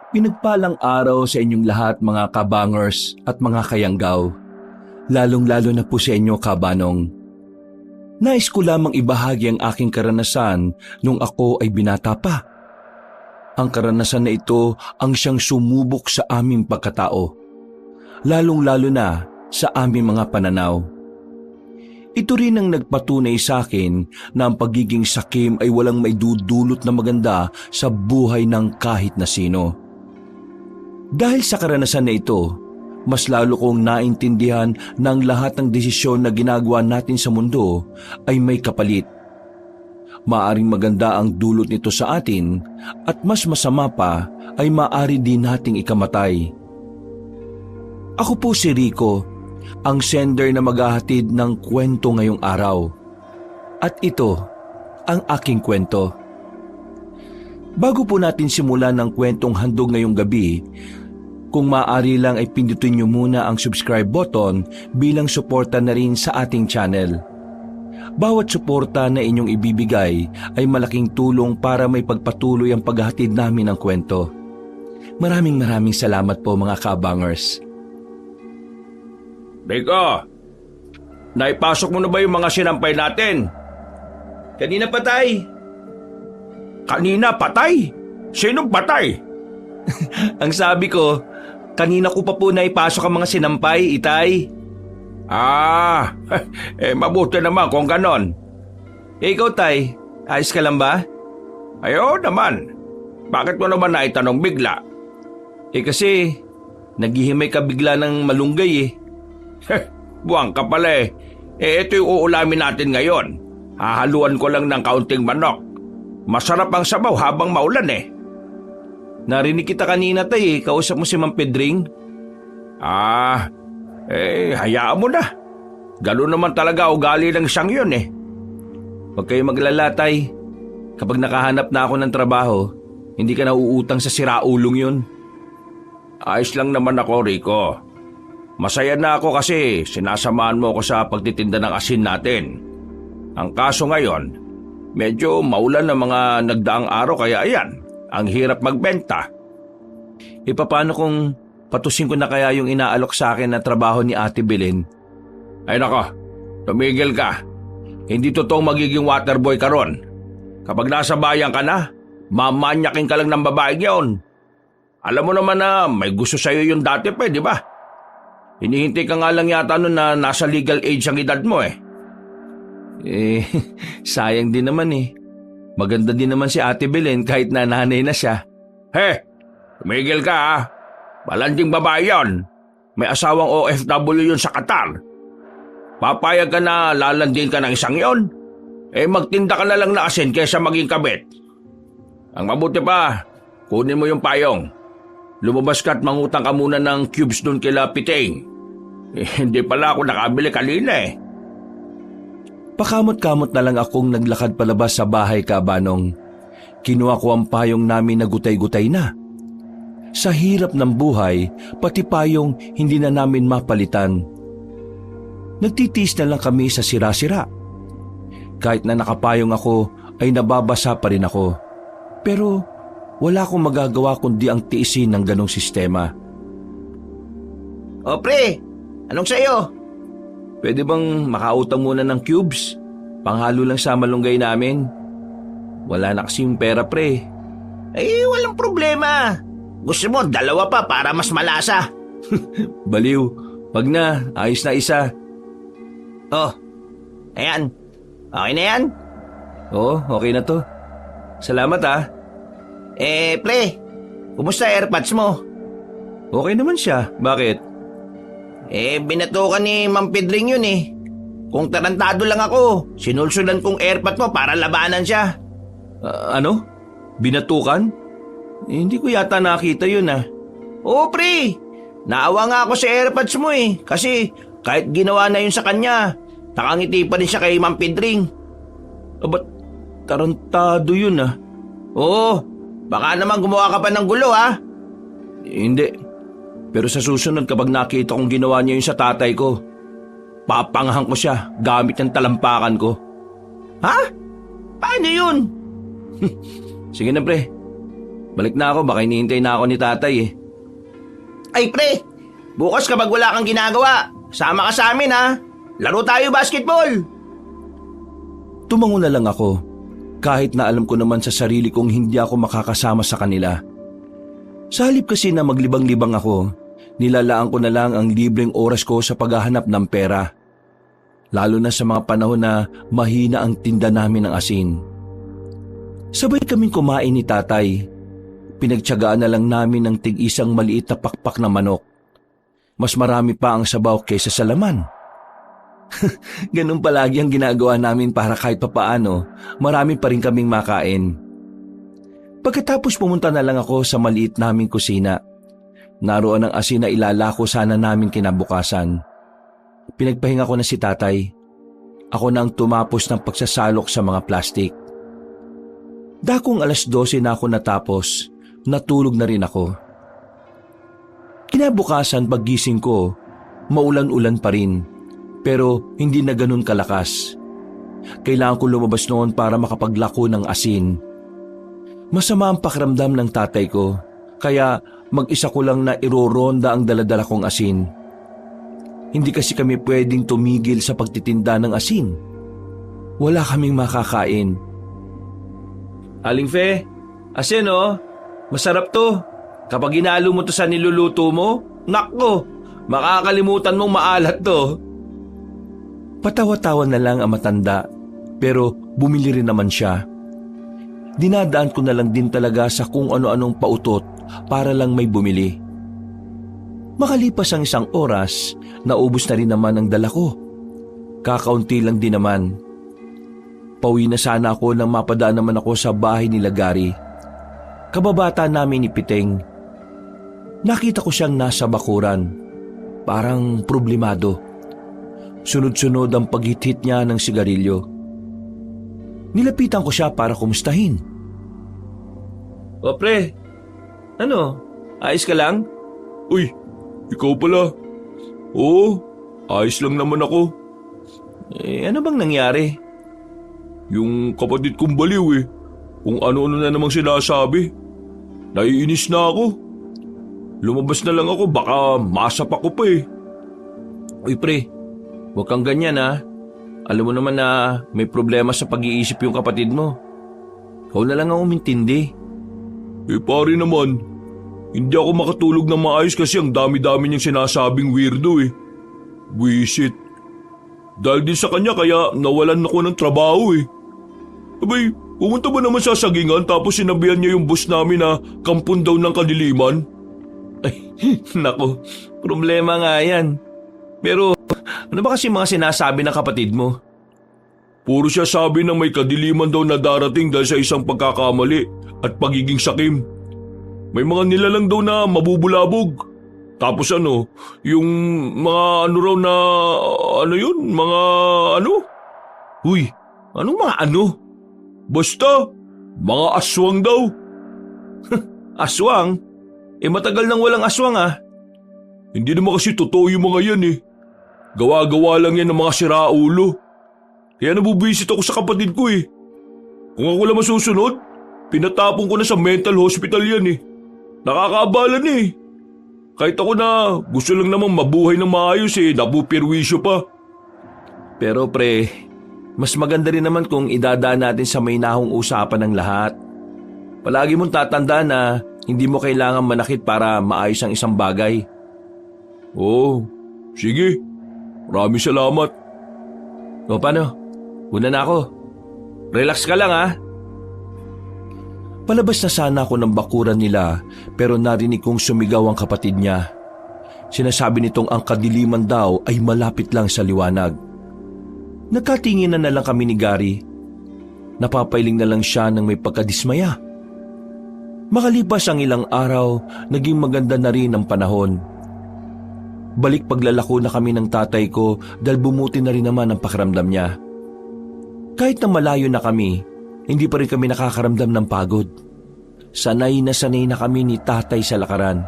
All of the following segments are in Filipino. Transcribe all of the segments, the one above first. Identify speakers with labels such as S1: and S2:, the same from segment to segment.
S1: Pinagpalang araw sa inyong lahat mga kabangers at mga kayanggaw. Lalong-lalo na po sa inyo kabanong. Nais ko lamang ibahagi ang aking karanasan nung ako ay binata pa. Ang karanasan na ito ang siyang sumubok sa aming pagkatao. Lalong-lalo na sa aming mga pananaw. Ito rin ang nagpatunay sa akin na ang pagiging sakim ay walang maidudulot na maganda sa buhay ng kahit na sino. Dahil sa karanasan na ito, mas lalo kong naintindihan na ang lahat ng desisyon na ginagawa natin sa mundo ay may kapalit. Maaring maganda ang dulot nito sa atin at mas masama pa ay maaari din nating ikamatay. Ako po si Rico, ang sender na maghahatid ng kwento ngayong araw. At ito ang aking kwento. Bago po natin simulan ng kwentong handog ngayong gabi, kung maaari lang ay pindutin niyo muna ang subscribe button bilang suporta na rin sa ating channel. Bawat suporta na inyong ibibigay ay malaking tulong para may pagpatuloy ang paghahatid namin ng kwento. Maraming salamat po mga kabangers.
S2: Rico, naipasok mo na ba yung mga sinampay natin?
S1: Kanina patay.
S2: Kanina patay? Sinong patay?
S1: Ang sabi ko, kanina ko pa po naipasok ang mga sinampay, Itay.
S2: Mabuti naman kung ganon.
S1: Ikaw, Tay, ayos ka lang ba?
S2: Ayo naman. Bakit mo naman naitanong bigla?
S1: Kasi, naghihimay ka bigla ng malunggay eh.
S2: Buwang ka pala eh. Ito yung uulamin natin ngayon. Hahaluan ko lang ng kaunting manok. Masarap ang sabaw habang maulan eh.
S1: Narinig kita kanina, Tay, kausap mo si Ma'am Pedring.
S2: Hayaan mo na. Gano'n naman talaga ugali ng siyang yun eh.
S1: Huwag kayo maglala, Tay. Kapag nakahanap na ako ng trabaho, hindi ka na uutang sa siraulong yun.
S2: Ayos lang naman ako, Rico. Masaya na ako kasi sinasamahan mo ako sa pagtitinda ng asin natin. Ang kaso ngayon, medyo maulan ng mga nagdaang araw kaya ayan, ang hirap magbenta.
S1: Paano kung patusin ko na kaya yung inaalok sa akin na trabaho ni Ate Belen?
S2: Ay nako, tumigil ka. Hindi totoong magiging waterboy ka ron. Kapag nasa bayan ka na, mamanyakin ka lang ng babaeng yun. Alam mo naman na may gusto sa'yo yung dati pa, di ba? Hinihintay ka nga lang yata nun na nasa legal age ang edad mo eh.
S1: Sayang din naman eh. Maganda din naman si Ate Belen kahit na nanay na siya.
S2: Tumigil ka ha. Balanding babae yun. May asawang OFW yun sa Qatar. Papayag ka na lalandin ka ng isang yon? Magtinda ka na lang na asin kaysa maging kabit. Ang mabuti pa, kunin mo yung payong. Lumabas ka at mangutang ka muna ng cubes dun kila Piting. Hindi pala ako nakabili kanina eh.
S1: Pakamot-kamot na lang akong naglakad palabas sa bahay, Kabanong. Kinuha ko ang payong namin na gutay-gutay na. Sa hirap ng buhay, pati payong hindi na namin mapalitan. Nagtitiis na lang kami sa sira-sira. Kahit na nakapayong ako, ay nababasa pa rin ako. Pero wala akong magagawa kundi ang tiisin ng ganong sistema.
S3: O pre, anong sayo?
S1: Pwede bang makautang muna ng cubes? Panghalo lang sa malunggay namin. Wala na kasing pera, pre.
S3: Walang problema. Gusto mo, dalawa pa para mas malasa.
S1: Baliw. Wag na, ayos na isa.
S3: Oh, ayan. Okay na yan?
S1: Oo, okay na to. Salamat ah.
S3: Pre, kumusta AirPods mo?
S1: Okay naman siya. Bakit?
S3: Binatukan ni Ma'am Pedring yun eh. Kung tarantado lang ako, sinulsulan kong AirPods mo para labanan siya.
S1: Ano? Binatukan? Hindi ko yata nakita yun ah.
S3: Oo pre, naawa nga ako sa AirPods mo eh. Kasi kahit ginawa na yun sa kanya, nakangiti pa rin siya kay Ma'am Pedring.
S1: Ba't tarantado yun ah?
S3: Oo, baka naman gumawa ka pa ng gulo ha.
S1: Hindi. Pero sa susunod kapag nakita kong ginawa niya yun sa tatay ko, papangahan ko siya gamit ng talampakan ko.
S3: Ha? Paano yun?
S1: Sige na pre. Balik na ako, baka hinihintay na ako ni tatay eh.
S3: Ay pre, bukas kapag wala kang ginagawa, sama ka sa amin ha. Laro tayo basketball.
S1: Tumango na lang ako, kahit na alam ko naman sa sarili kong hindi ako makakasama sa kanila. Sa halip kasi na maglibang-libang ako, nilalaan ko na lang ang libreng oras ko sa paghahanap ng pera. Lalo na sa mga panahon na mahina ang tinda namin ng asin. Sabay kaming kumain ni tatay. Pinagtiyagaan na lang namin ng tig-isang maliit na pakpak na manok. Mas marami pa ang sabaw kaysa sa laman. Ganun palagi ang ginagawa namin para kahit papaano, marami pa rin kaming makain. Pagkatapos pumunta na lang ako sa maliit naming kusina. Naroon ang asin na ilalako sana namin kinabukasan. Pinagpahinga ko na si tatay. Ako na ang tumapos ng pagsasalok sa mga plastik. Dakong 12:00 na ako natapos, natulog na rin ako. Kinabukasan paggising ko, maulan-ulan pa rin, pero hindi na ganun kalakas. Kailangan ko lumabas noon para makapaglako ng asin. Masama ang pakiramdam ng tatay ko, kaya mag-isa ko lang na iroronda ang daladala kong asin. Hindi kasi kami pwedeng tumigil sa pagtitinda ng asin. Wala kaming makakain. Aling Fe, asin oh, masarap to. Kapag inalo mo to sa niluluto mo, nakko, makakalimutan mong maalat to. Patawa-tawa na lang ang matanda, pero bumili rin naman siya. Dinadaan ko na lang din talaga sa kung ano-anong pautot para lang may bumili. Makalipas ang 1 oras, naubos na rin naman ang dala ko. Kakaunti lang din naman. Pauwi na sana ako nang mapadaan naman ako sa bahay nila Gary. Kababata namin ni Piteng. Nakita ko siyang nasa bakuran. Parang problemado. Sunod-sunod ang paghit-hit niya ng sigarilyo. Nilapitan ko siya para kumustahin. O pre, ano? Ayos ka lang?
S2: Uy, ikaw pala. Oo, ayos lang naman ako.
S1: Ano bang nangyari?
S2: Yung kapatid kong baliw eh. Kung ano-ano na namang sinasabi. Naiinis na ako. Lumabas na lang ako, baka masapa ko pa eh.
S1: Uy pre, huwag kang ganyan ha. Alam mo naman na may problema sa pag-iisip yung kapatid mo. Ikaw na lang ang umintindi.
S2: Eh pare naman, hindi ako makatulog ng maayos kasi ang dami-dami niyang sinasabing weirdo eh. Buisit. Dahil din sa kanya kaya nawalan ako ng trabaho eh. Abay, pumunta ba naman sa sagingan tapos sinabihan niya yung boss namin na kampon daw ng kadiliman?
S1: Ay, nako, problema nga yan. Pero ano ba kasi mga sinasabi ng kapatid mo?
S2: Puro siya sabi na may kadiliman daw na darating dahil sa isang pagkakamali at pagiging sakim. May mga nilalang daw na mabubulabog. Tapos ano, yung mga ano raw na, ano yun, mga ano?
S1: Uy, anong mga ano?
S2: Basta, mga aswang daw.
S1: Aswang? Matagal nang walang aswang ah.
S2: Hindi naman kasi totoo yung mga yan eh. Gawa-gawa lang yan ng mga siraulo. Kaya nabubisit ako sa kapatid ko eh. Kung ako lang masusunod, pinatapon ko na sa mental hospital yan eh. Nakakaabala na eh. Kahit ako na gusto lang namang mabuhay ng maayos eh, napupirwisyo pa.
S1: Pero pre, mas maganda rin naman kung idadaan natin sa may nahong usapan ng lahat. Palagi mong tatandaan na hindi mo kailangan manakit para maayos ang isang bagay.
S2: Oo, sige. Maraming salamat.
S1: O paano? Una na ako. Relax ka lang ha. Palabas na sana ako ng bakuran nila pero narinig kong sumigaw ang kapatid niya. Sinasabi nitong ang kadiliman daw ay malapit lang sa liwanag. Nagkatingin na lang kami ni Gary. Napapailing na lang siya ng may pagkadismaya. Makalipas ang ilang araw, naging maganda na rin ang panahon. Balik paglalako na kami ng tatay ko dahil bumuti na rin naman ang pakiramdam niya. Kahit na malayo na kami, hindi pa rin kami nakakaramdam ng pagod. Sanay na kami ni tatay sa lakaran.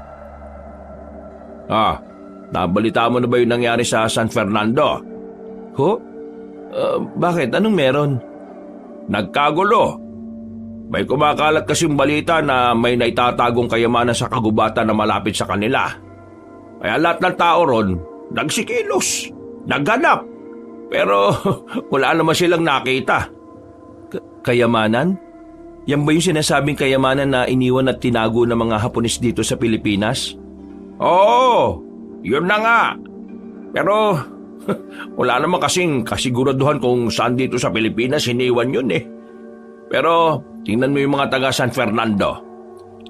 S2: Nabalita mo na ba yung nangyari sa San Fernando?
S1: Ho? Bakit? Anong meron?
S2: Nagkagulo. May kumakalat kasing balita na may naitatagong kayamanan sa kagubatan na malapit sa kanila. Kaya lahat ng tao ron, nagsikilos, naghanap. Pero wala naman silang nakita.
S1: Kayamanan? Yan ba yung sinasabing kayamanan na iniwan at tinago ng mga Hapones dito sa Pilipinas?
S2: Oo, yun na nga. Pero wala naman kasing kasiguraduhan kung saan dito sa Pilipinas iniwan yun eh. Pero tingnan mo yung mga taga San Fernando.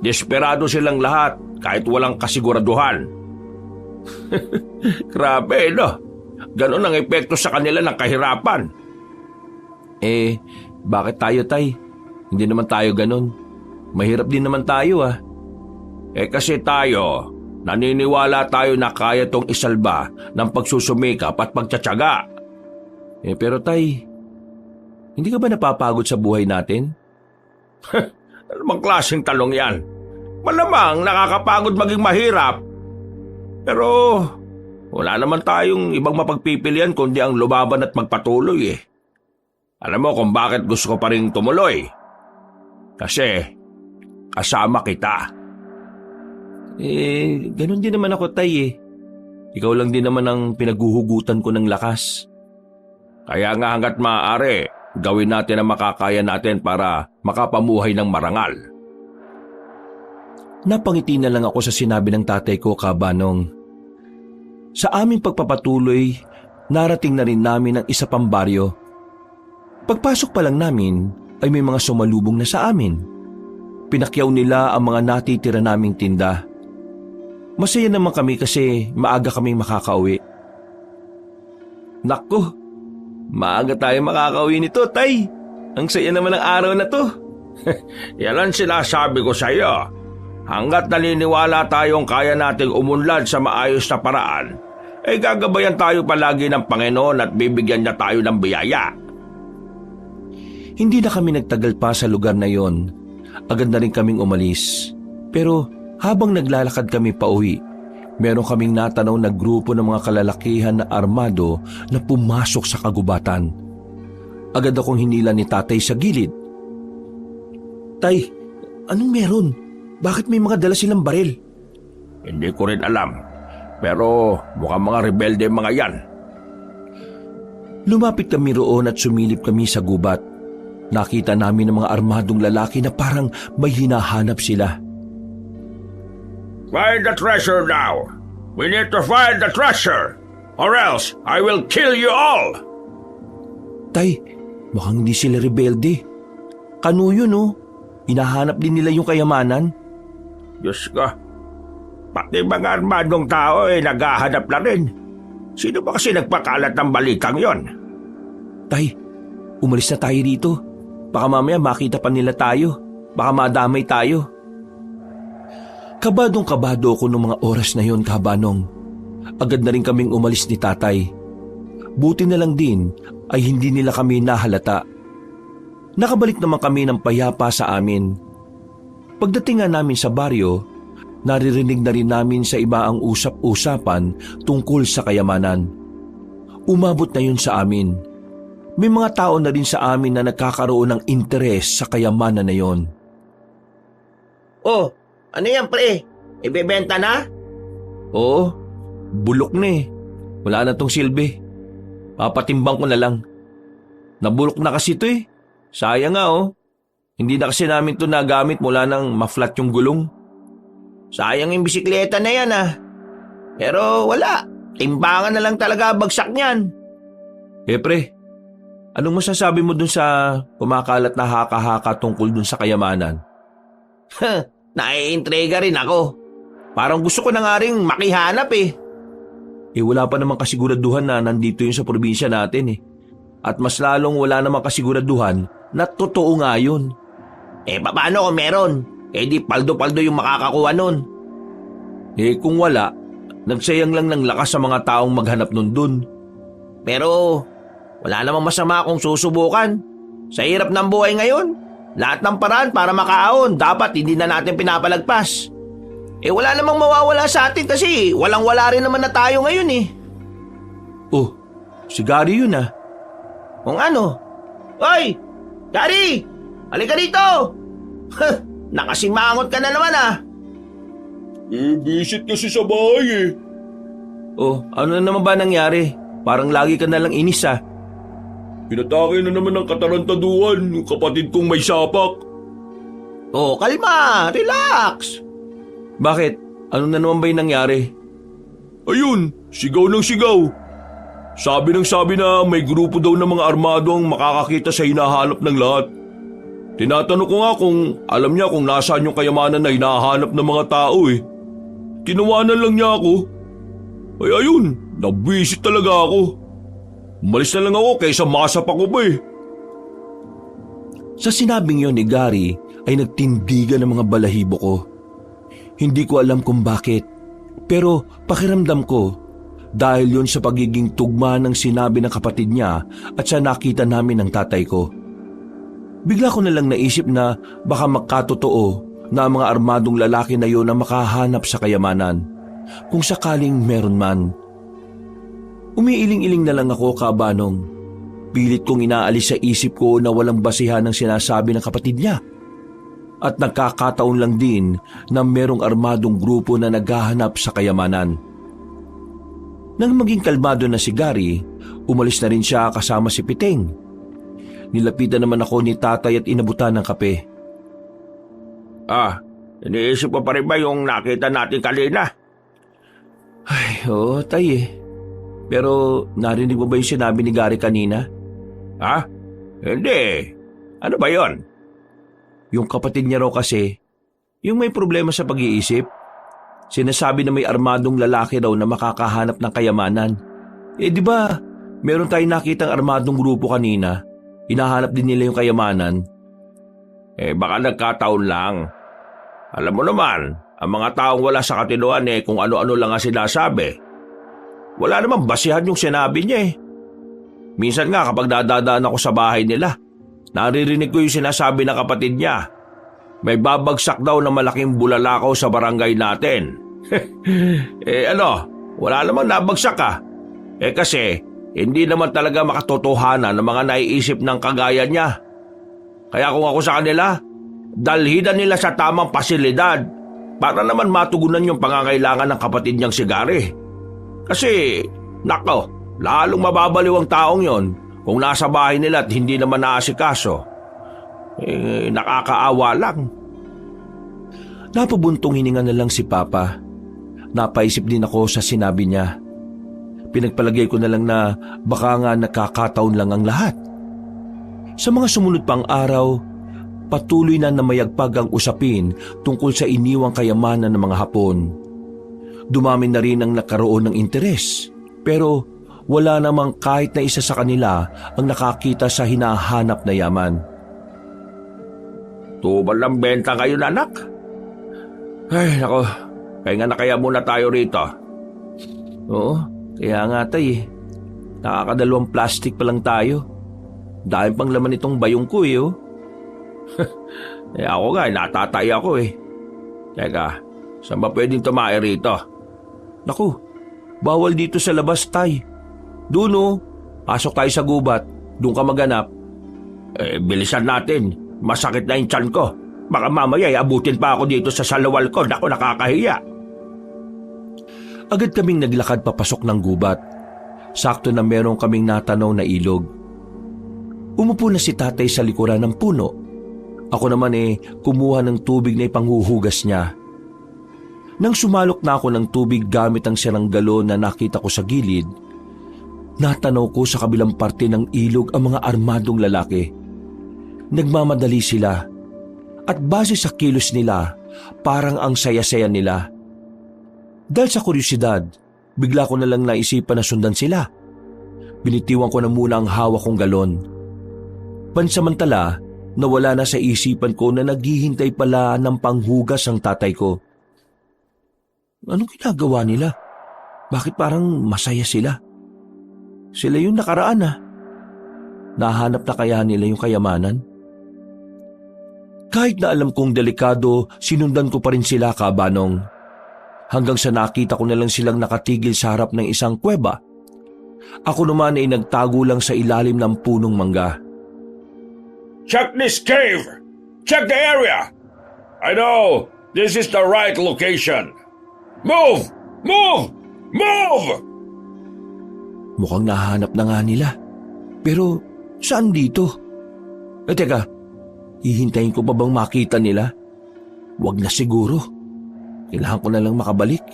S2: Desperado silang lahat kahit walang kasiguraduhan. Grabe, no? Ganon ang epekto sa kanila ng kahirapan.
S1: Bakit tayo, Tay? Hindi naman tayo ganon. Mahirap din naman tayo, ah.
S2: Kasi tayo, naniniwala tayo na kaya tong isalba ng pagsusumikap at pagtsatsaga.
S1: Pero Tay, hindi ka ba napapagod sa buhay natin?
S2: Ano bang klaseng talong yan? Malamang nakakapagod maging mahirap. Pero wala naman tayong ibang mapagpipilian kundi ang lumaban at magpatuloy eh. Alam mo kung bakit gusto ko pa rin tumuloy? Kasi kasama kita.
S1: Ganun din naman ako, Tay eh. Ikaw lang din naman ang pinaguhugutan ko ng lakas.
S2: Kaya nga hanggat maaari, gawin natin ang makakaya natin para makapamuhay ng marangal.
S1: Napangiti na lang ako sa sinabi ng tatay ko, Kabanong. Sa aming pagpapatuloy, narating na rin namin ang isa pang baryo. Pagpasok pa lang namin ay may mga sumalubong na sa amin. Pinakyaw nila ang mga natitira naming tinda. Masaya naman kami kasi maaga kaming makakauwi. Naku, maaga tayo makakauwi nito, Tay. Ang saya naman ng araw na to.
S2: Yan ang sinasabi ko sa iyo. Hanggat naniniwala tayong kaya nating umunlad sa maayos na paraan, gagabayan tayo palagi ng Panginoon at bibigyan niya tayo ng biyaya.
S1: Hindi na kami nagtagal pa sa lugar na yon. Agad na rin kaming umalis. Pero habang naglalakad kami pauwi, meron kaming natanaw na grupo ng mga kalalakihan na armado na pumasok sa kagubatan. Agad akong hinila ni tatay sa gilid. Tay, anong meron? Bakit may mga dala silang baril?
S2: Hindi ko rin alam. Pero mukhang mga rebelde mga yan.
S1: Lumapit kami roon at sumilip kami sa gubat. Nakita namin ng mga armadong lalaki na parang may hinahanap sila.
S2: Find the treasure now. We need to find the treasure. Or else I will kill you all.
S1: Tay, mukhang hindi sila rebelde. Kano yun, oh? Hinahanap din nila yung kayamanan.
S2: Diyos ko, pati mga armadong tao naghahanap na rin. Sino ba kasi nagpakalat ng balitang yon?
S1: Tay, umalis na tayo dito. Baka mamaya makita pa nila tayo. Baka madamay tayo. Kabadong-kabado ako nung mga oras na yon, Kabanong. Agad na rin kaming umalis ni tatay. Buti na lang din ay hindi nila kami nahalata. Nakabalik naman kami ng payapa sa amin. Pagdating nga namin sa baryo, naririnig na rin namin sa iba ang usap-usapan tungkol sa kayamanan. Umabot na yun sa amin. May mga tao na rin sa amin na nagkakaroon ng interes sa kayamanan na yon.
S3: Oh, ano yan pre? Ibebenta na?
S1: Oo, bulok na eh. Wala na tong silbi. Papatimbang ko na lang. Nabulok na kasi ito eh. Sayang nga oh. Hindi na kasi namin ito nagamit mula nang ma-flat yung gulong.
S3: Sayang yung bisikleta na yan ah. Pero wala. Timbangan na lang talaga bagsak niyan.
S1: Pre, anong masasabi mo dun sa kumakalat na haka-haka tungkol dun sa kayamanan?
S3: Naiintriga rin ako. Parang gusto ko na nga rin makihanap eh.
S1: Wala pa namang kasiguraduhan na nandito yun sa probinsya natin eh. At mas lalong wala namang kasiguraduhan na totoo nga yun.
S3: Paano kung meron? Di paldo-paldo yung makakakuha nun.
S1: Kung wala, nagsayang lang ng lakas sa mga taong maghanap nun dun.
S3: Pero wala namang masama kung susubukan. Sa hirap ng buhay ngayon, lahat ng paraan para makaahon, dapat hindi na natin pinapalagpas. Wala namang mawawala sa atin kasi walang-wala rin naman na tayo ngayon eh.
S1: Oh, si Gary yun ah.
S3: Kung ano? Hoy! Gary! Halika dito! Nakasimangot ka na naman ah.
S2: Visit kasi sa bahay eh.
S1: Oh, ano na naman ba nangyari? Parang lagi ka nalang inis ah.
S2: Pinatake na naman ng katarantaduhan yung kapatid kong may sapak.
S3: Oh, kalma, relax.
S1: Bakit? Ano na naman ba yung nangyari?
S2: Ayun, sigaw ng sigaw. Sabi na may grupo daw ng mga armado ang makakakita sa hinahanap ng lahat. Tinatanong ko nga kung alam niya kung nasaan yung kayamanan na hinahanap ng mga tao eh. Tinawanan lang niya ako. Ay ayun, nabwisit talaga ako. Umalis na lang ako kaysa masapak ko pa eh.
S1: Sa sinabing yon ni Gary ay nagtindigan ng mga balahibo ko. Hindi ko alam kung bakit, pero pakiramdam ko dahil yon sa pagiging tugma ng sinabi ng kapatid niya at sa nakita namin ng tatay ko. Bigla ko na lang naisip na baka magkatotoo na ang mga armadong lalaki na yon na makahanap sa kayamanan, kung sakaling meron man. Umiiling-iling na lang ako, Kabanong. Pilit kong inaalis sa isip ko na walang basihan ng sinasabi ng kapatid niya. At nagkakataon lang din na merong armadong grupo na naghahanap sa kayamanan. Nang maging kalmado na si Gary, umalis na rin siya kasama si Piteng. Nilapitan naman ako ni tatay at inabutan ng kape.
S2: Iniisip mo pa rin ba yung nakita natin kanina?
S1: Ay, oo, tay eh. Pero narinig mo ba yung sinabi ni Gary kanina?
S2: Ha? Hindi. Ano ba yon?
S1: Yung kapatid niya raw kasi, yung may problema sa pag-iisip. Sinasabi na may armadong lalaki daw na makakahanap ng kayamanan. Di ba, meron tayong nakitang armadong grupo kanina. Hinahanap din nila yung kayamanan.
S2: Baka nagkataon lang. Alam mo naman, ang mga taong wala sa katinuan kung ano-ano lang ang sinasabi. Wala namang basihan yung sinabi niya eh. Minsan nga kapag dadadaan ako sa bahay nila, naririnig ko yung sinasabi ng kapatid niya. May babagsak daw na malaking bulalakaw sa barangay natin. Wala namang nabagsak ah. Kasi hindi naman talaga makatotohanan ng mga naiisip ng kagaya niya. Kaya kung ako sa kanila, dalhidan nila sa tamang pasilidad para naman matugunan yung pangangailangan ng kapatid niyang si Gary. Kasi, nako, lalong mababaliw ang taong yon kung nasa bahay nila at hindi naman naasikaso. Nakakaawa lang.
S1: Napabuntong hininga na lang si Papa. Napaisip din ako sa sinabi niya. Pinagpalagay ko na lang na baka nga nakakataon lang ang lahat. Sa mga sumunod pang araw, patuloy na namayagpag ang usapin tungkol sa iniwang kayamanan ng mga Hapon. Dumami na rin ang nakaroon ng interes, pero wala namang kahit na isa sa kanila ang nakakita sa hinahanap na yaman.
S2: Tubal ng benta ngayon, anak. Ay, nako, kaya na kaya muna tayo rito.
S1: Oo, kaya nga tay eh. Nakakadalawang plastic pa lang tayo. Dahil pang laman itong bayong ko eh oh.
S2: Ako nga, natatay ako eh. Teka, saan ba pwedeng tumae rito?
S1: Naku, bawal dito sa labas tay. Doon oh, pasok tayo sa gubat. Doon ka maganap.
S2: Bilisan natin. Masakit na yung tiyan ko. Baka mamaya abutin pa ako dito sa salawal ko. Naku, nakakahiya.
S1: Agad kaming naglakad papasok ng gubat. Sakto na merong kaming natanaw na ilog. Umupo na si tatay sa likuran ng puno. Ako naman kumuha ng tubig na ipanghuhugas niya. Nang sumalok na ako ng tubig gamit ang sirang galon na nakita ko sa gilid, natanaw ko sa kabilang parte ng ilog ang mga armadong lalaki. Nagmamadali sila at base sa kilos nila, parang ang saya-saya nila. Dahil sa kuryosidad, bigla ko na lang naisipan na sundan sila. Binitiwan ko na muna ang hawak kong galon. Pansamantala, nawala na sa isipan ko na naghihintay pala ng panghugas ang tatay ko. Anong ginagawa nila? Bakit parang masaya sila? Sila yung nakaraan ah. Nahanap na kaya nila yung kayamanan? Kahit na alam kong delikado, sinundan ko pa rin sila, Kabanong. Hanggang sa nakita ko na lang silang nakatigil sa harap ng isang kuweba. Ako naman ay nagtago lang sa ilalim ng punong mangga.
S2: Check this cave! Check the area! I know! This is the right location! Move! Move! Move!
S1: Mukhang nahanap na nga nila. Pero saan dito? Teka, hihintayin ko pa bang makita nila? Wag na siguro. Kailangan ko na lang makabalik.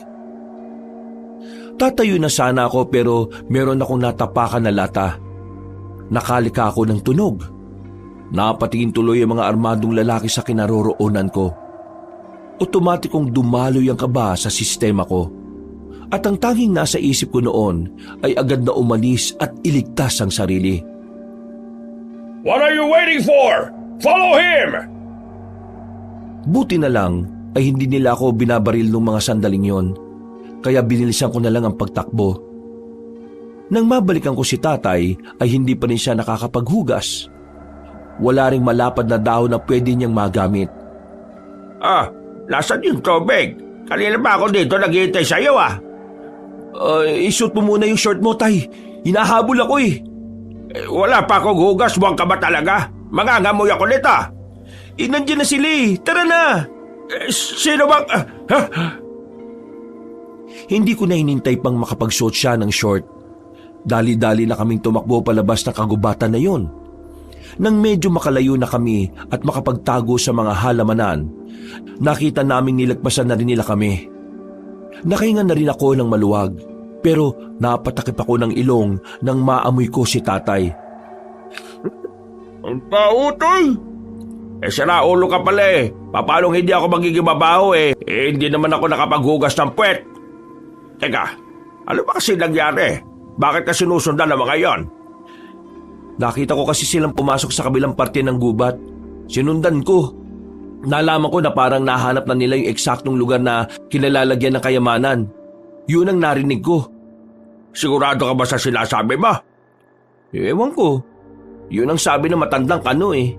S1: Tatayo na sana ako pero meron akong natapakan na lata. Nakalika ako ng tunog. Napatingin tuloy ang mga armadong lalaki sa kinaroroonan ko. Otomatikong dumaloy ang kaba sa sistema ko. At ang tanging nasa isip ko noon ay agad na umalis at iligtas ang sarili.
S2: What are you waiting for? Follow him!
S1: Buti na lang ay hindi nila ako binabaril ng mga sandaling yon. Kaya binilisan ko na lang ang pagtakbo. Nang mabalikan ko si tatay ay hindi pa rin siya nakakapaghugas. Wala ring malapad na dahon na pwede niyang magamit.
S2: Nasaan yung tubig? Kanina pa ako dito naghihintay sa'yo
S1: Isuot mo muna yung short mo, tay. Hinahabol ako eh.
S2: Wala pa akong hugas, buwang ka ba talaga? Mangangamoy ako nito.
S1: Nandiyan na sila eh. Tara na.
S2: Sino bang...
S1: Hindi ko na hinintay pang makapagsuot siya ng short. Dali-dali na kaming tumakbo palabas ng kagubatan na yon. Nang medyo makalayo na kami at makapagtago sa mga halamanan, nakita naming nilagpasan na rin nila kami. Nakahinga na rin ako ng maluwag, pero napatakip ako ng ilong nang maamoy ko si tatay.
S2: Ang pautoy! Sira ulo ka pala eh. Paano hindi ako magiging mabaho hindi naman ako nakapaghugas ng puwet. Teka, ano ba kasi nangyari? Bakit ka sinusundan ng mga yon?
S1: Nakita ko kasi silang pumasok sa kabilang parte ng gubat. Sinundan ko. Nalaman ko na parang nahanap na nila yung eksaktong lugar na kinalalagyan ng kayamanan. Yun ang narinig ko.
S2: Sigurado ka ba sa sinasabi mo?
S1: Ewan ko. Yun ang sabi ng matandang kano eh.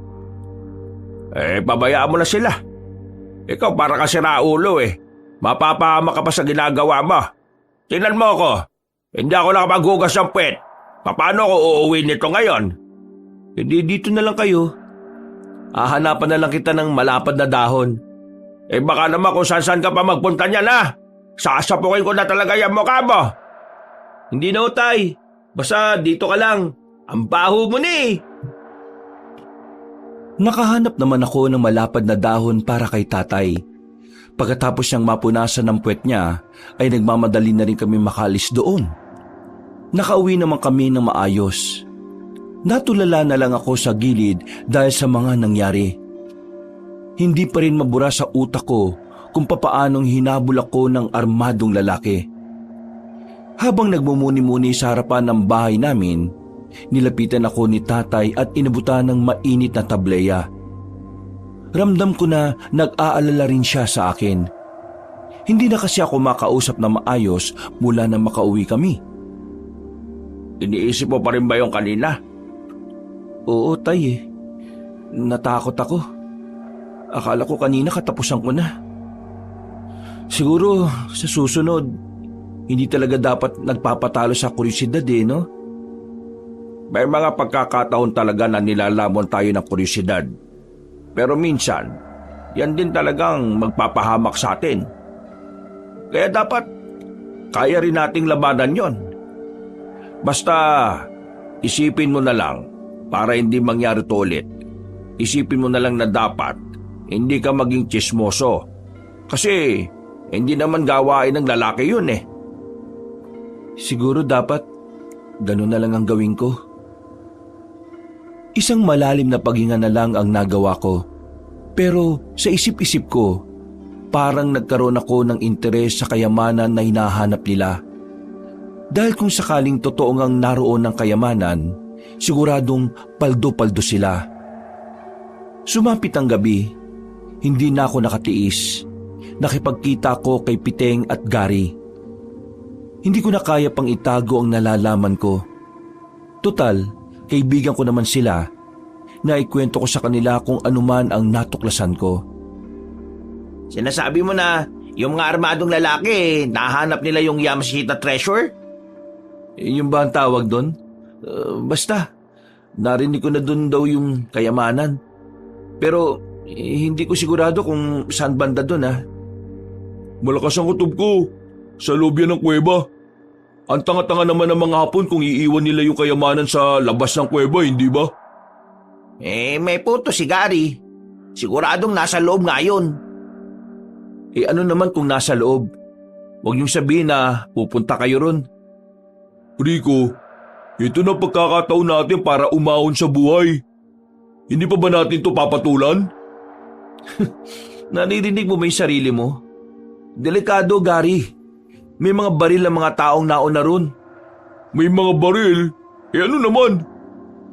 S2: Pabayaan mo na sila. Ikaw para ka siraulo Mapapahama ka pa sa ginagawa mo. Tingnan mo ako. Hindi ako nakapaghugas ng puwet. Paano ako uuwi nito ngayon?
S1: Hindi dito na lang kayo. Hahanapan na lang kita ng malapad na dahon.
S2: Baka naman kung saan ka pa magpunta niyan Sasapukin ko na talaga yung mukha mo.
S1: Hindi na utay. Basta dito ka lang. Ang baho mo ni. Nakahanap naman ako ng malapad na dahon para kay tatay. Pagkatapos niyang mapunasan ng puwet niya, ay nagmamadali na rin kami makalis doon. Nakauwi naman kami ng maayos. Natulala na lang ako sa gilid dahil sa mga nangyari. Hindi pa rin mabura sa utak ko kung papaanong hinabol ako ng armadong lalaki. Habang nagmumuni-muni sa harapan ng bahay namin, nilapitan ako ni tatay at inabutan ng mainit na tableya. Ramdam ko na nag-aalala rin siya sa akin. Hindi na kasi ako makausap na maayos mula na makauwi kami.
S2: Iniisip mo pa rin ba yung kanina?
S1: Oo, tay. Natakot ako. Akala ko kanina katapusan ko na. Siguro sa susunod, hindi talaga dapat nagpapatalo sa kuryosidad no?
S2: May mga pagkakataon talaga na nilalamon tayo ng kuryosidad. Pero minsan, yan din talagang magpapahamak sa atin. Kaya dapat, kaya rin nating labanan yon. Basta, isipin mo na lang para hindi mangyari to ulit. Isipin mo na lang na dapat hindi ka maging tsismoso. Kasi hindi naman gawain ng lalaki yun
S1: Siguro dapat ganun na lang ang gawin ko. Isang malalim na paghinga na lang ang nagawa ko. Pero sa isip-isip ko, parang nagkaroon ako ng interes sa kayamanan na hinahanap nila. Dahil kung sakaling totoo ngang naroon ng kayamanan, siguradong paldo-paldo sila. Sumapit ang gabi, hindi na ako nakatiis. Nakipagkita ko kay Piteng at Gary. Hindi ko na kaya pang itago ang nalalaman ko. Total, kaibigan ko naman sila. Naikwento ko sa kanila kung anuman ang natuklasan ko.
S3: Sinasabi mo na yung mga armadong lalaki, nahanap nila yung Yamashita treasure?
S1: Yung ba ang tawag doon? Basta, narinig ko na doon daw yung kayamanan. Pero
S3: Hindi ko sigurado kung saan banda doon
S1: Malakas ang kutob ko. Sa loob yan ng kuweba. Ang tanga-tanga naman ng mga Hapon kung iiwan nila yung kayamanan sa labas ng kuweba, hindi ba?
S3: May punto si Gary. Siguradong nasa loob nga yun. Ano naman kung nasa loob? Huwag niyong sabihin na pupunta kayo ron.
S1: Rico, ito na pagkakataon natin para umahon sa buhay. Hindi pa ba natin to papatulan?
S3: Naririnig mo ba yung sarili mo? Delikado, Gary. May mga baril ng mga taong nauna ron.
S1: May mga baril? Ano naman?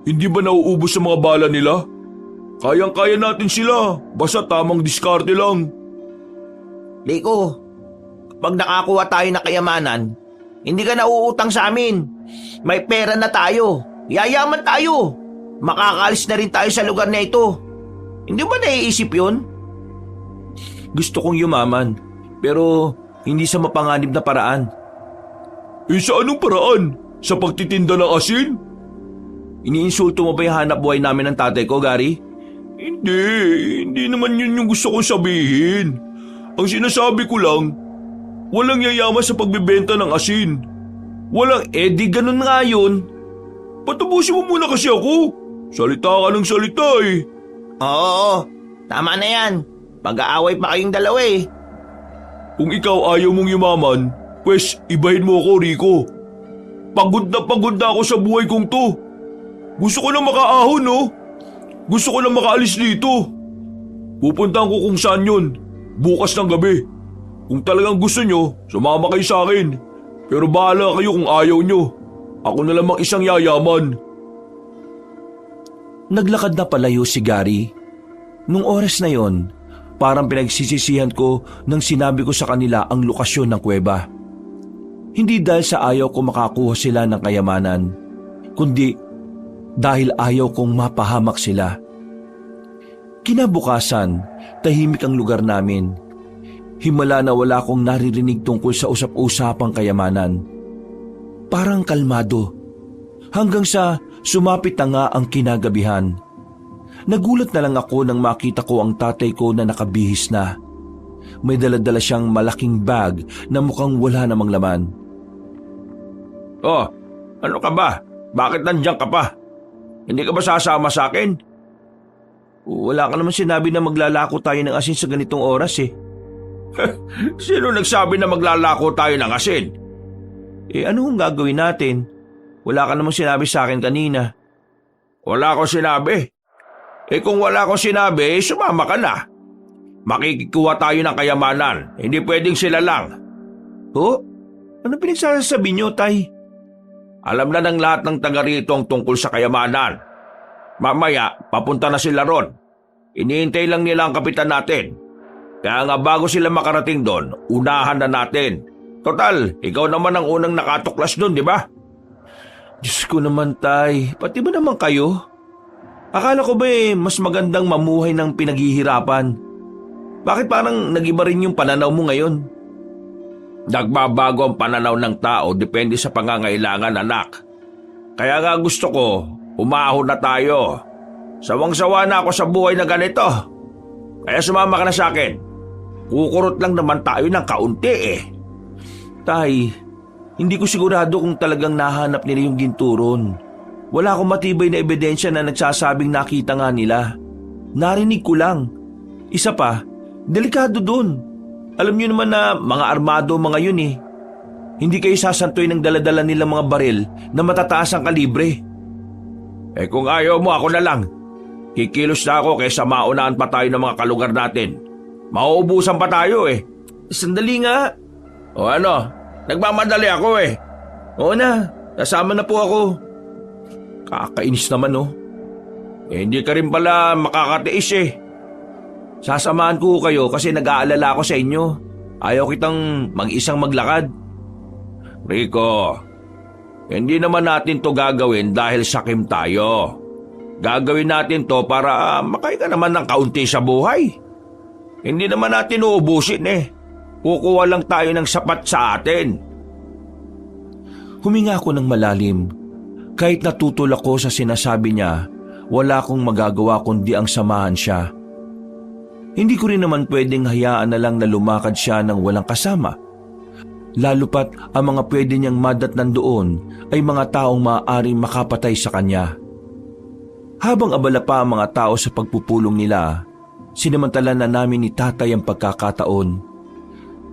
S1: Hindi ba nauubos sa mga bala nila? Kayang-kaya natin sila, basta tamang diskarte lang.
S3: Rico, kapag nakakuha tayo ng kayamanan, hindi ka nauutang sa amin. May pera na tayo. Yayaman tayo. Makakaalis na rin tayo sa lugar na ito. Hindi ba naiisip yun? Gusto kong yumaman, pero hindi sa mapanganib na paraan.
S1: Sa anong paraan? Sa pagtitinda ng asin?
S3: Iniinsulto mo ba yung hanap buhay namin ng tatay ko, Gary?
S1: Hindi naman yun yung gusto kong sabihin. Ang sinasabi ko lang, walang yayaman sa pagbebenta ng asin.
S3: Walang di ganun nga yun.
S1: Patapusin mo muna kasi ako. Salita ka ng salita
S3: Oo, tama na yan. Mag-aaway pa kayong dalawa
S1: Kung ikaw ayaw mong yumaman, pwes ibahin mo ako, Rico. Pagod na ako sa buhay kong to. Gusto ko na makaahon, no? Gusto ko na makaalis dito. Pupuntahan ko kung saan yun, bukas ng gabi. Kung talagang gusto nyo, sumama kayo sa akin. Pero bahala kayo kung ayaw nyo. Ako na lamang isang yayaman.
S3: Naglakad na palayo si Gary. Nung oras na yon, parang pinagsisisihan ko nang sinabi ko sa kanila ang lokasyon ng kuweba. Hindi dahil sa ayaw ko makakuha sila ng kayamanan, kundi dahil ayaw kong mapahamak sila. Kinabukasan, tahimik ang lugar namin. Himala na wala akong naririnig tungkol sa usap-usapang kayamanan. Parang kalmado. Hanggang sa sumapit na nga ang kinagabihan. Nagulat na lang ako nang makita ko ang tatay ko na nakabihis na. May dala-dala siyang malaking bag na mukhang wala namang laman.
S2: Oh, ano ka ba? Bakit nandiyan ka pa? Hindi ka ba sasama sa akin?
S3: Wala ka naman sinabi na maglalako tayo ng asin sa ganitong oras
S2: Sino nagsabi na maglalako tayo ng asin?
S3: Ano ang gagawin natin? Wala ka namang sinabi sa akin kanina.
S2: Wala akong sinabi. Kung wala akong sinabi, sumama ka na. Makikikuha tayo ng kayamanan. Hindi pwedeng sila lang.
S3: Ano pinagsasabi niyo, Tay?
S2: Alam na ng lahat ng taga rito ang tungkol sa kayamanan. Mamaya, papunta na sila ron. Iniintay lang nila ang kapitan natin. Kaya nga bago sila makarating doon, unahan na natin. Total, ikaw naman ang unang nakatuklas doon, di ba?
S3: Diyos ko naman, Tay. Pati ba naman kayo? Akala ko ba mas magandang mamuhay ng pinaghihirapan? Bakit parang nagiba rin yung pananaw mo ngayon?
S2: Nagbabago ang pananaw ng tao depende sa pangangailangan, anak. Kaya nga gusto ko, umahon na tayo. Sawang-sawa na ako sa buhay na ganito. Kaya sumama ka na sa akin. Kukurot lang naman tayo ng kaunti
S3: Tay, hindi ko sigurado kung talagang nahanap nila yung ginturon. Wala akong matibay na ebidensya na nagsasabing nakita nga nila. Narinig ko lang. Isa pa, delikado dun. Alam niyo naman na mga armado mga yun Hindi kayo sasantoy ng daladala nilang mga baril na matataas ang kalibre.
S2: Kung ayaw mo, ako na lang. Kikilos na ako kaysa maunahan pa tayo ng mga kalugar natin. Mauubusan pa tayo
S3: Sandali nga.
S2: O ano, nagmamadali ako
S3: Oo na, kasama na po ako.
S2: Kakainis naman hindi ka rin pala makakatiis
S3: Sasamahan ko kayo kasi nag-aalala ako sa inyo. Ayaw kitang mag-isang maglakad.
S2: Rico, hindi naman natin to gagawin dahil sakim tayo. Gagawin natin to para makain ka naman ng kaunti sa buhay. Hindi naman natin uubusin Kukuha lang tayo ng sapat sa atin.
S3: Huminga ako ng malalim. Kahit natutol ako sa sinasabi niya, wala akong magagawa kundi ang samahan siya.
S1: Hindi ko rin naman pwedeng hayaan na lang na lumakad siya ng walang kasama. Lalo pat ang mga pwede niyang madatnan doon ay mga taong maaaring makapatay sa kanya. Habang abala pa ang mga tao sa pagpupulong nila, sinamantala na namin ni tatay ang pagkakataon.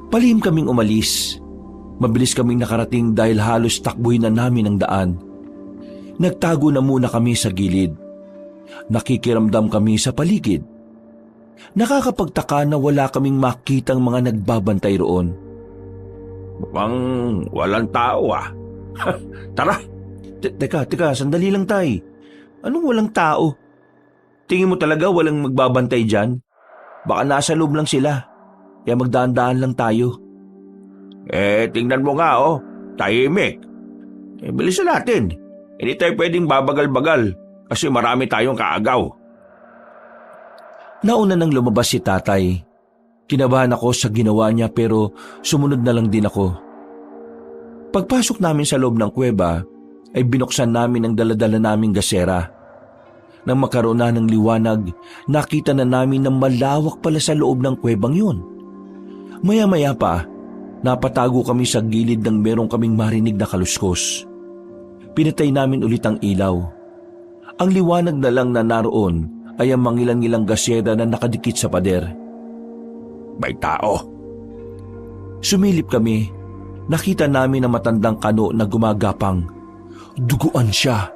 S1: Palihim kaming umalis. Mabilis kaming nakarating dahil halos takbuhin na namin ang daan. Nagtago na muna kami sa gilid. Nakikiramdam kami sa paligid. Nakakapagtaka na wala kaming makitang mga nagbabantay roon.
S2: Mukhang walang tao ah. Tara.
S1: Teka, sandali lang tay. Anong walang tao? Tingin mo talaga walang magbabantay dyan? Baka nasa loob lang sila. Kaya magdaan-daan lang tayo.
S2: Tingnan mo nga tahimik. Bilisan natin. Hindi tayo pwedeng babagal-bagal kasi marami tayong kaagaw.
S1: Nauna nang lumabas si tatay. Kinabahan ako sa ginawa niya pero sumunod na lang din ako. Pagpasok namin sa loob ng kuweba ay binuksan namin ang daladala naming gasera. Nang magkaroon na ng liwanag, nakita na namin na malawak pala sa loob ng kuwebang yun. Maya-maya pa, napatago kami sa gilid ng merong kaming marinig na kaluskos. Pinatay namin ulit ang ilaw. Ang liwanag na lang na naroon ay ang mangilan-ngilang gasera na nakadikit sa pader.
S2: May tao.
S1: Sumilip kami. Nakita namin ang matandang kano na gumagapang. Duguan siya.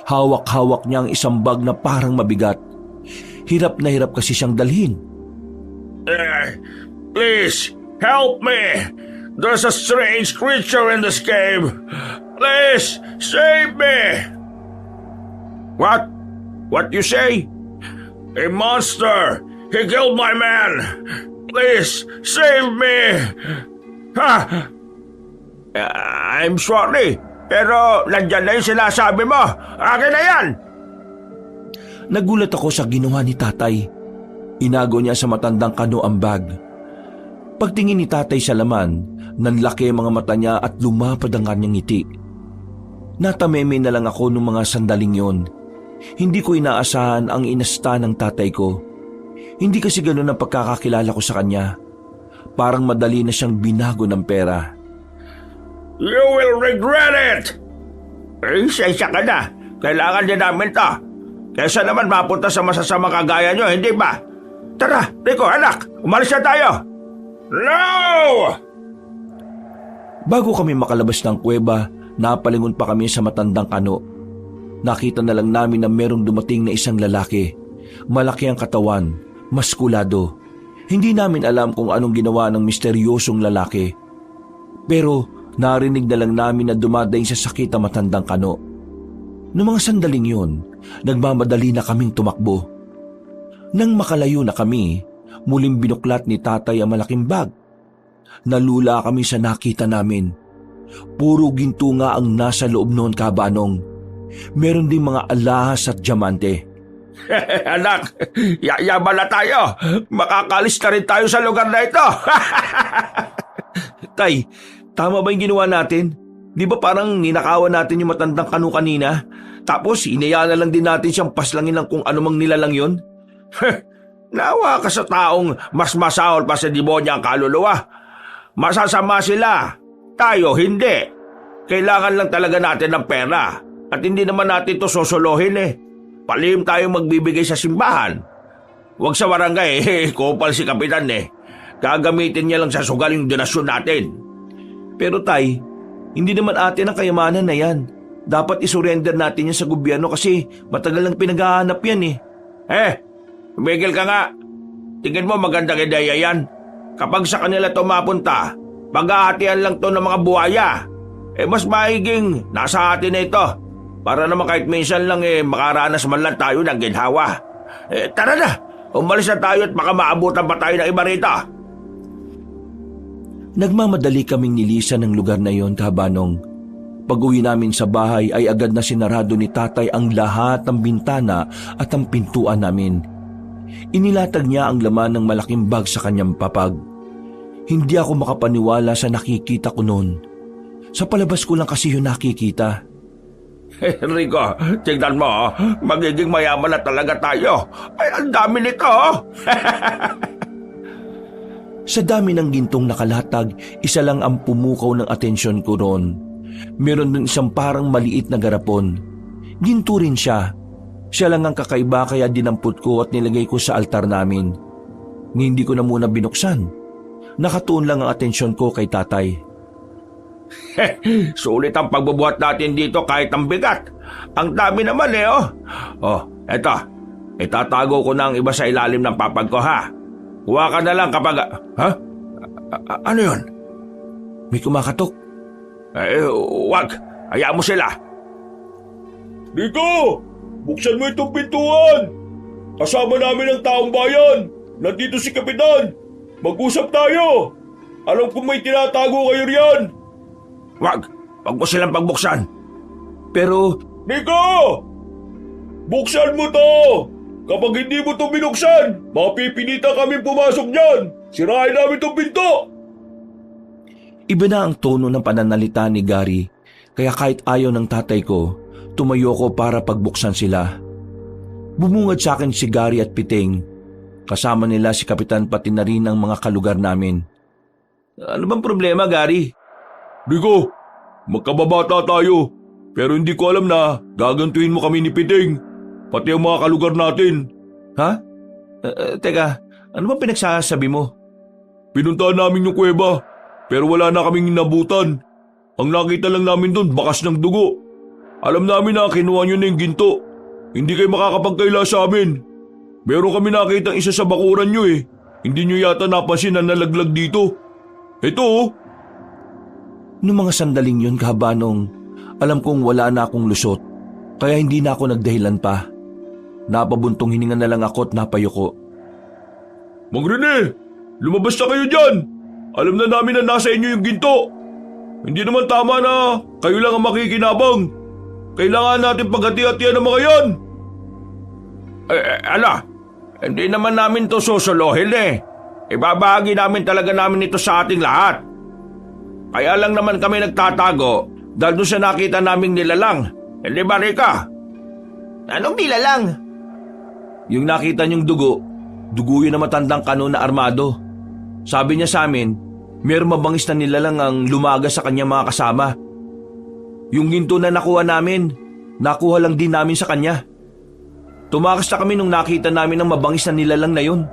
S1: Hawak-hawak niya ang isang bag na parang mabigat. Hirap na hirap kasi siyang dalhin.
S2: Please, help me! There's a strange creature in this cave. Please, save me! What? What you say? A monster! He killed my man! Please, save me! Ha! I'm sorry, pero nandyan na yung sinasabi mo. Akin na yan!
S1: Nagulat ako sa ginawa ni tatay. Inago niya sa matandang kano ang bag. Pagtingin ni tatay sa laman, nanlaki ang mga mata niya at lumapad ang kanyang ngiti. Natameme na lang ako nung mga sandaling yon. Hindi ko inaasahan ang inasta ng tatay ko. Hindi kasi ganun ang pagkakakilala ko sa kanya. Parang madali na siyang binago ng pera.
S2: You will regret it! Sensya ka na. Kailangan din namin to. Kesa naman mapunta sa masasama kagaya nyo, hindi ba? Tara, Rico, anak, umalis na tayo! No!
S1: Bago kami makalabas ng kuweba, napalingon pa kami sa matandang kano. Nakita na lang namin na merong dumating na isang lalaki. Malaki ang katawan, maskulado. Hindi namin alam kung anong ginawa ng misteryosong lalaki. Pero narinig na lang namin na dumadaing sa sakit ang matandang kano. Noong mga sandaling yun, nagmamadali na kaming tumakbo. Nang makalayo na kami, muling binuklat ni tatay ang malaking bag. Nalula kami sa nakita namin. Puro ginto nga ang nasa loob noon, kabanong. Meron ding mga alahas at diamante.
S2: Anak, yayaman na tayo. Makakalis na rin tayo sa lugar na ito.
S1: Tay, tama ba yung ginawa natin? Di ba parang ninakawan natin yung matandang kano kanina? Tapos inaya na lang din natin siyang paslangin ng kung anumang nilalang yun?
S2: Nawa ka sa taong mas masahol pa sa demonya ang kaluluwa. Masasama sila. Tayo hindi. Kailangan lang talaga natin ng pera. At hindi naman natin ito sosolohin Palihim tayong magbibigay sa simbahan. Huwag sa barangay, kupal si Kapitan Gagamitin niya lang sa sugal yung donasyon natin.
S1: Pero tay, hindi naman atin ang kayamanan na yan. Dapat isurrender natin yan sa gobyerno kasi matagal lang pinag-hahanap yan
S2: Tumigil ka nga. Tingin mo magandang ideya yan. Kapag sa kanila ito mapunta, paghahatian lang to ng mga buhaya. Mas maiging nasa atin na ito. Para naman kahit minsan lang makaranas man lang tayo ng ginhawa. Tara na, umalis na tayo at baka maabutan pa tayo ng iba rito.
S1: Nagmamadali kaming nilisan ng lugar na yon, kabanong. Pag-uwi namin sa bahay ay agad na sinarado ni tatay ang lahat ng bintana at ang pintuan namin. Inilatag niya ang laman ng malaking bag sa kanyang papag. Hindi ako makapaniwala sa nakikita ko noon. Sa palabas ko lang kasi yun nakikita.
S2: Rico, tignan mo, magiging mayaman na talaga tayo. Ay, ang dami nito.
S1: Sa dami ng gintong nakalatag, isa lang ang pumukaw ng atensyon ko roon. Meron din isang parang maliit na garapon. Ginto rin siya. Siya lang ang kakaiba kaya dinampot ko at nilagay ko sa altar namin. Hindi ko na muna binuksan. Nakatuon lang ang atensyon ko kay tatay.
S2: Sulit ang pagbubuhat natin dito kahit ang bigat. Ang dami naman oh. Oh, eto. Itatago ko na ang iba sa ilalim ng papag ko ha. Kuha ka na lang kapag... Ha? Ano yun?
S1: May kumakatok.
S2: Wag. Hayaan mo sila.
S4: Rico! Buksan mo itong pintuan! Kasama namin ang taong bayan! Nandito si Kapitan! Mag-usap tayo! Alam kong may tinatago kayo riyan!
S2: Wag mo silang pagbuksan.
S1: Pero
S4: Rico! Buksan mo to! Kapag hindi mo to binuksan, mapipilitan kami pumasok dyan! Sirahin namin itong pinto!
S1: iba na ang tono ng pananalita ni Gary, kaya kahit ayaw ng tatay ko, tumayo ko para pagbuksan sila. Bumungad sa akin si Gary at Piting. Kasama nila si Kapitan pati na rin ang mga kalugar namin. Ano bang problema, Gary?
S4: Rico, magkababata tayo. Pero hindi ko alam na gagantuin mo kami ni Piting. Pati ang mga kalugar natin.
S1: Ha? Teka, ano bang pinagsasabi mo?
S4: Pinuntahan namin yung kuweba, pero wala na kaming inabutan. Ang nakita lang namin doon, bakas ng dugo. Alam namin na kinuha nyo na yung ginto. Hindi kayo makakapagkaila sa amin. Meron kami nakita isa sa bakuran nyo eh. Hindi nyo yata napansin na nalaglag dito. Ito oh.
S1: Noong mga sandaling yun, kahabanong, alam kong wala na akong lusot, kaya hindi na ako nagdahilan pa. Napabuntong hininga na lang ako at napayuko.
S4: Mang Rene, lumabas na kayo dyan. Alam na namin na nasa inyo yung ginto. Hindi naman tama na kayo lang ang makikinabang. Kailangan natin paghati-hatian ng mga yan.
S2: Hindi naman namin to susuluhin eh. Ibabahagi namin talaga namin ito sa ating lahat. Kaya lang naman kami nagtatago dahil doon sa nakita naming nilalang. Hindi ba, Rika?
S3: Anong nilalang?
S1: Yung nakita niyong dugo yun na matandang kanon na armado. Sabi niya sa amin, mayroong mabangis na nilalang ang lumaga sa kanyang mga kasama. Yung ginto na nakuha namin, nakuha lang din namin sa kanya. Tumakas na kami nung nakita namin ang mabangis na nilalang na yun.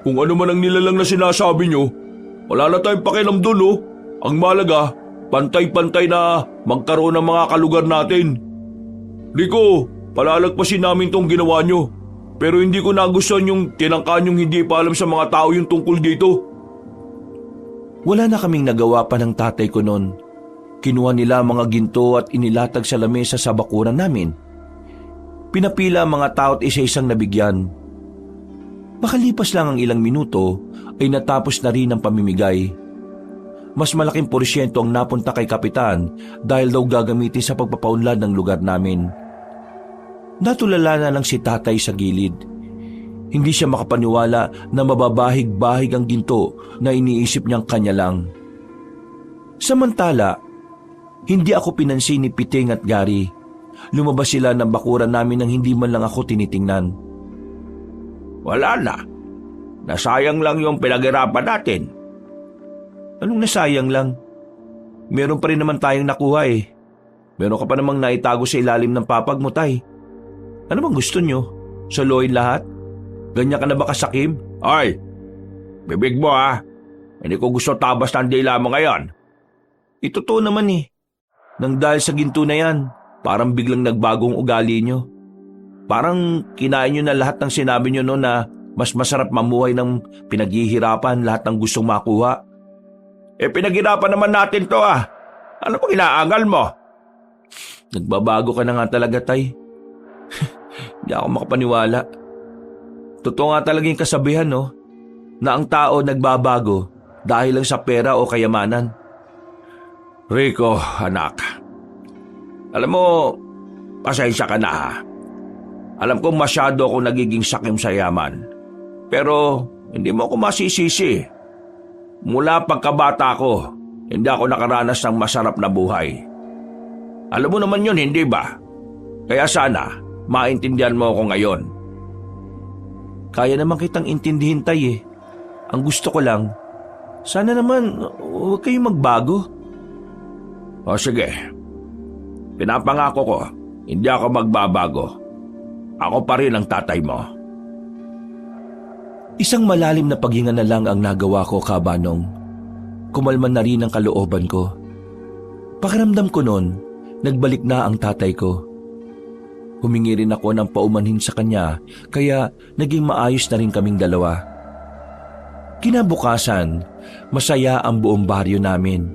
S4: Kung ano man ang nilalang na sinasabi nyo, wala na tayong pakialam doon oh. Ang malaga, pantay-pantay na magkaroon ng mga kalugar natin. Rico, palalagpasin namin tong ginawa nyo. Pero hindi ko nagustuhan yung tinangkaan yung hindi pa alam sa mga tao yung tungkol dito.
S1: Wala na kaming nagawa pa ng tatay ko noon. Kinuha nila mga ginto at inilatag sa lamesa sa bakuran namin. Pinapila ang mga tao at isa-isang nabigyan. Makalipas lang ang ilang minuto ay natapos na rin ang pamimigay. Mas malaking porsyento ang napunta kay Kapitan dahil daw gagamitin sa pagpapaunlad ng lugar namin. Natulala na lang si tatay sa gilid. Hindi siya makapaniwala na mababahig-bahig ang ginto na iniisip niyang kanya lang. Samantala, hindi ako pinansin ni Piting at Gary. Lumabas sila ng bakuran namin nang hindi man lang ako tinitingnan.
S2: Wala na. Nasayang lang yung pinaghirapan natin.
S1: Anong nasayang lang? Meron pa rin naman tayong nakuha eh. Meron ka pa namang naitago sa ilalim ng papag mo, tay. Ano bang gusto nyo? Soloyin lahat? Ganyan ka na ba kasakim?
S2: Ay, bibig mo ha. Hindi ko gusto tabas ng dila mo ngayon.
S1: Totoo naman eh. Nang dahil sa ginto na yan, parang biglang nagbagong ugali nyo. Parang kinain nyo na lahat ng sinabi nyo noon na mas masarap mamuhay ng pinaghihirapan lahat ng gustong makuha.
S2: Pinaghirapan naman natin to ah. Ano pang inaangal mo?
S1: Nagbabago ka na nga talaga, tay. Hindi ako makapaniwala. Totoo nga talaga yung kasabihan, no? Na ang tao nagbabago dahil lang sa pera o kayamanan.
S2: Rico, anak. Alam mo, pasensya ka na ha. Alam kong masyado akong nagiging sakim sa yaman. Pero hindi mo ako masisisi. Mula pagkabata ko, hindi ako nakaranas ng masarap na buhay. Alam mo naman yun, hindi ba? Kaya sana, maintindihan mo ako ngayon.
S3: Kaya naman kitang intindihin, Tay eh. Ang gusto ko lang, sana naman huwag kayong magbago.
S2: O sige, pinapangako ko, hindi ako magbabago. Ako pa rin ang tatay mo.
S1: Isang malalim na paghinga na lang ang nagawa ko, Kabanong. Kumalman na rin ang kalooban ko. Pakiramdam ko noon, nagbalik na ang tatay ko. Humingi rin ako ng paumanhin sa kanya, kaya naging maayos na rin kaming dalawa. Kinabukasan, masaya ang buong baryo namin.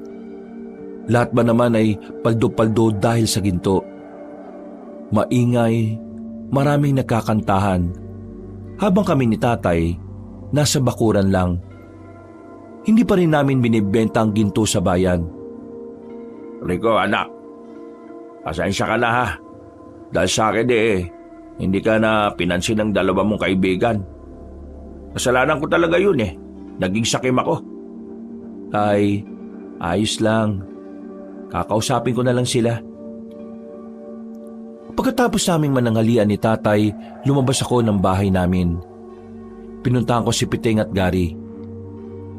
S1: Lahat ba naman ay paldo-paldo dahil sa ginto. Maingay, maraming nagkakantahan. Habang kami ni tatay, nasa bakuran lang. Hindi pa rin namin binibenta ang ginto sa bayan.
S2: Rico, anak, pasensya ka na ha. Dahil sa akin hindi ka na pinansin ng dalawa mong kaibigan. Kasalanan ko talaga yun eh. Naging sakim ako.
S1: Tay, ayos lang. Kakausapin ko na lang sila. Pagkatapos naming mananghalian ni tatay, lumabas ako ng bahay namin. Pinuntahan ko si Piting at Gary.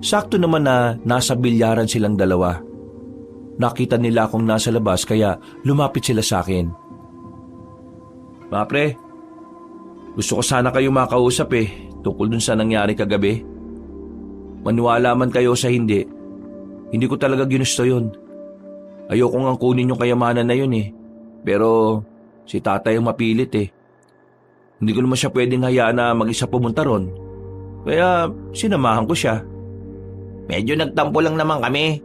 S1: Sakto naman na nasa bilyaran silang dalawa. Nakita nila akong nasa labas kaya lumapit sila sa akin. Mga pre, gusto ko sana kayong makausap tungkol dun sa nangyari kagabi. Maniwala man kayo sa hindi ko talaga ginusto yun. Ayoko nga kunin yung kayamanan na yun Pero si tatay ang mapilit Hindi ko naman siya pwedeng hayaan na mag-isa pumunta ron. Kaya sinamahan ko siya.
S3: Medyo nagtampo lang naman kami.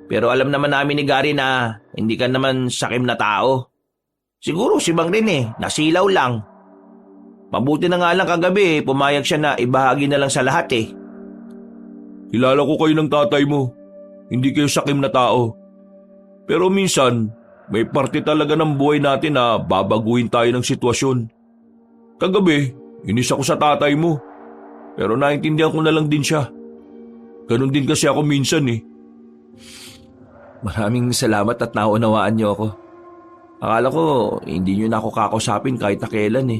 S3: Pero alam naman namin ni Gary na hindi ka naman sakim na tao. Siguro si Bang rin nasilaw lang. Mabuti na nga lang kagabi pumayag siya na ibahagi na lang sa lahat
S4: Kilala ko kayo ng tatay mo. Hindi kayo sakim na tao. Pero minsan, may parte talaga ng buhay natin na babaguhin tayo ng sitwasyon. Kagabi, inis ako sa tatay mo. Pero naintindihan ko na lang din siya. Ganon din kasi ako minsan
S1: Maraming salamat at naunawaan niyo ako. Akala ko hindi niyo na ako kakausapin kahit na kailan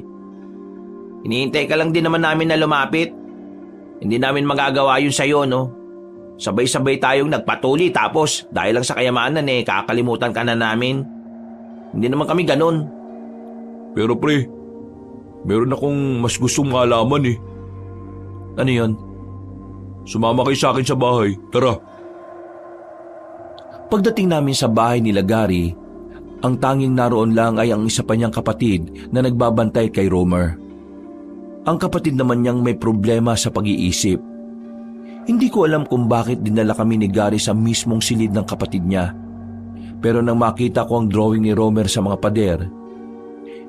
S3: Hinihintay ka lang din naman namin na lumapit. Hindi namin magagawa yun sa'yo, no? Sabay-sabay tayong nagpatuli tapos dahil lang sa kayamanan kakalimutan ka na namin. Hindi naman kami ganun.
S4: Pero pre, meron akong mas gustong malaman
S1: Ano yon?
S4: Sumama kayo sa akin sa bahay. Tara.
S1: Pagdating namin sa bahay nila Gary, ang tanging naroon lang ay ang isa pa niyang kapatid na nagbabantay kay Romer. Ang kapatid naman niyang may problema sa pag-iisip. Hindi ko alam kung bakit dinala kami ni Gary sa mismong silid ng kapatid niya. Pero nang makita ko ang drawing ni Romer sa mga pader,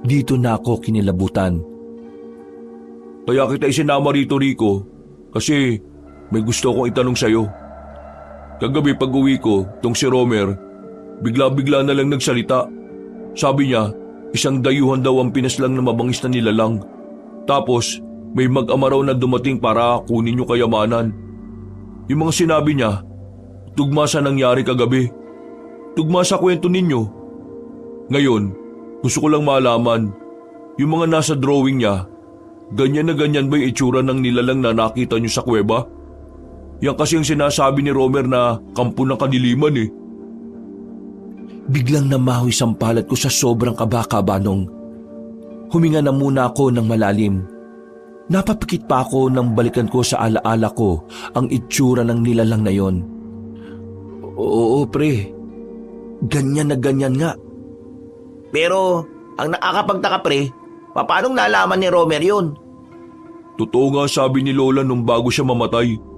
S1: dito na ako kinilabutan.
S4: Kaya kita isinama rito, Rico, kasi may gusto akong itanong sa'yo. Kagabi pag uwi ko, tong si Romer, bigla-bigla na lang nagsalita. Sabi niya, isang dayuhan daw ang pinaslang na mabangis na nilalang. Tapos, may mag-ama raw na dumating para kunin yung kayamanan. Yung mga sinabi niya, tugma sa nangyari kagabi. Tugma sa kwento ninyo. Ngayon, gusto ko lang malaman, yung mga nasa drawing niya, ganyan na ganyan ba yung itsura ng nilalang na nakita niyo sa kuweba? Yan kasi ang sinasabi ni Romer na kampo ng kadiliman
S1: Biglang namahoy sampalat ko sa sobrang kaba-Kabanong. Huminga na muna ako ng malalim. Napapikit pa ako nang balikan ko sa alaala ko ang itsura ng nilalang na yon. Oo, pre. Ganyan na ganyan nga.
S3: Pero, ang nakakapagtaka pre, paanong nalaman ni Romer yun?
S4: Totoo nga sabi ni Lola nung bago siya mamatay.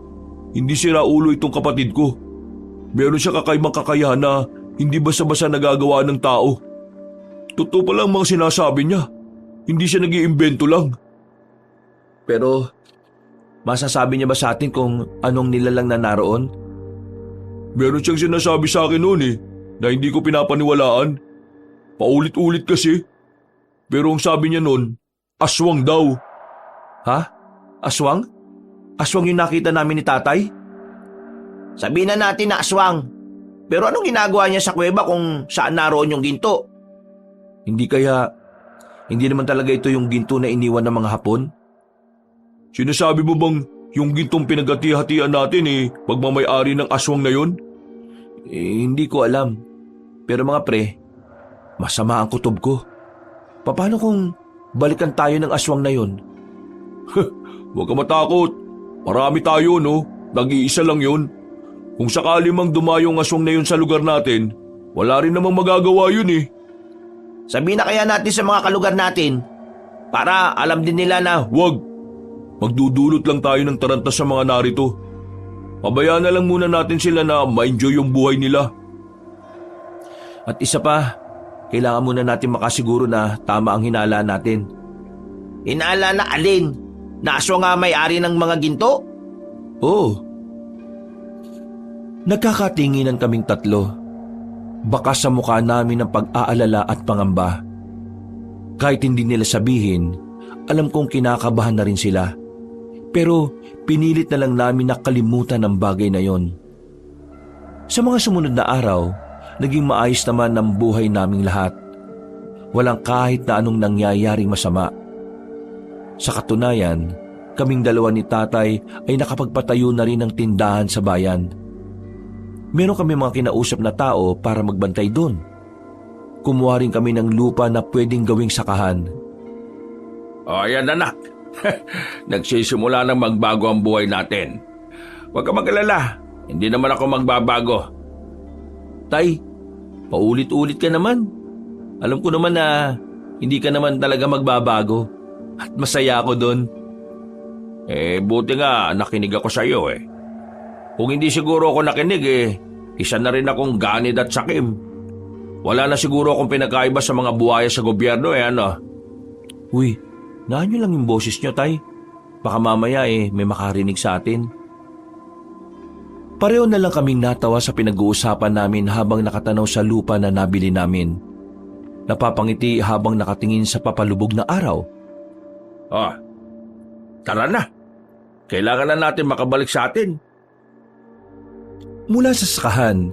S4: Hindi sira ulo itong kapatid ko. Meron siya kakaibang kakayahan na hindi basta-basta nagagawa ng tao. Totoo pala ang mga sinasabi niya. Hindi siya nag-iimbento lang.
S1: Pero, masasabi niya ba sa atin kung anong nilalang na naroon?
S4: Meron siyang sinasabi sa akin noon na hindi ko pinapaniwalaan. Paulit-ulit kasi. Pero ang sabi niya noon, aswang daw.
S1: Ha? Aswang? Aswang yung nakita namin ni tatay?
S3: Sabihin na natin na aswang. Pero anong ginagawa niya sa kuweba kung saan naroon yung ginto?
S1: Hindi naman talaga ito yung ginto na iniwan ng mga Hapon?
S4: Sinasabi mo bang yung gintong pinaghati-hatian natin pagmamay-ari ng aswang na yon?
S1: Hindi ko alam. Pero mga pre, masama ang kutob ko. Paano kung balikan tayo ng aswang na yon?
S4: Huwag ka matakot. Marami tayo, no? Nag-iisa lang yun. Kung sakali mang dumayong aswang na yun sa lugar natin, wala rin namang magagawa yun
S3: Sabihin na kaya natin sa mga kalugar natin para alam din nila na
S4: Huwag. Magdudulot lang tayo ng taranta sa mga narito. Pabayaan na lang muna natin sila na ma-enjoy yung buhay nila.
S1: At isa pa, kailangan muna natin makasiguro na tama ang hinala natin.
S3: Hinala na alin? Na aswang nga may-ari ng mga ginto?
S1: Oo. Nagkakatinginan kaming tatlo. Baka sa mukha namin ang pag-aalala at pangamba. Kahit hindi nila sabihin, alam kong kinakabahan na rin sila. Pero pinilit na lang namin na kalimutan ang bagay na yon. Sa mga sumunod na araw, naging maayos naman ang buhay naming lahat. Walang kahit na anong nangyayaring masama. Sa katunayan, kaming dalawa ni tatay ay nakapagpatayo na rin ng tindahan sa bayan. Meron kami mga kinausap na tao para magbantay doon. Kumuha rin kami ng lupa na pwedeng gawing sakahan.
S2: O yan anak, nagsisimula nang magbago ang buhay natin. Huwag ka mag-alala, hindi naman ako magbabago.
S1: Tay, paulit-ulit ka naman. Alam ko naman na hindi ka naman talaga magbabago. At masaya ako doon.
S2: Buti nga nakinig ako sa iyo Kung hindi siguro ako nakinig isa na rin akong ganid at sakim. Wala na siguro akong pinagkaiba sa mga buhaya sa gobyerno ano.
S1: Uy, naan nyo lang yung boses nyo, tay. Baka mamaya may makarinig sa atin. Pareho na lang kaming natawa sa pinag-uusapan namin habang nakatanaw sa lupa na nabili namin. Napapangiti habang nakatingin sa papalubog na araw.
S2: Tara na. Kailangan na natin makabalik sa atin.
S1: Mula sa sakahan,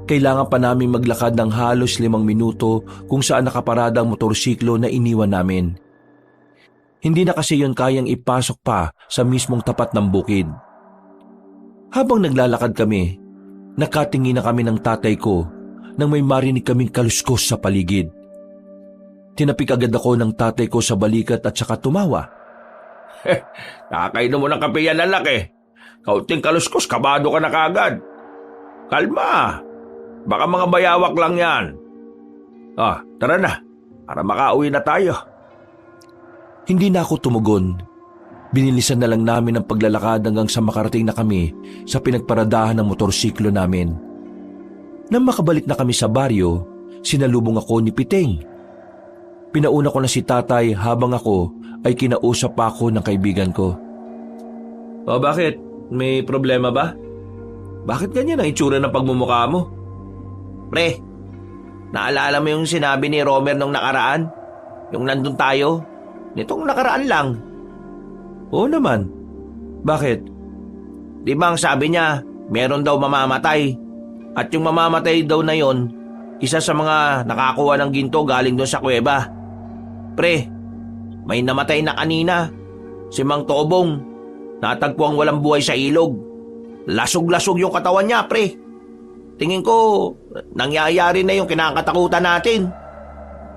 S1: kailangan pa namin maglakad ng halos 5 minuto kung saan nakaparada ang motorsiklo na iniwan namin. Hindi na kasi yon kayang ipasok pa sa mismong tapat ng bukid. Habang naglalakad kami, nakatingin na kami ng tatay ko nang may marinig kaming kaluskos sa paligid. Tinapik agad ako ng tatay ko sa balikat at saka tumawa.
S2: Nakakainom mo ng kape yan anak Kauting kaluskos, kabado ka na kaagad. Kalma. Baka mga bayawak lang yan. Tara na. Para makauwi na tayo.
S1: Hindi na ako tumugon. Binilisan na lang namin ang paglalakad hanggang sa makarating na kami sa pinagparadahan ng motorsiklo namin. Nang makabalik na kami sa baryo, sinalubong ako ni Piteng. Pinauna ko na si tatay habang ako ay kinausap pa ako ng kaibigan ko. Bakit? May problema ba? Bakit ganyan ang itsura ng pagmumukha mo?
S3: Pre, naalala mo yung sinabi ni Romer nung nakaraan? Yung nandun tayo? Nitong nakaraan lang.
S1: Oo naman. Bakit?
S3: Di ba ang sabi niya, meron daw mamamatay. At yung mamamatay daw na yon, isa sa mga nakakuha ng ginto galing doon sa kuweba. Pre, may namatay na kanina. Si Mang Tobong. Natagpo ang walang buhay sa ilog. Lasog-lasog yung katawan niya, pre. Tingin ko, nangyayari na yung kinakatakutan natin.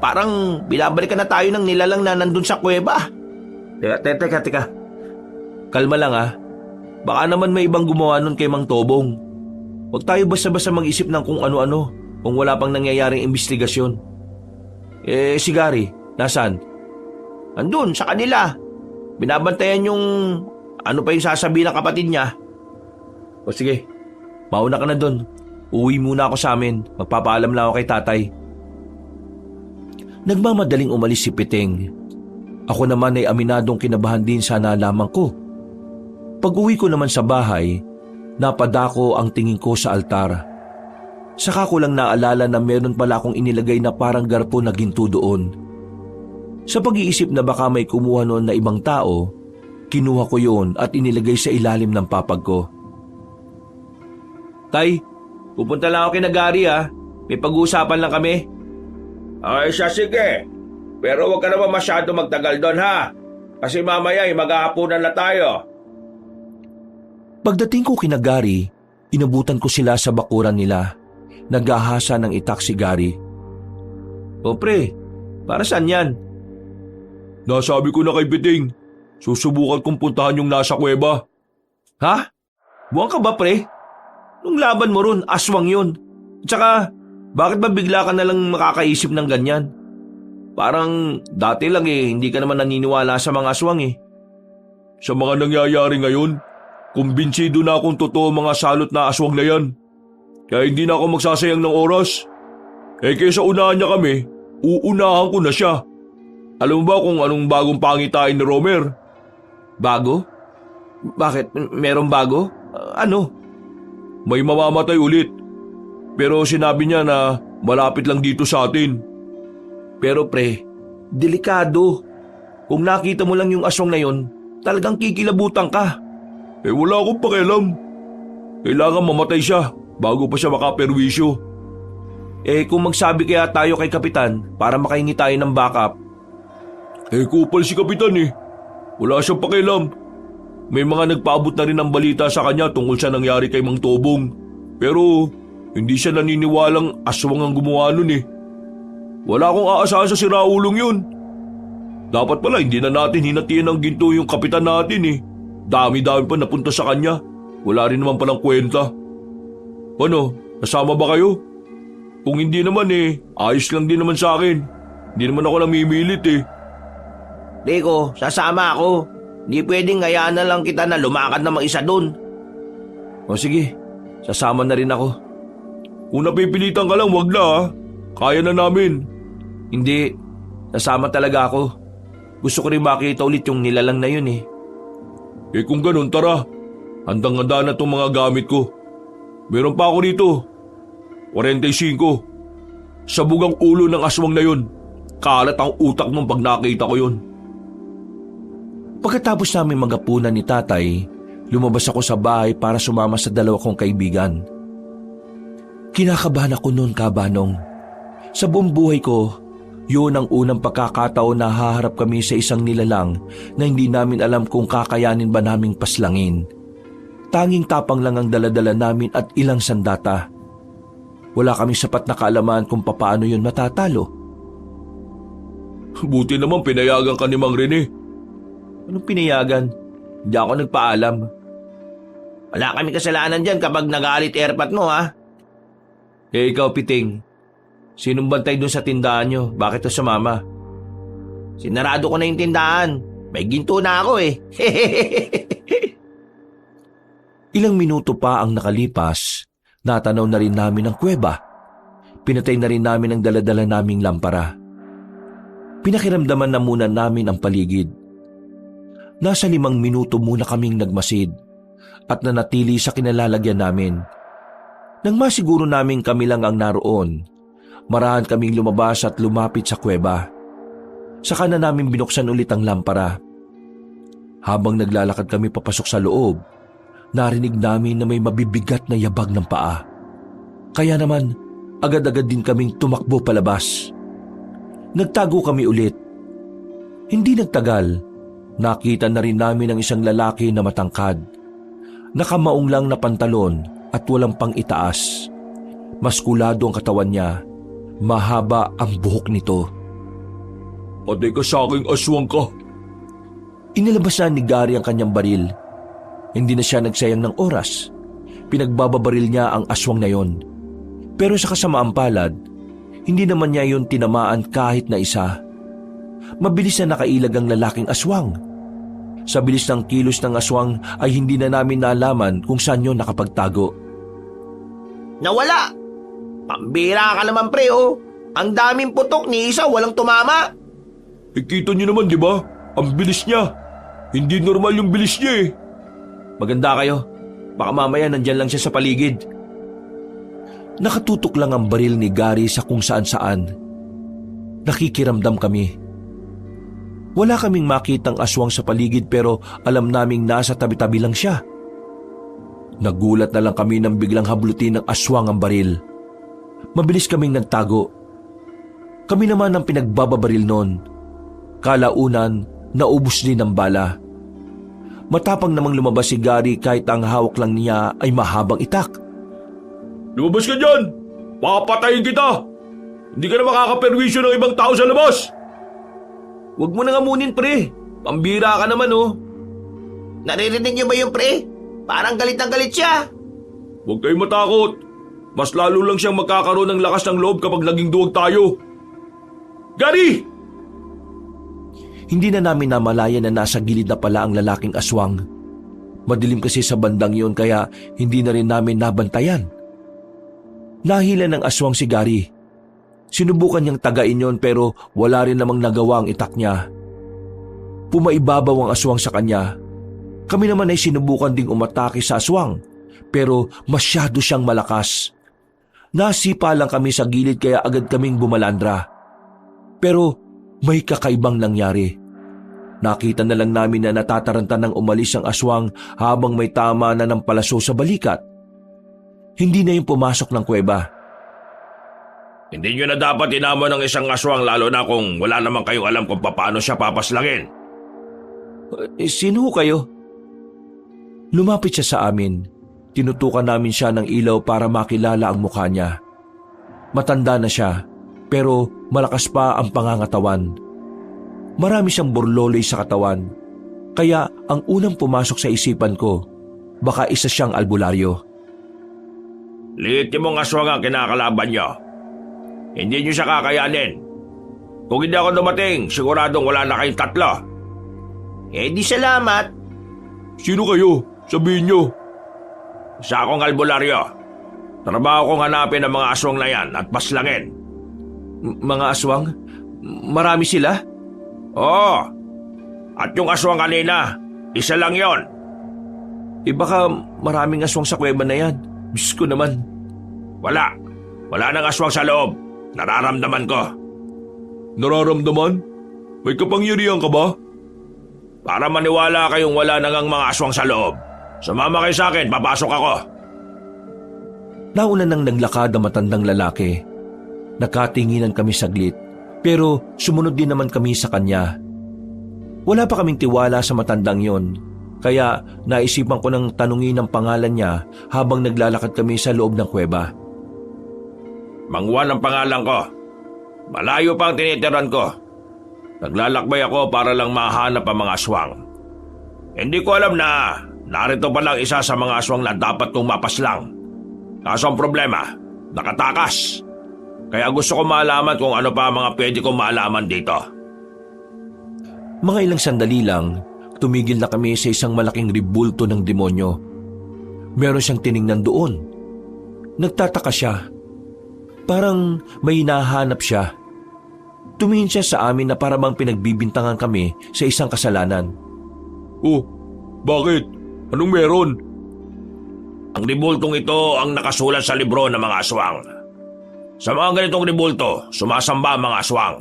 S3: Parang binabalikan na tayo ng nilalang na nandun sa kuweba.
S1: Teka. Kalma lang Baka naman may ibang gumawa nun kay Mang Tobong. Huwag tayo basta-basta mag-isip ng kung ano-ano kung wala pang nangyayaring investigasyon. Si Gary, nasaan?
S3: Andun, sa kanila. Binabantayan yung ano pa yung sasabihin ng kapatid niya.
S1: O sige, mauna ka na dun. Uwi muna ako sa amin. Magpapaalam lang ako kay tatay. Nagmamadaling umalis si Piteng. Ako naman ay aminadong kinabahan din sa nalaman ko. Pag-uwi ko naman sa bahay, napadako ang tingin ko sa altar. Saka ko lang naalala na meron pala akong inilagay na parang garpo na ginto doon. Sa pag-iisip na baka may kumuha noon na ibang tao, kinuha ko yon at inilagay sa ilalim ng papag ko. Tay,
S3: Pupunta lang ako kina Gary May pag-uusapan lang kami.
S2: Ay siya, sige. Pero huwag ka naman masyado magtagal doon ha. Kasi mamaya maghahapunan na tayo.
S1: Pagdating ko kina Gary, inabutan ko sila sa bakuran nila. Naghahasa ng itak si Gary.
S3: O pre, para saan yan?
S4: Nasabi ko na kay Biting, susubukan kong puntahan yung nasa kuweba.
S3: Ha? Buwan ka ba pre? Nung laban mo ron, aswang yun. Tsaka, bakit ba bigla ka nalang makakaisip ng ganyan? Parang dati lang hindi ka naman naniniwala sa mga aswang
S4: Sa mga nangyayari ngayon, kumbinsido na akong totoo mga salot na aswang na yan. Kaya hindi na ako magsasayang ng oras. Kaysa unahan niya kami, uunahan ko na siya. Alam mo ba kung anong bagong pangitain ni Romer?
S3: Bago? Bakit? Merong bago? Ano?
S4: May mamamatay ulit. Pero sinabi niya na malapit lang dito sa atin.
S3: Pero pre, delikado. Kung nakita mo lang yung aswang na yon, talagang kikilabutan ka.
S4: Wala akong pakialam. Kailangan mamatay siya bago pa siya makaperwisyo.
S3: Kung magsabi kaya tayo kay Kapitan para makahingi tayo ng backup.
S4: Kupal si Kapitan Wala siyang pakialam. May mga nagpaabot na rin ng balita sa kanya tungkol sa nangyari kay Mang Tobong. Pero hindi siya naniniwalang aswang ang gumawa nun Wala akong aasahan sa siraulong yun. Dapat pala hindi na natin hinatian ng ginto yung kapitan natin Dami-dami pa napunta sa kanya. Wala rin naman palang kwenta. Ano, nasama ba kayo? Kung hindi naman ayos lang din naman sa akin. Hindi naman ako namimilit
S3: Deko, sasama ako. Hindi pwedeng hayaan na lang kita na lumakad na mag-isa dun.
S1: O sige, sasama na rin ako.
S4: Kung napipilitan ka lang, wag na Kaya na namin.
S1: Hindi, sasama talaga ako. Gusto ko rin makita ulit yung nilalang na yun
S4: Kung ganun, tara. Handang-handa na tong mga gamit ko. Meron pa ako rito. 45. Sabugang ulo ng aswang na yun. Kalat ang utak nung pag nakita ko yun.
S1: Pagkatapos namin magapunan ni tatay, lumabas ako sa bahay para sumama sa dalawa kong kaibigan. Kinakabahan ako noon, Kabanong. Sa buong buhay ko, yun ang unang pagkakataon na haharap kami sa isang nilalang na hindi namin alam kung kakayanin ba naming paslangin. Tanging tapang lang ang daladala namin at ilang sandata. Wala kaming sapat na kaalaman kung papaano yun matatalo.
S4: Buti naman pinayagan ka ni Mang Rene.
S3: Anong pinayagan? Hindi ako nagpaalam. Wala kami kasalanan dyan kapag nagalit airpat mo
S1: Ikaw, Piting. Sinong bantay doon sa tindahan nyo? Bakit to sumama?
S3: Sinarado ko na yung tindahan. May ginto na ako
S1: Ilang minuto pa ang nakalipas, natanaw na rin namin ang kuweba. Pinatay na rin namin ang daladala naming lampara. Pinakiramdaman na muna namin ang paligid. Nasa 5 minuto muna kaming nagmasid at nanatili sa kinalalagyan namin. Nang masiguro namin kami lang ang naroon, marahan kaming lumabas at lumapit sa kuweba. Saka na namin binuksan ulit ang lampara. Habang naglalakad kami papasok sa loob, narinig namin na may mabibigat na yabag ng paa. Kaya naman, agad-agad din kaming tumakbo palabas. Nagtago kami ulit. Hindi nagtagal, nakita na rin namin ang isang lalaki na matangkad. Nakamaong lang na pantalon at walang pang itaas. Maskulado ang katawan niya, mahaba ang buhok nito.
S4: Patay ka sa aking aswang ka.
S1: Inilabas na ni Gary ang kanyang baril. Hindi na siya nagsayang ng oras. Pinagbababaril niya ang aswang na yon. Pero sa kasamaang palad, hindi naman niya yon tinamaan kahit na isa. Mabilis na nakailag ang lalaking aswang. Sa bilis ng kilos ng aswang ay hindi na namin nalaman kung saan yun nakapagtago.
S3: Nawala! Pambira ka naman pre Ang daming putok ni isa walang tumama.
S4: Kita niyo naman, di ba? Ang bilis niya. Hindi normal yung bilis niya
S1: Maganda kayo. Baka mamaya nandyan lang siya sa paligid. Nakatutok lang ang baril ni Gary sa kung saan-saan. Nakikiramdam kami. Wala kaming makitang aswang sa paligid pero alam naming nasa tabi-tabi lang siya. Nagulat na lang kami nang biglang hablutin ng aswang ang baril. Mabilis kaming nagtago. Kami naman ang pinagbababaril noon. Kalaunan, naubos din ang bala. Matapang namang lumabas si Gary kahit ang hawak lang niya ay mahabang itak.
S4: Lumabas ka dyan! Papatayin kita! Hindi ka na makakaperwisyo ng ibang tao sa labas!
S3: Huwag mo na ngamunin, pre. Pambira ka naman, oh. Naririnig niyo ba yung pre? Parang galit na galit siya.
S4: Huwag kayong matakot. Mas lalo lang siyang magkakaroon ng lakas ng loob kapag naging duwag tayo. Gary!
S1: Hindi na namin namalayan na nasa gilid na pala ang lalaking aswang. Madilim kasi sa bandang yun kaya hindi na rin namin nabantayan. Nahila ng aswang si Gary. Sinubukan niyang tagain yon pero wala rin namang nagawa ang itak niya. Pumaibabaw ang aswang sa kanya. Kami naman ay sinubukan ding umatake sa aswang pero masyado siyang malakas. Nasipa lang kami sa gilid kaya agad kaming bumalandra. Pero may kakaibang nangyari. Nakita na lang namin na natataranta ng umalis ang aswang habang may tama na ng palaso sa balikat. Hindi na yung pumasok ng kuweba.
S2: Hindi nyo na dapat inamo ng isang aswang lalo na kung wala naman kayong alam kung paano siya papaslangin.
S1: Sino kayo? Lumapit siya sa amin. Tinutukan namin siya ng ilaw para makilala ang mukha niya. Matanda na siya, pero malakas pa ang pangangatawan. Marami siyang borloloy sa katawan, kaya ang unang pumasok sa isipan ko, baka isa siyang albularyo.
S2: Liit mong aswang ang kinakalaban nyo. Hindi nyo siya kakayanin. Kung hindi ako dumating, siguradong wala na kayong tatlo.
S3: Eh di salamat.
S4: Sino kayo? Sabihin nyo.
S2: Isa akong albularyo. Trabaho kong hanapin ang mga aswang na yan at paslangin.
S1: Mga aswang? Marami sila?
S2: Oo. At yung aswang kanina, isa lang yon.
S1: Baka maraming aswang sa kuweba na yan. Diyos ko naman.
S2: Wala. Wala nang aswang sa loob. Nararamdaman ko.
S4: Nararamdaman? May kapangyarihan ka ba?
S2: Para maniwala kayong wala nang mga aswang sa loob. Sumama kayo sa akin, papasok ako.
S1: Nauna nang naglakad ang matandang lalaki. Nakatinginan kami saglit, pero sumunod din naman kami sa kanya. Wala pa kaming tiwala sa matandang yon, kaya naisipan ko nang tanungin ang pangalan niya habang naglalakad kami sa loob ng kuweba.
S2: Mang Juan ang pangalan ko. Malayo pa ang tinitiran ko. Naglalakbay ako para lang mahanap ang mga aswang. Hindi ko alam na narito pa lang isa sa mga aswang na dapat kong mapaslang. Kaso ang problema, nakatakas. Kaya gusto ko malaman kung ano pa ang mga pwede kong malaman dito.
S1: Mga ilang sandali lang, tumigil na kami sa isang malaking ribulto ng demonyo. Meron siyang tiningnan doon. Nagtataka siya. Parang may hinahanap siya. Tumingin siya sa amin na parang pinagbibintangan kami sa isang kasalanan.
S4: Oh, bakit? Anong meron?
S2: Ang ribultong ito ang nakasulat sa libro ng mga aswang. Sa mga ganitong ribulto, sumasamba ang mga aswang.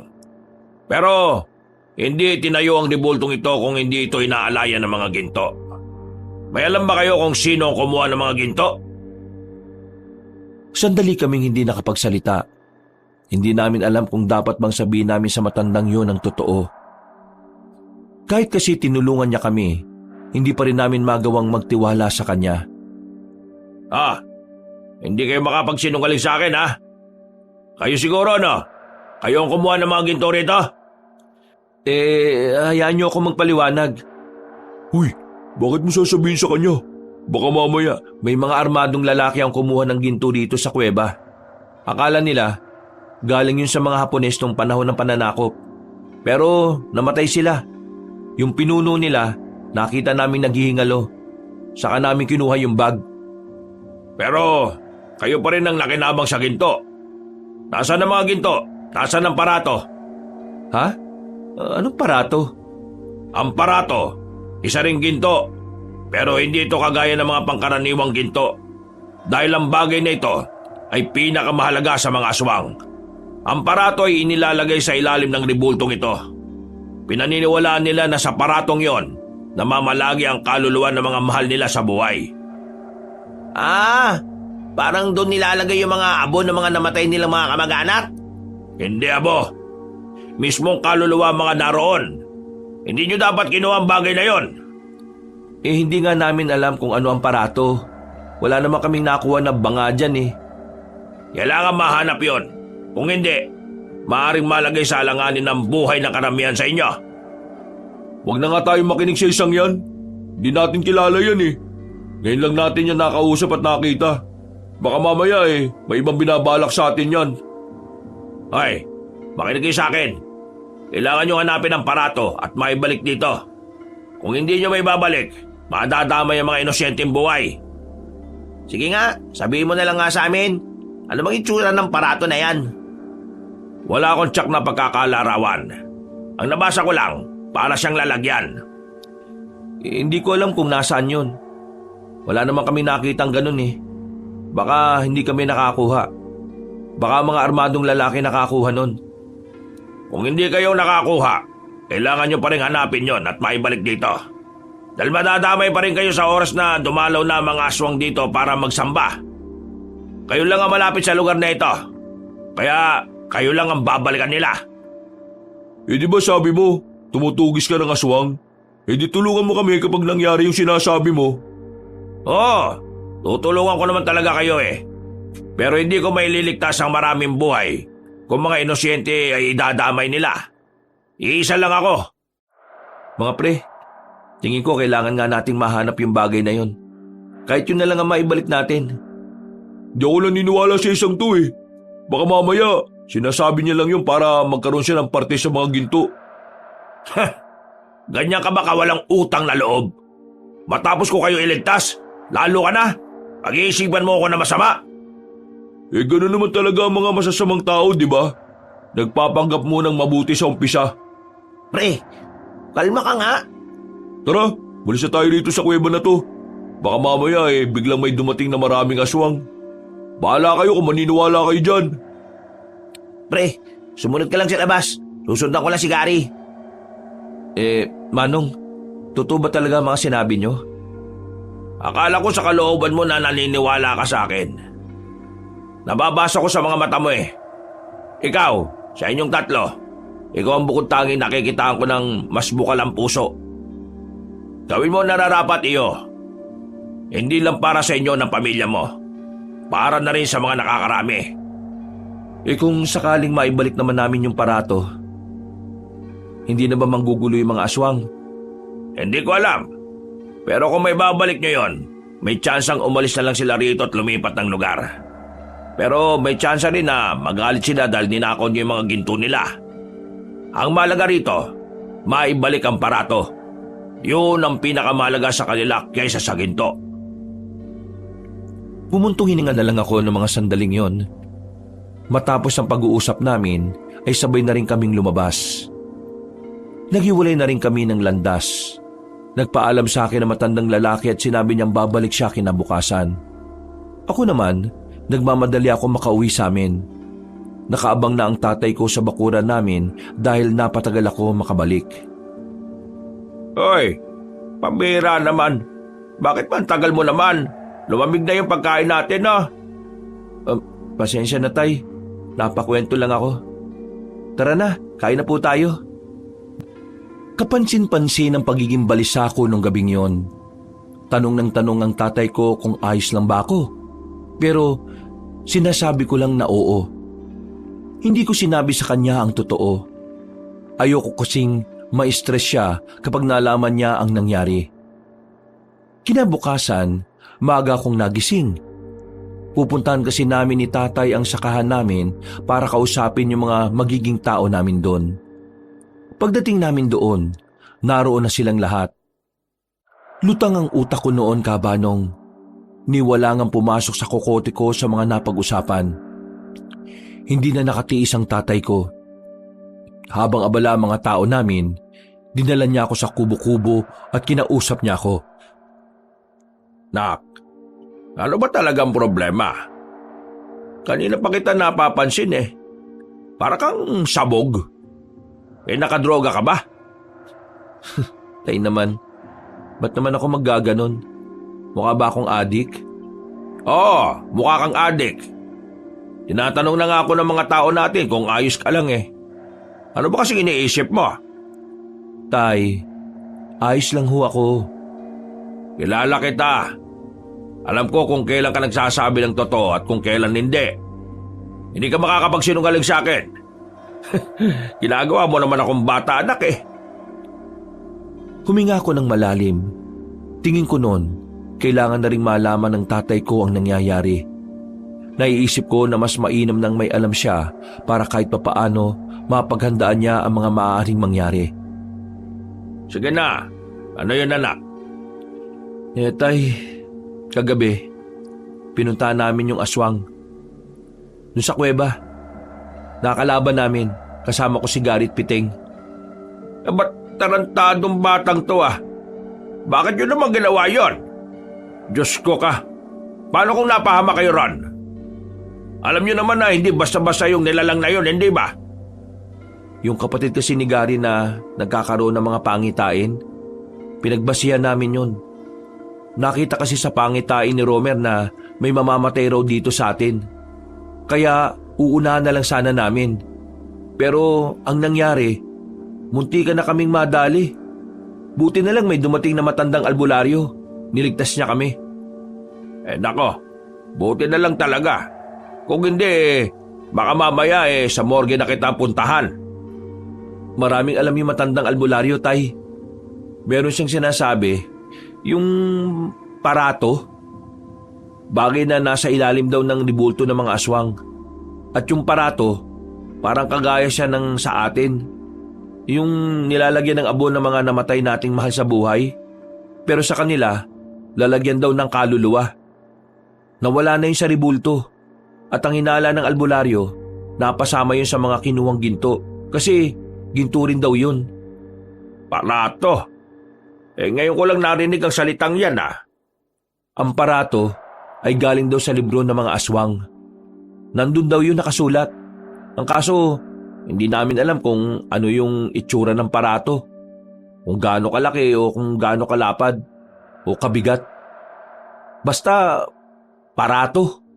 S2: Pero hindi tinayo ang ribultong ito kung hindi ito inaalayan ng mga ginto. May alam ba kayo kung sino ang kumuha ng mga ginto?
S1: Sandali kaming hindi nakapagsalita. Hindi namin alam kung dapat bang sabihin namin sa matandang yun ang totoo. Kahit kasi tinulungan niya kami, hindi pa rin namin magawang magtiwala sa kanya.
S2: Hindi kayo makapagsinungaling sa akin, ha? Kayo siguro, no? Kayo ang kumuha ng mga ginto rito?
S1: Hayaan niyo ako magpaliwanag.
S4: Uy, bakit mo sasabihin sa kanya? Baka mamaya.
S1: May mga armadong lalaki ang kumuha ng ginto dito sa kuweba. Akala nila, galing yun sa mga Hapones nung panahon ng pananakop. Pero namatay sila. Yung pinuno nila, nakita namin naghihingalo. Saka namin kinuha yung bag.
S2: Pero kayo pa rin ang nakinabang sa ginto. Nasaan ang mga ginto? Nasaan ang parato?
S1: Ha? Anong parato?
S2: Ang parato, isa ring ginto. Pero hindi ito kagaya ng mga pangkaraniwang ginto. Dahil ang bagay na ito ay pinakamahalaga sa mga aswang. Ang parato ay inilalagay sa ilalim ng ribultong ito. Pinaniniwalaan nila na sa paratong yon, namamalagi ang kaluluwa ng mga mahal nila sa buhay.
S3: Ah, parang doon nilalagay yung mga abo ng mga namatay nilang mga kamag-anak?
S2: Hindi, abo. Mismong kaluluwa ang mga naroon. Hindi nyo dapat kinuha ang bagay na yon.
S1: Hindi nga namin alam kung ano ang parato. Wala naman kaming nakuha na banga dyan eh.
S2: Kailangan mahanap yon. Kung hindi, maaaring malagay sa alanganin ng buhay ng karamihan sa inyo.
S4: Huwag na nga tayo makinig sa isang yan. Di natin kilala yan eh. Ngayon lang natin yan nakausap at nakita. Baka mamaya may ibang binabalak sa atin yan.
S2: Hoy, makinig kayo sa akin. Kailangan nyo hanapin ang parato at maibalik dito. Kung hindi nyo may babalik, madadamay ang mga inosyenteng buhay.
S3: Sige nga, sabihin mo na lang nga sa amin. Ano bang itsura ng parato na yan?
S2: Wala akong tsak na pagkakalarawan. Ang nabasa ko lang, para siyang lalagyan.
S1: Hindi ko alam kung nasaan yun. Wala naman kami nakitang ganun eh. Baka hindi kami nakakuha. Baka mga armadong lalaki nakakuha nun.
S2: Kung hindi kayo nakakuha, kailangan nyo pa rin hanapin yon at maibalik dito. Dahil madadamay pa rin kayo sa oras na dumalaw na mga aswang dito para magsamba. Kayo lang ang malapit sa lugar na ito. Kaya kayo lang ang babalikan nila.
S4: Di ba sabi mo, tumutugis ka ng aswang? Di tulungan mo kami kapag nangyari yung sinasabi mo.
S2: Oo, tutulungan ko naman talaga kayo eh. Pero hindi ko maililigtas ang maraming buhay kung mga inosyente ay idadamay nila. Iisa lang ako.
S1: Mga pre, tingin ko kailangan nga nating mahanap yung bagay na yun. Kahit yun na lang ang maibalik natin.
S4: Di ako naniniwala sa isang to eh. Baka mamaya, sinasabi niya lang yun para magkaroon siya ng parte sa mga ginto.
S2: Ganyan ka ba kawalang utang na loob? Matapos ko kayo iligtas, lalo ka na. Pag-iisipan mo ako na masama.
S4: Gano'n naman talaga ang mga masasamang tao, di ba? Nagpapanggap mo ng mabuti sa umpisa.
S3: Pre, kalma ka nga.
S4: Tara, bulis na tayo dito sa kuweba na to. Baka mamaya biglang may dumating na maraming aswang. Bahala kayo kung maniniwala kayo dyan.
S3: Pre, sumunod ka lang sa labas. Susundan ko lang si Gary.
S1: Manong, totoo ba talaga mga sinabi nyo?
S2: Akala ko sa kalooban mo na naniniwala ka sa akin. Nababasa ko sa mga mata mo eh. Ikaw, sa inyong tatlo, ikaw ang bukod tanging nakikitaan ko ng mas bukal ang puso. Gawin mo nararapat iyo. Hindi lang para sa inyo ng pamilya mo. Para na rin sa mga nakakarami.
S1: Kung sakaling maibalik naman namin yung parato, hindi na ba manggugulo yung mga aswang?
S2: Hindi ko alam. Pero kung may babalik nyo yon, may tsansang umalis na lang sila rito at lumipat ng lugar. Pero may tsansa rin na magalit sila dahil ninakaw nyo yung mga ginto nila. Ang malaga rito, maibalik ang parato. Yun ang pinakamalaga sa kanila kaysa sa ginto.
S1: Pumuntong hininga na lang ako ng mga sandaling yon. Matapos ang pag-uusap namin, ay sabay na rin kaming lumabas. Naghiwalay na rin kami ng landas. Nagpaalam sa akin ang matandang lalaki at sinabi niyang babalik siya kinabukasan. Ako naman, nagmamadali ako makauwi sa amin. Nakaabang na ang tatay ko sa bakuran namin dahil napatagal ako makabalik.
S2: Hoy, pambira naman. Bakit man tagal mo naman? Lumamig na yung pagkain natin, no?
S1: Pasensya na tay, napakwento lang ako. Tara na, kain na po tayo. Kapansin-pansin ang pagiging balisa ko nung gabing yon. Tanong ng tanong ang tatay ko kung ayos lang ba ako. Pero sinasabi ko lang na oo. Hindi ko sinabi sa kanya ang totoo. Ayoko kasing ma-stress siya kapag nalaman niya ang nangyari. Kinabukasan, maaga akong nagising. Pupuntahan kasi namin ni tatay ang sakahan namin para kausapin yung mga magiging tao namin doon. Pagdating namin doon, naroon na silang lahat. Lutang ang utak ko noon, kabanong. Niwalangang pumasok sa kokote ko sa mga napag-usapan. Hindi na nakatiis ang tatay ko. Habang abala ang mga tao namin, dinala niya ako sa kubo-kubo at kinausap niya ako.
S2: Nak, ano ba talagang problema? Kanina pa kita napapansin eh. Para kang sabog. Nakadroga ka ba?
S1: Tay naman, ba't naman ako maggaganon? Mukha ba akong adik?
S2: Oo, mukha kang adik. Tinatanong na nga ako ng mga tao natin kung ayos ka lang eh. Ano ba kasing iniisip mo?
S1: Tay, ayos lang ho ako.
S2: Kilala kita. Alam ko kung kailan ka nagsasabi ng totoo at kung kailan hindi. Hindi ka makakapagsinungaling sa akin. Ginagawa mo naman akong bata anak eh.
S1: Huminga ako ng malalim. Tingin ko noon, kailangan na ring malaman ng tatay ko ang nangyayari. Naiisip ko na mas mainam nang may alam siya para kahit papaano mapaghandaan niya ang mga maaaring mangyari.
S2: Sige na, ano yun anak?
S1: Tay, kagabi, pinuntahan namin yung aswang. Doon sa kuweba, nakalaban namin, kasama ko si Garit Piting.
S2: Ba't tarantadong batang to ah? Bakit yun naman ginawa yon? Diyos ko ka, paano kung napahama kayo ron? Alam niyo naman na hindi basta-basta yung nilalang na yun, hindi ba?
S1: Yung kapatid kasi ni Gary na nagkakaroon ng mga pangitain, pinagbasihan namin yun. Nakita kasi sa pangitain ni Romer na may mamamatay raw dito sa atin. Kaya uunahan na lang sana namin. Pero ang nangyari, muntikan na kaming madali. Buti na lang may dumating na matandang albularyo. Niligtas niya kami.
S2: Nako, buti na lang talaga. Kung hindi, baka mamaya sa morgue na kita puntahan.
S1: Maraming alam yung matandang albularyo, Tay. Meron siyang sinasabi, yung parato, bagay na nasa ilalim daw ng ribulto ng mga aswang. At yung parato, parang kagaya siya ng sa atin. Yung nilalagyan ng abo ng mga namatay nating mahal sa buhay. Pero sa kanila, lalagyan daw ng kaluluwa. Nawala na yung sa ribulto. At ang hinala ng albularyo, napasama yun sa mga kinuwang ginto. Kasi ginto rin daw yun.
S2: Parato? Ngayon ko lang narinig ang salitang yan ah.
S1: Ang parato ay galing daw sa libro ng mga aswang. Nandun daw yun nakasulat. Ang kaso, hindi namin alam kung ano yung itsura ng parato. Kung gaano kalaki o kung gaano kalapad o kabigat. Basta, parato.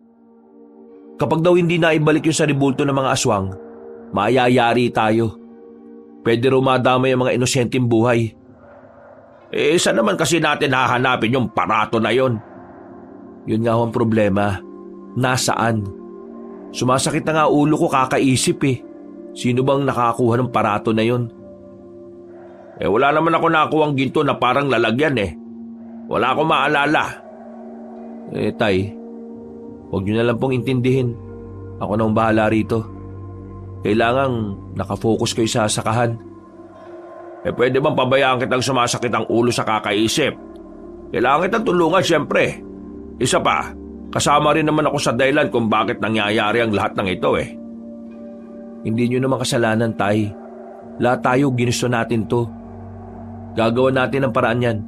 S1: Kapag daw hindi naibalik yung sa ribulto ng mga aswang, maayayari tayo. Pwede raw madamay ang mga inosenteng buhay.
S2: Saan naman kasi natin hahanapin yung parato na yon?
S1: Yun nga ho ang problema. Nasaan? Sumasakit na nga ulo ko kakaisip eh. Sino bang nakakuha ng parato na yon?
S2: Wala naman ako nakuhang ginto na parang lalagyan eh. Wala akong maalala.
S1: Tay, huwag niyo na lang pong intindihin. Ako na ang bahala rito. Kailangang nakafocus kayo sa sakahan.
S2: Pwede bang pabayaan kitang sumasakit ang ulo sa kakaisip? Kailangan kitang tulungan siyempre. Isa pa, kasama rin naman ako sa dahilan kung bakit nangyayari ang lahat ng ito eh.
S1: Hindi niyo naman kasalanan, Tay. Lahat tayo ginusto natin to. Gagawa natin ang paraan yan.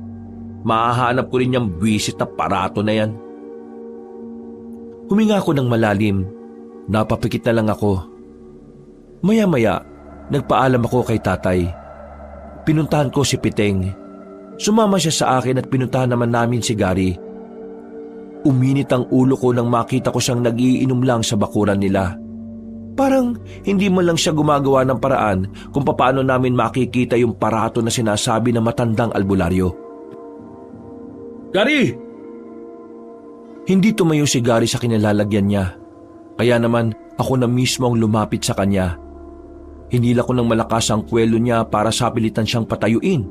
S1: Mahahanap ko rin yung buwisit na parato na yan. Huminga ako ng malalim. Napapikit na lang ako. Maya-maya, nagpaalam ako kay tatay. Pinuntahan ko si Piteng. Sumama siya sa akin at pinuntahan naman namin si Gary. Uminit ang ulo ko nang makita ko siyang nagiinom lang sa bakuran nila. Parang hindi man lang siya gumagawa ng paraan kung paano namin makikita yung parato na sinasabi ng matandang albularyo.
S4: Gary!
S1: Hindi tumayo si Gary sa kinilalagyan niya. Kaya naman ako na mismo ang lumapit sa kanya. Hinila ko ng malakas ang kwelo niya para sapilitan siyang patayuin.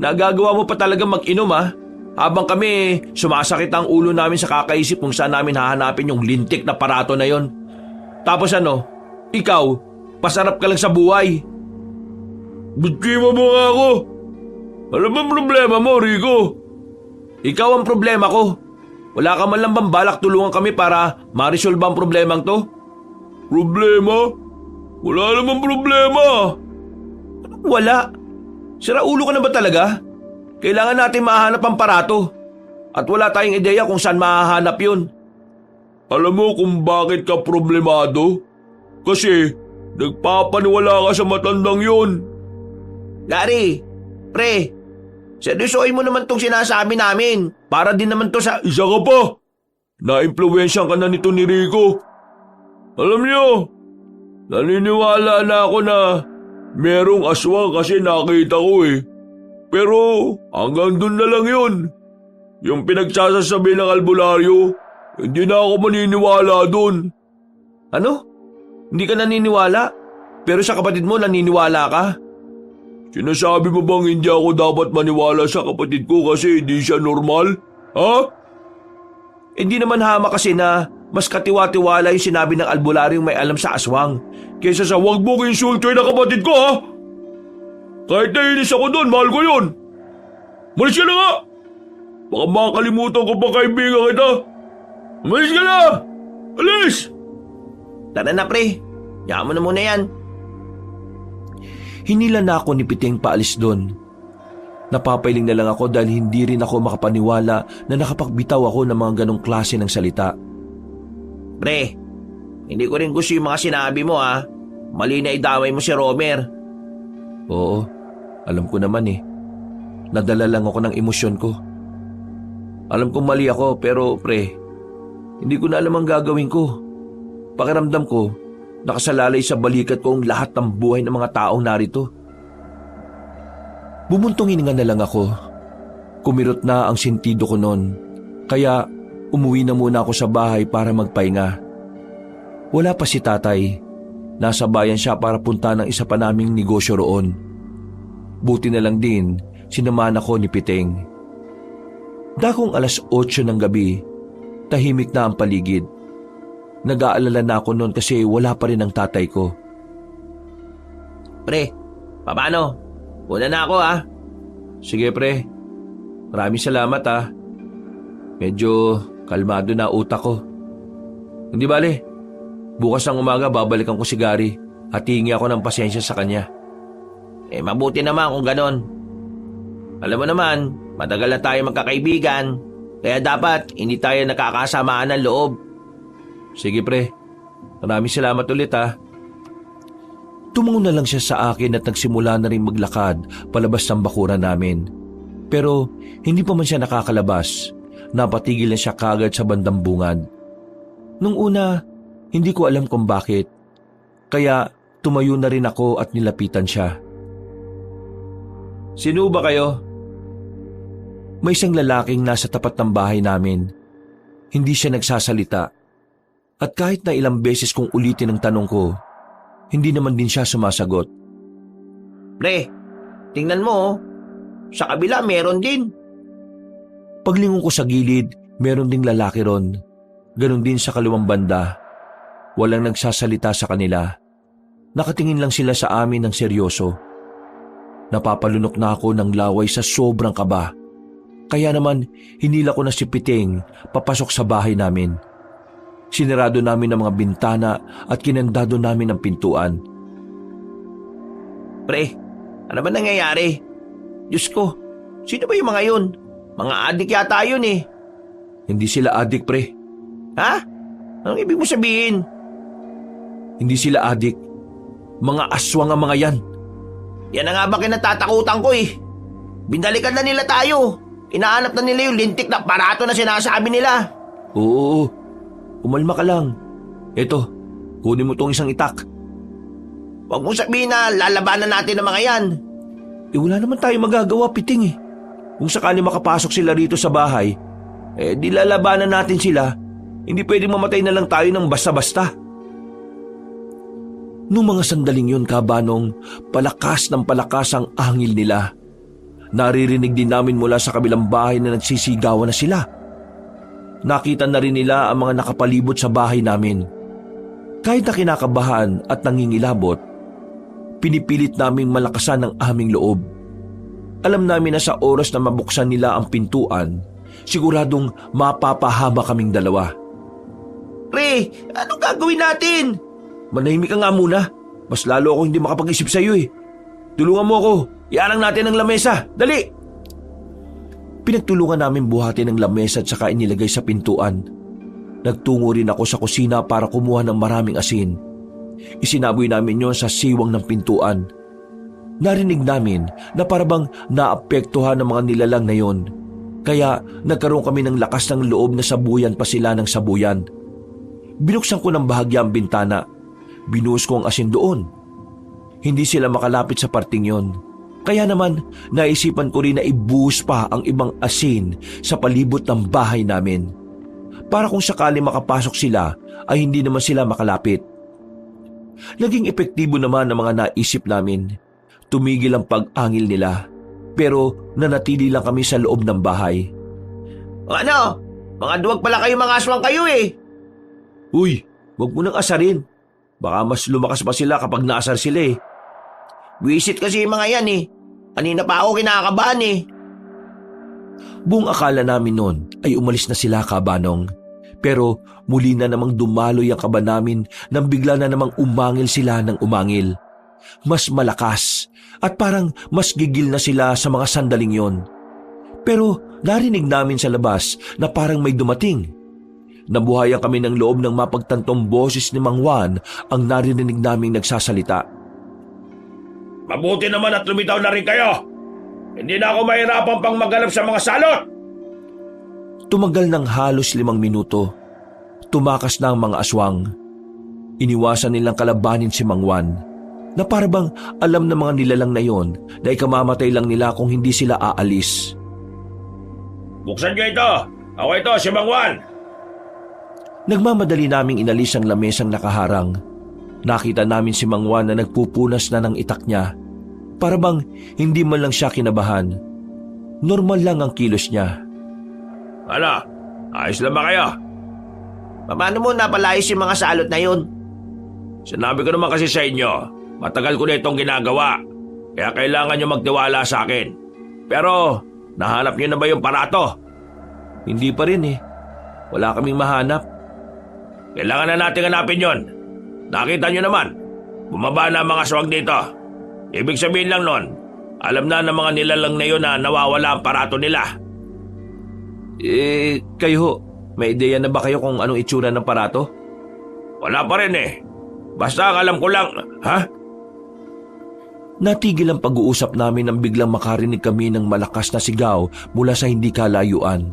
S2: Nagagawa mo pa talaga mag-inom ah. Habang kami sumasakit ang ulo namin sa kakaisip kung saan namin hahanapin yung lintik na parato na yon. Tapos ikaw, pasarap ka lang sa buhay.
S4: Bitsima mo nga ako! Ano bang problema mo, Rico?
S2: Ikaw ang problema ko. Wala ka man lang bang balak tulungan kami para ma-resolve ang problemang to?
S4: Problema? Wala namang problema!
S2: Wala. Sira ulo ka na ba talaga? Kailangan natin mahanap ang parato. At wala tayong ideya kung saan mahahanap yun.
S4: Alam mo kung bakit ka problemado? Kasi nagpapaniwala ka sa matandang yun.
S2: Gary, pre, seryosohin mo naman tong sinasabi namin. Para din naman to sa...
S4: Isa ka pa! Na-impluwensyan ka na nito ni Rico. Alam niyo, naniniwala na ako na merong aswang kasi nakita ko eh. Pero hanggang dun na lang yun. Yung pinagsasasabi ng albularyo, hindi na ako maniniwala dun.
S3: Ano? Hindi ka naniniwala? Pero sa kapatid mo naniniwala ka?
S4: Sinasabi mo bang hindi ako dapat maniwala sa kapatid ko kasi hindi siya normal? Ha?
S3: Hindi naman hama kasi na mas katiwa-tiwala yung sinabi ng albularyong may alam sa aswang
S4: Kesa sa wag mong insultoy na kapatid ko ha? Kahit nainis ako doon, mahal ko yun. Malis ka na nga! Baka makakalimutan ko pa kaibigan kita. Malis ka na! Alis!
S3: Tara na pre, yaman mo na muna yan.
S1: Hinila na ako ni Piting paalis doon. Napapailing na lang ako dahil hindi rin ako makapaniwala na nakapagbitaw ako ng mga ganong klase ng salita.
S3: Pre, hindi ko rin gusto yung mga sinabi mo ha. Mali na idamay mo si Romer.
S1: Oo, alam ko naman eh. Nadala lang ako ng emosyon ko. Alam kong mali ako pero pre, hindi ko na alam ang gagawin ko. Pakiramdam ko, nakasalalay sa balikat ko ang lahat ng buhay ng mga taong narito. Bumuntong hininga na lang ako. Kumirot na ang sentido ko noon. Kaya umuwi na muna ako sa bahay para magpahinga. Wala pa si tatay. Nasa bayan siya para punta ng isa pa naming negosyo roon. Buti na lang din, sinamahan ako ni Piting. Dakong 8:00 ng gabi, tahimik na ang paligid. Nag-aalala na ako noon kasi wala pa rin ang tatay ko.
S3: Pre, paano? Una na ako ha.
S1: Sige pre, maraming salamat ha. Medyo kalmado na utak ko. Hindi bale, bukas ng umaga babalikan ko si Gary at hihingi ako ng pasensya sa kanya.
S3: Mabuti naman kung ganon. Alam mo naman, matagal na tayo magkakaibigan, kaya dapat hindi tayo nakakasamaan ng loob.
S1: Sige pre, maraming salamat ulit ha. Tumungo na lang siya sa akin at nagsimula na rin maglakad palabas ng bakuran namin. Pero hindi pa man siya nakakalabas, napatigil na siya kagad sa bandang bungad. Nung una, hindi ko alam kung bakit. Kaya tumayo na rin ako at nilapitan siya. Sino ba kayo? May isang lalaking nasa tapat ng bahay namin. Hindi siya nagsasalita. At kahit na ilang beses kong ulitin ang tanong ko, hindi naman din siya sumasagot.
S3: Pre, tingnan mo oh. Sa kabila meron din.
S1: Paglingon ko sa gilid, meron ding lalaki ron. Ganon din sa kaliwang banda. Walang nagsasalita sa kanila. Nakatingin lang sila sa amin ng seryoso. Napapalunok na ako ng laway sa sobrang kaba. Kaya naman, hinila ko na si Piting papasok sa bahay namin. Sinarado namin ang mga bintana at kinandado namin ang pintuan.
S3: Pre, ano ba nangyayari? Diyos ko, sino ba yung mga yun? Mga adik yata yun eh.
S1: Hindi sila adik pre.
S3: Ha? Anong ibig mo sabihin?
S1: Hindi sila adik. Mga aswang ang mga yan.
S3: Yan na nga ba kinatatakutan ko eh. Binalikan na nila tayo. Inaanap na nila yung lintik na aparato na sinasabi nila.
S1: Oo, umalma ka lang. Eto, kunin mo tong isang itak.
S3: Huwag mong sabihin na lalabanan natin ang mga yan.
S1: Wala naman tayo magagawa, Piting eh. Kung sakali makapasok sila rito sa bahay, di lalabanan natin sila. Hindi pwedeng mamatay na lang tayo ng basta-basta. Noong mga sandaling yun, Kabanong, palakas ng palakas ang angil nila. Naririnig din namin mula sa kabilang bahay na nagsisigawan na sila. Nakita na rin nila ang mga nakapalibot sa bahay namin. Kahit na kinakabahan at nangingilabot, pinipilit naming malakasan ang aming loob. Alam namin na sa oras na mabuksan nila ang pintuan, siguradong mapapahama kaming dalawa.
S3: Pre, anong gagawin natin?
S1: Manahimik ka nga muna. Mas lalo ako hindi makapag-isip sa iyo eh. Tulungan mo ako. Iarang natin ang lamesa. Dali! Pinagtulungan namin buhatin ang lamesa at saka inilagay sa pintuan. Nagtungo rin ako sa kusina para kumuha ng maraming asin. Isinaboy namin yon sa siwang ng pintuan. Narinig namin na parabang naapektuhan ng mga nilalang na yon. Kaya nagkaroon kami ng lakas ng loob na sabuyan pa sila ng sabuyan. Binuksan ko ng bahagya ang bintana. Binuhos ko ang asin doon. Hindi sila makalapit sa parting yon. Kaya naman, naisipan ko rin na ibuhos pa ang ibang asin sa palibot ng bahay namin. Para kung sakali makapasok sila, ay hindi naman sila makalapit. Naging epektibo naman ang mga naisip namin. Tumigil ang pag-angil nila. Pero nanatili lang kami sa loob ng bahay.
S3: Ano? Mga duwag pala kayo, mga aswang kayo eh.
S1: Uy, wag mo nang asarin. Baka mas lumakas pa sila kapag naasar sila eh.
S3: Wisit kasi yung mga yan eh. Kanina pa ako kinakabahan eh.
S1: Buong akala namin noon ay umalis na sila, Kabanong. Pero muli na namang dumaloy ang kaba namin nang bigla na namang umangil sila ng umangil. Mas malakas at parang mas gigil na sila sa mga sandaling yon. Pero narinig namin sa labas na parang may dumating. Nabuhayan kami ng loob ng mapagtantong boses ni Mang Juan ang narinig naming nagsasalita.
S2: Mabuti naman at lumitaw na rin kayo. Hindi na ako mahirapan pang maghanap sa mga salot.
S1: Tumagal ng halos 5 minuto. Tumakas na ang mga aswang. Iniwasan nilang kalabanin si Mang Juan, na parabang alam ng mga nilalang na yon na ikamamatay lang nila kung hindi sila aalis.
S2: Buksan niyo ito. Ako ito, si Mang Juan.
S1: Nagmamadali naming inalis ang lamesang nakaharang. Nakita namin si Mang Juan na nagpupunas na ng itak niya. Parabang hindi man lang siya kinabahan. Normal lang ang kilos niya.
S2: Ano? Ayos lang ba kayo?
S3: Paano mo napalayas yung mga salot na yun?
S2: Sinabi ko naman kasi sa inyo, matagal ko na itong ginagawa. Kaya kailangan nyo magtiwala sa akin. Pero, nahanap nyo na ba yung parato?
S1: Hindi pa rin eh. Wala kaming mahanap.
S2: Kailangan na natin hanapin yon. Nakita nyo naman, bumaba na ang mga swag dito. Ibig sabihin lang nun, alam na ng mga nilalang na yun na nawawala ang parato nila.
S1: Kayo, may ideya na ba kayo kung anong itsura ng parato?
S2: Wala pa rin eh. Basta ang alam ko lang, ha?
S1: Natigil ang pag-uusap namin nang biglang makarinig kami ng malakas na sigaw mula sa hindi kalayuan.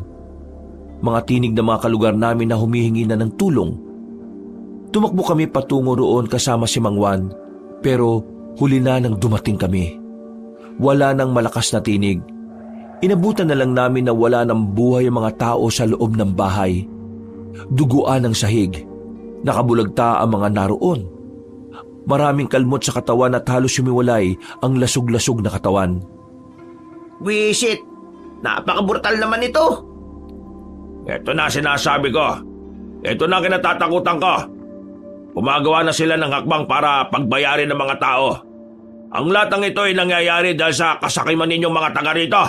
S1: Mga tinig ng mga kalugar namin na humihingi na ng tulong. Tumakbo kami patungo roon kasama si Mang Juan, pero huli na nang dumating kami. Wala nang malakas na tinig. Inabutan na lang namin na wala nang buhay ang mga tao sa loob ng bahay. Duguan ang sahig. Nakabulagta ang mga naroon. Maraming kalmot sa katawan at halos sumiwalay ang lasog-lasog na katawan.
S3: Wisit! Napaka-brutal naman ito!
S2: Ito na sinasabi ko. Ito na kinatatakutan ko. Gumagawa na sila ng hakbang para pagbayarin ng mga tao. Ang lahat ng ito ay nangyayari dahil sa kasakiman ninyong mga taga rito.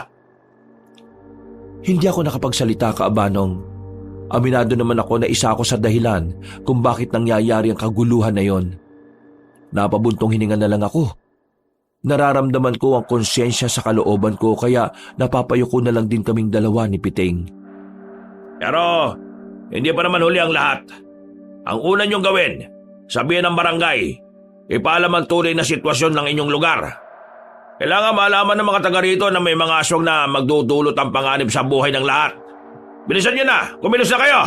S1: Hindi ako nakapagsalita, Kaabanong. Aminado naman ako na isa ako sa dahilan kung bakit nangyayari ang kaguluhan na yon. Napabuntong hininga na lang ako. Nararamdaman ko ang konsyensya sa kalooban ko kaya napapayuko na lang din kaming dalawa ni Piting.
S2: Pero hindi pa naman huli ang lahat. Ang una niyong gawin, sabihin ng barangay, ipaalam ang tunay na sitwasyon ng inyong lugar. Kailangan malaman ng mga taga rito na may mga aswang na magdudulot ang panganib sa buhay ng lahat. Bilisan niyo na! Kumilos na kayo!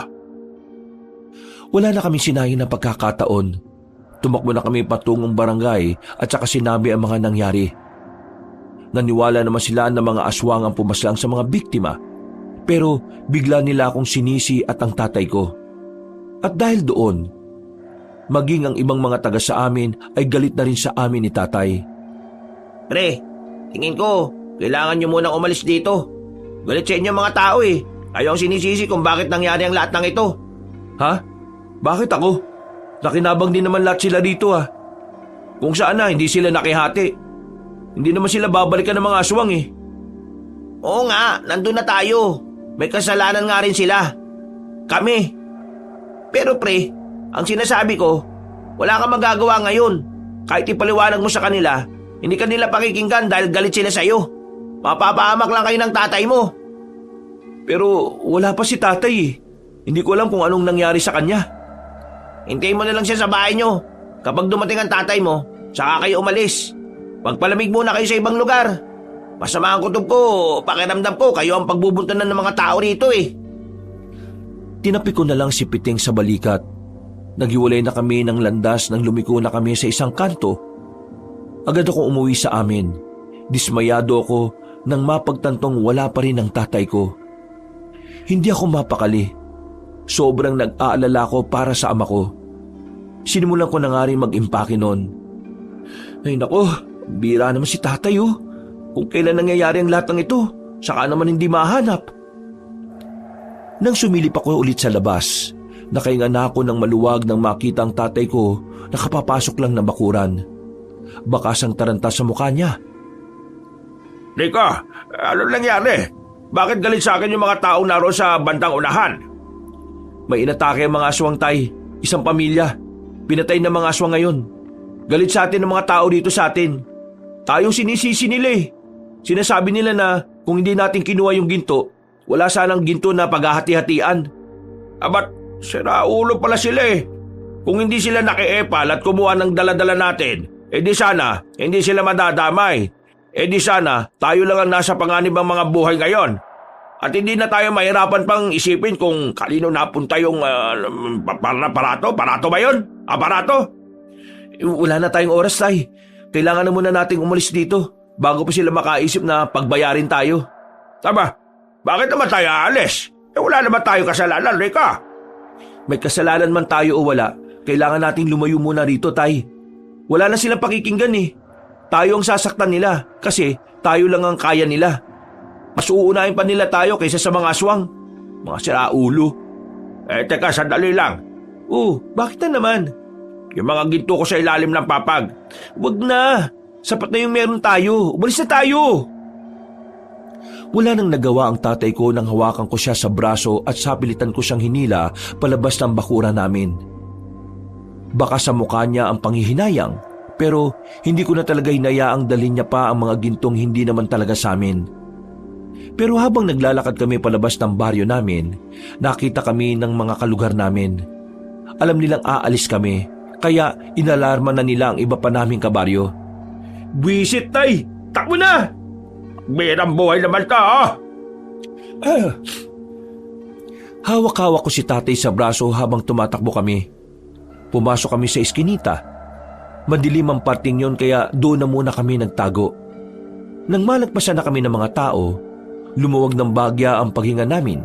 S1: Wala na kaming sinayin na pagkakataon. Tumakbo na kami patungong barangay at saka sinabi ang mga nangyari. Naniwala naman sila na mga aswang ang pumaslang sa mga biktima. Pero bigla nila akong sinisi at ang tatay ko. At dahil doon, maging ang ibang mga taga sa amin ay galit na rin sa amin ni tatay.
S3: Pre, tingin ko, kailangan nyo munang umalis dito. Galit sa inyo mga tao eh. Kayo ang sinisisi kung bakit nangyari ang lahat ng ito.
S1: Ha? Bakit ako? Nakinabang din naman lahat sila dito ah. Kung saan na, hindi sila nakihati. Hindi naman sila babalikan ng mga aswang eh.
S3: Oo nga, nandun na tayo. May kasalanan nga rin sila. Kami. Pero pre, ang sinasabi ko, wala kang magagawa ngayon. Kahit ipaliwanag mo sa kanila, hindi kanila pakikinggan dahil galit sila sa'yo. Mapapahamak lang kayo ng tatay mo.
S1: Pero wala pa si tatay eh. Hindi ko alam kung anong nangyari sa kanya.
S3: Hintayin mo na lang siya sa bahay nyo. Kapag dumating ang tatay mo, saka kayo umalis. Magpalamig muna kayo sa ibang lugar. Masama ang kutob ko, pakiramdam ko, kayo ang pagbubuntanan ng mga tao rito eh.
S1: Tinapi ko na lang si Piting sa balikat. Naghiwalay na kami ng landas nang lumiko na kami sa isang kanto. Agad akong umuwi sa amin. Dismayado ako nang mapagtantong wala pa rin ang tatay ko. Hindi ako mapakali. Sobrang nag-aalala ko para sa ama ko. Sinimulan ko na nga rin mag-impake noon. Ay nako, bira naman si tatay oh. Kung kailan nangyayari ang lahat ng ito, saka naman hindi mahanap. Nang sumilip ako ulit sa labas, nakahinga na ako ng maluwag nang makita ang tatay ko na kapapasok lang ng bakuran. Bakas ang taranta sa mukha niya.
S2: Rico, ano nangyari? Bakit galit sa akin yung mga taong naroon sa bandang unahan?
S1: May inatake ang mga aswang, tay. Isang pamilya. Pinatay ng mga aswang ngayon. Galit sa atin ang mga tao dito sa atin. Tayong sinisisi nila eh. Sinasabi nila na kung hindi natin kinuha yung ginto, wala sanang ginto na paghahati-hatian.
S2: Abat, siraulo pala sila eh. Kung hindi sila nakiepal at kumuha ng daladala natin, di sana hindi sila madadamay. Di sana tayo lang ang nasa panganib ng mga buhay ngayon. At hindi na tayo mahirapan pang isipin kung kanino napunta yung aparato. Aparato ba yun? Aparato?
S1: Wala na tayong oras, tay. Kailangan na muna nating umalis dito bago pa sila makaisip na pagbayarin tayo.
S2: Tama, bakit naman tayo aalis? Wala naman tayo kasalanan, Rica.
S1: May kasalanan man tayo o wala, kailangan nating lumayo muna rito, tay. Wala na silang pakikinggan eh. Tayo ang sasaktan nila kasi tayo lang ang kaya nila. Mas uunahin pa nila tayo kaysa sa mga aswang. Mga siraulo.
S2: Teka, sandali lang.
S1: Bakit na naman?
S2: Yung mga ginto ko sa ilalim ng papag.
S1: Wag na. Sapat na yung meron tayo. Umalis na tayo. Wala nang nagawa ang tatay ko nang hawakan ko siya sa braso at sapilitan ko siyang hinila palabas ng bakura namin. Baka sa mukha niya ang panghihinayang, pero hindi ko na talaga hinayaang dalhin niya pa ang mga gintong hindi naman talaga sa amin. Pero habang naglalakad kami palabas ng baryo namin, nakita kami ng mga kalugar namin. Alam nilang aalis kami, kaya inalarma na nila ang iba pa naming kabaryo.
S2: Buwisit, tay! Takbo na! Birang buhay naman ka,
S1: Hawak-hawak ko si tatay sa braso habang tumatakbo kami. Pumasok kami sa eskinita. Madilim ang parting yon kaya doon na muna kami nagtago. Nang malagpasan na kami ng mga tao, lumuwag ng bagya ang paghinga namin,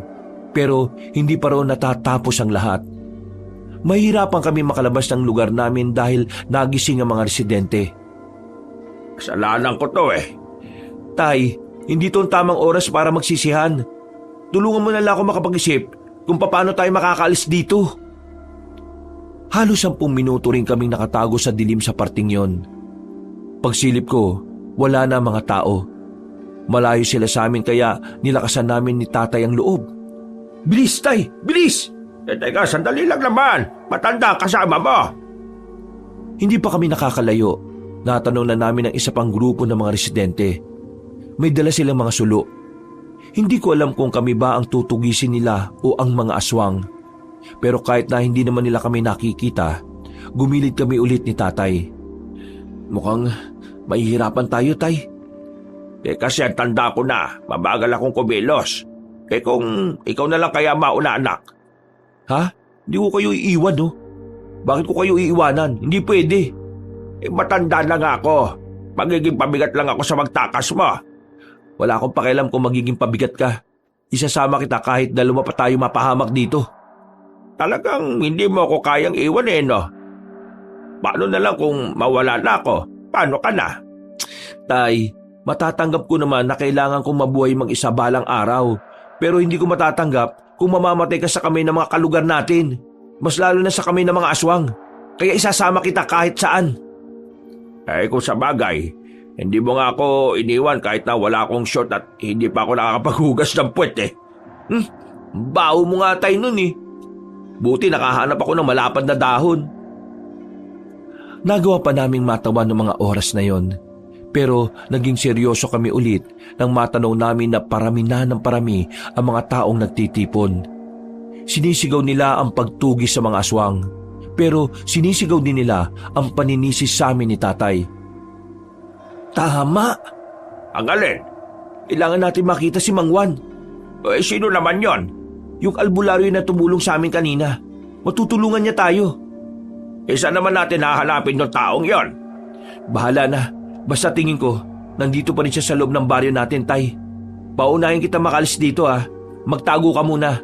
S1: pero hindi pa raw natatapos ang lahat. Mahirapan kami makalabas ng lugar namin dahil nagising ang mga residente.
S2: Kasalanan ko to eh.
S1: Tay, hindi to ang tamang oras para magsisihan. Tulungan mo na lang ako makapag-isip kung paano tayo makakaalis dito. Halos 10 minuto rin kaming nakatago sa dilim sa parting yon. Pagsilip ko, wala na mga tao. Malayo sila sa amin kaya nilakasan namin ni tatay ang loob. Bilis, tay! Bilis!
S2: Teka, sandali lang naman. Matanda kasama mo.
S1: Hindi pa kami nakakalayo. Natanong na namin ang isa pang grupo ng mga residente. May dala silang mga sulo. Hindi ko alam kung kami ba ang tutugisin nila o ang mga aswang. Pero kahit na hindi naman nila kami nakikita, gumilid kami ulit ni tatay. Mukhang mahihirapan tayo, tay.
S2: Kasi ang tanda ko na, mabagal akong kumilos. Kung ikaw na lang kaya mauna, anak.
S1: Ha? Hindi ko kayo iiwan, no? Bakit ko kayo iiwanan? Hindi pwede.
S2: Matanda na nga ako. Magiging pabigat lang ako sa magtakas mo.
S1: Wala akong pakialam kung magiging pabigat ka. Isasama kita kahit dalawa pa tayo mapahamak dito.
S2: Talagang hindi mo ako kayang iwan eh, no? Paano na lang kung mawala na ako? Paano ka na?
S1: Tay, matatanggap ko naman na kailangan kong mabuhay mag-isa balang araw. Pero hindi ko matatanggap kung mamamatay ka sa kamay ng mga kalugar natin. Mas lalo na sa kamay ng mga aswang. Kaya isasama kita kahit saan.
S2: Kung sa bagay, hindi mo nga ako iniwan kahit na wala akong shot at hindi pa ako nakakapaghugas ng puwet eh.
S1: Baho mo nga tayo nun eh. Buti nakahanap ako ng malapad na dahon. Nagawa pa naming matawan ng mga oras na yon. Pero naging seryoso kami ulit nang matanong namin na parami na ng parami ang mga taong nagtitipon. Sinisigaw nila ang pagtugi sa mga aswang. Pero sinisigaw din nila ang paninisi sa amin ni tatay. Tama!
S2: Ang alin?
S3: Kailangan natin makita si Mang Juan.
S2: Eh, sino naman yon?
S3: Yung albularyo na tumulong sa amin kanina. Matutulungan niya tayo.
S2: Isa naman natin hahanapin yung taong yon.
S3: Bahala na. Basta tingin ko, nandito pa rin siya sa loob ng baryo natin, Tay. Paunahin kita makalis dito Magtago ka muna.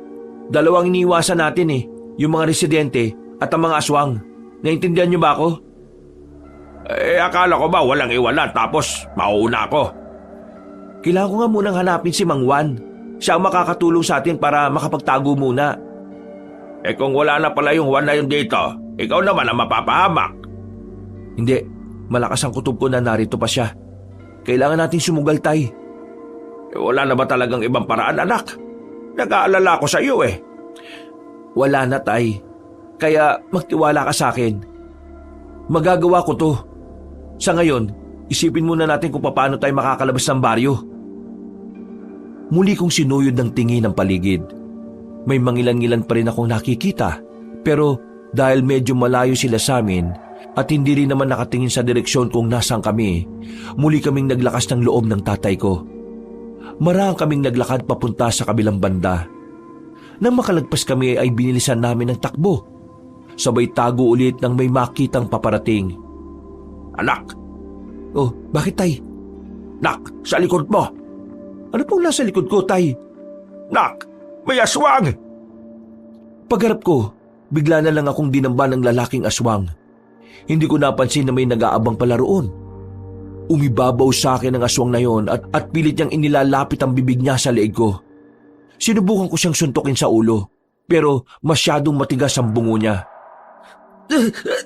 S3: Dalawang iniiwasan natin yung mga residente at ang mga aswang. Naintindihan niyo ba ako?
S2: Eh, akala ko ba walang iwanan tapos mauuna ako?
S3: Kailangan ko nga munang hanapin si Mang Juan. Siya ang makakatulong sa atin para makapagtago muna.
S2: Eh kung wala na pala yung Juan na yun dito, ikaw naman ang mapapahamak.
S3: Hindi, malakas ang kutob ko na narito pa siya. Kailangan natin sumugal, Tay.
S2: Eh, wala na ba talagang ibang paraan, anak? Nag-aalala ko sa iyo
S3: Wala na, Tay. Kaya magtiwala ka sa akin. Magagawa ko to. Sa ngayon, isipin muna natin kung paano tayo makakalabas ng baryo. Muli kong sinuyod ng tingin ng paligid. May mangilan-ngilan pa rin akong nakikita. Pero dahil medyo malayo sila sa amin at hindi rin naman nakatingin sa direksyon kung nasaan kami, muli kaming naglakas ng loob ng tatay ko. Marahang kaming naglakad papunta sa kabilang banda. Nang makalagpas kami ay binilisan namin ng takbo. Sabay tago ulit nang may makitang paparating.
S2: Anak!
S3: Oh, bakit, Tay?
S2: Nak, sa likod mo!
S3: Ano pong nasa likod ko, Tay?
S2: Nak, may aswang!
S3: Pagharap ko, bigla na lang akong dinamba ng lalaking aswang. Hindi ko napansin na may nag-aabang pala roon. Umibabaw sa akin ang aswang na yon at pilit niyang inilalapit ang bibig niya sa leeg ko. Sinubukan ko siyang suntukin sa ulo, pero masyadong matigas ang bungo niya.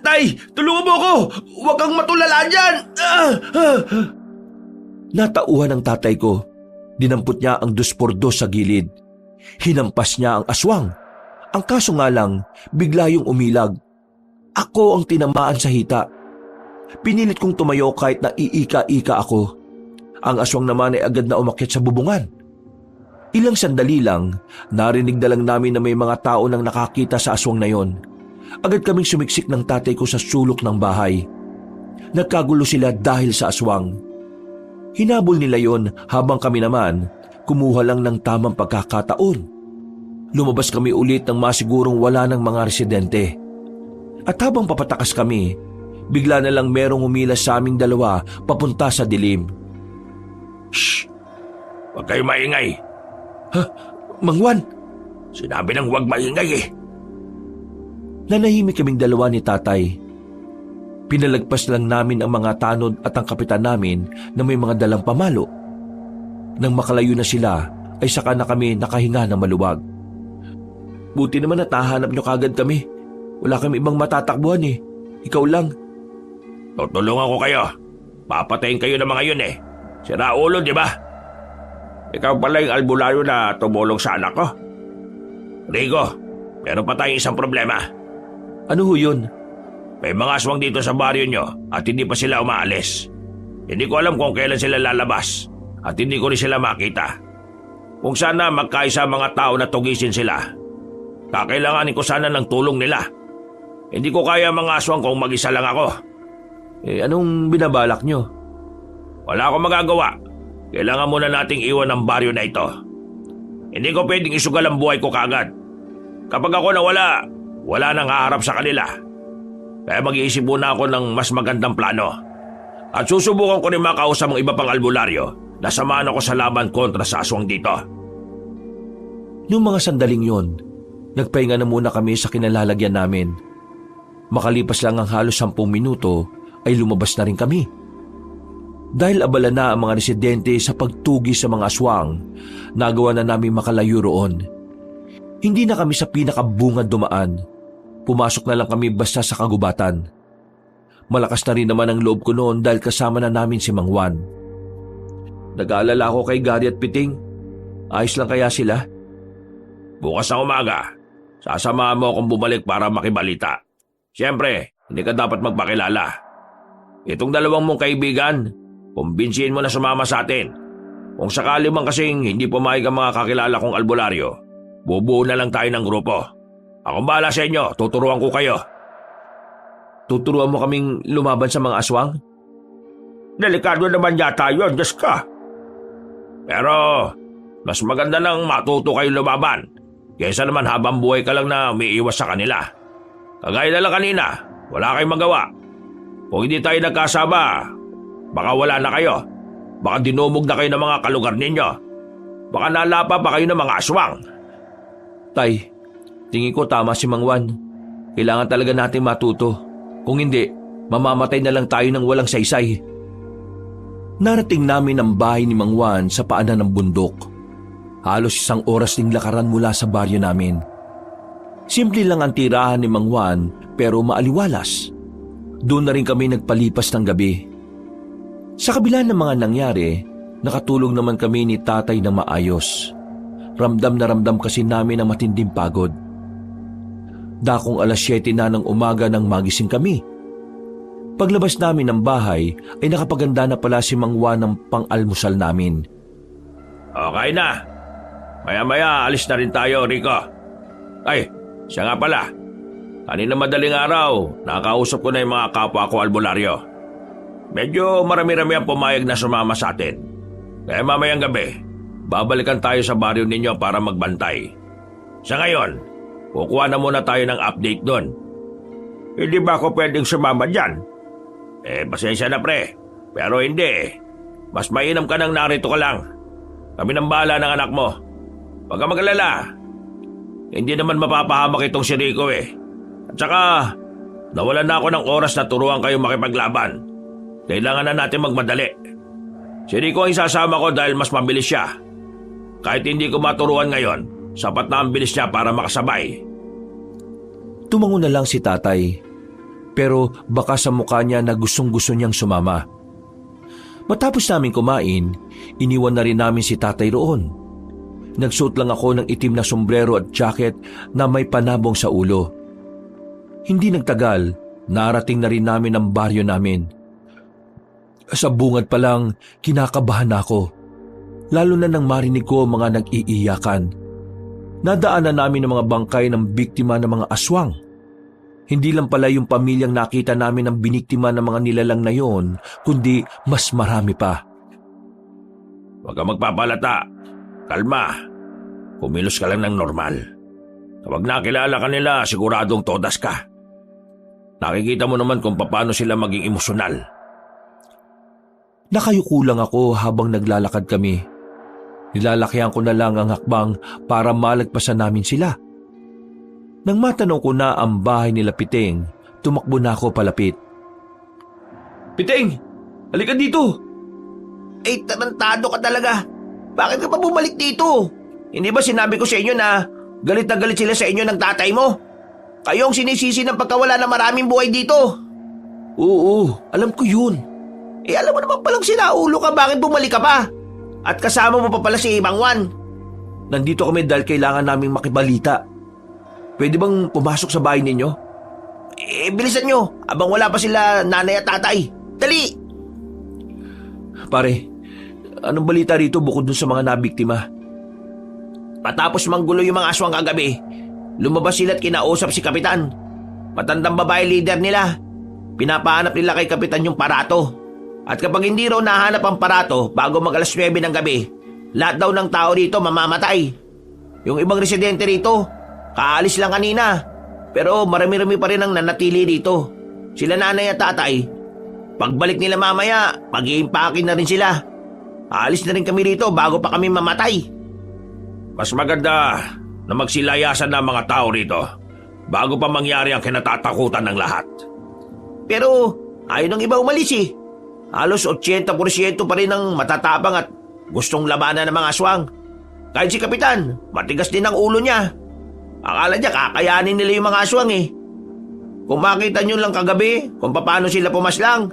S2: Tay, tulungan mo ako! Huwag kang matulala dyan!
S3: Natauhan ng tatay ko. Dinampot niya ang 2x2 sa gilid. Hinampas niya ang aswang. Ang kaso nga lang, bigla yung umilag. Ako ang tinamaan sa hita. Pinilit kong tumayo kahit na iika-ika ako. Ang aswang naman ay agad na umakyat sa bubungan. Ilang sandali lang, narinig na lang namin na may mga tao nang nakakita sa aswang na yon. Agad kaming sumiksik ng tatay ko sa sulok ng bahay. Nagkagulo sila dahil sa aswang. Hinabol nila yon habang kami naman kumuha lang ng tamang pagkakataon. Lumabas kami ulit nang masigurong wala ng mga residente. At habang papatakas kami, bigla na lang merong umilas sa aming dalawa papunta sa dilim.
S2: Shh! Huwag kayo maingay.
S3: Ha? Mang Juan?
S2: Sinabi nang huwag maingay
S3: Nanahimik kaming dalawa ni tatay. Pinalagpas lang namin ang mga tanod at ang kapitan namin na may mga dalang pamalo. Nang makalayo na sila, ay saka na kami nakahinga na maluwag. Buti naman at nahanap nyo kagad kami. Wala kami ibang matatakbuhan Ikaw lang.
S2: Tutulungan ko kayo. Papatayin kayo ng mga yun Si Raulo, di ba? Ikaw pala yung albularyo na tumulong sa anak ko. Rico, meron pa tayong isang problema.
S3: Ano ho yun?
S2: May mga aswang dito sa baryo nyo at hindi pa sila umaalis. Hindi ko alam kung kailan sila lalabas at hindi ko rin sila makita. Kung sana magkaisa mga tao na tugisin sila, kakailanganin ko sana ng tulong nila. Hindi ko kaya mga aswang kung mag-isa lang ako.
S3: Anong binabalak nyo?
S2: Wala akong magagawa. Kailangan muna nating iwan ang baryo na ito. Hindi ko pwedeng isugal ang buhay ko kagad. Kapag ako nawala, wala nang haharap sa kanila. Kaya mag-iisip muna ako ng mas magandang plano. At susubukan ko rin makausap ang iba pang albularyo na samahan ako sa laban kontra sa aswang dito.
S3: Noong mga sandaling yon, nagpahinga na muna kami sa kinalalagyan namin. Makalipas lang ang halos 10 minuto ay lumabas na rin kami. Dahil abala na ang mga residente sa pagtugi sa mga aswang, nagawa na namin makalayo roon. Hindi na kami sa pinakabungad dumaan. Pumasok na lang kami basta sa kagubatan. Malakas na rin naman ang loob ko noon dahil kasama na namin si Mang Juan. Nag-aalala ako kay Gary at Piting. Ayos lang kaya sila?
S2: Bukas na umaga, sasamahan mo akong bumalik para makibalita. Siyempre, hindi ka dapat magpakilala. Itong dalawang mong kaibigan, kumbinsihin mo na sumama sa atin. Kung sakali man kasing hindi pumayag ang mga kakilala kong albularyo, bubuo na lang tayo ng grupo. Akong bahala sa inyo, tuturuan ko kayo.
S3: Tuturuan mo kaming lumaban sa mga aswang?
S2: Delikado naman yata yun, Diyos ka. Pero mas maganda nang matuto kayo lumaban kaysa naman habang buhay ka lang na umiiwas sa kanila. Kagaya na lang kanina, wala kayong magawa. Kung hindi tayo nagkasama, baka wala na kayo. Baka dinumog na kayo ng mga kalugar ninyo. Baka nalapa pa kayo ng mga aswang.
S1: Tay, tingin ko tama si Mang Juan. Kailangan talaga natin matuto. Kung hindi, mamamatay na lang tayo ng walang saysay. Narating namin ang bahay ni Mang Juan sa paanan ng bundok. Halos 1 oras ding lakaran mula sa baryo namin. Simple lang ang tirahan ni Mang Juan pero maaliwalas. Doon na rin kami nagpalipas ng gabi. Sa kabila ng mga nangyari, nakatulog naman kami ni tatay ng maayos. Ramdam na ramdam kasi namin ang matinding pagod. Dakong 7:00 na ng umaga nang magising kami. Paglabas namin ng bahay ay nakapaganda na pala si Mang Juan ng pang-almusal namin.
S2: Okay na. Maya-maya alis na rin tayo, Rico. Ay, siya nga pala. Kanina madaling araw, nakakausap ko na yung mga kapwa ko albularyo. Medyo marami-rami ang pumayag na sumama sa atin. Kaya mamayang gabi, babalikan tayo sa baryo ninyo para magbantay. Sa ngayon, kukuha na muna tayo ng update doon. Hindi ba ako pwedeng sumama dyan? Pasensya na pre, pero hindi. Mas mainam ka nang narito ka lang. Kami nang bahala ng anak mo. Huwag ka mag-alala. Hindi naman mapapahamak itong si Rico At saka, nawalan na ako ng oras na turuan kayo makipaglaban. Kailangan na natin magmadali. Si Rico ang isasama ko dahil mas mabilis siya. Kahit hindi ko maturuan ngayon, sapat na ang bilis niya para makasabay.
S1: Tumango na lang si tatay. Pero baka sa mukha niya na gustong-gusto niyang sumama. Matapos namin kumain, iniwan na rin namin si tatay roon. Nagsuot lang ako ng itim na sombrero at jacket na may panabong sa ulo. Hindi nagtagal, narating na rin namin ang baryo namin. Sa bungad pa lang, kinakabahan ako. Lalo na nang marinig ko mga nag-iiyakan. Nadaanan namin ang mga bangkay ng biktima ng mga aswang. Hindi lang pala yung pamilyang nakita namin ang biniktima ng mga nilalang na yon, kundi mas marami pa.
S2: Huwag ka magpapalata. Kalma. Kumilos ka lang ng normal. Kapag nakilala ka nila, siguradong todas ka. Nakikita mo naman kung paano sila maging emosyonal.
S1: Nakayuko lang ako habang naglalakad kami. Nilalakihan ko na lang ang hakbang para malagpasan namin sila. Nang matanong ko na ang bahay nila Piting, tumakbo na ako palapit.
S4: Piting! Halika dito!
S3: Tarantado ka talaga. Bakit ka pa bumalik dito? Hindi ba sinabi ko sa inyo na galit sila sa inyo ng tatay mo? Kayo ang sinisisi ng pagkawala ng maraming buhay dito.
S1: Oo, alam ko yun.
S3: Alam mo naman palang sinaulo ka, bakit bumalik ka pa? At kasama mo pa pala si Mang Juan.
S1: Nandito kami dahil kailangan naming makibalita. Pwede bang pumasok sa bahay ninyo?
S3: Bilisan nyo, abang wala pa sila nanay at tatay. Dali!
S1: Pare, anong balita rito bukod dun sa mga nabiktima?
S3: Matapos manggulo yung mga aswang kagabi, lumabas sila at kinausap si Kapitan. Matandang babae leader nila. Pinapahanap nila kay Kapitan yung parato. At kapag hindi raw nahanap ang parato bago mag-alas 9 ng gabi, lahat daw ng tao rito mamamatay. Yung ibang residente rito, kaalis lang kanina. Pero marami-rami pa rin ang nanatili rito. Sila nanay at tatay. Pagbalik nila mamaya, mag-iimpakin na rin sila. Aalis na rin kami rito bago pa kami mamatay.
S2: Mas maganda na magsilayasan na mga tao rito bago pa mangyari ang kinatatakutan ng lahat.
S3: Pero ayaw ng iba umalis eh. Halos 80% pa rin ang matatapang at gustong labanan ng mga aswang. Kahit si Kapitan, matigas din ang ulo niya. Akala niya kakayanin nila yung mga aswang eh. Kung makita nyo lang kagabi kung paano sila pumaslang,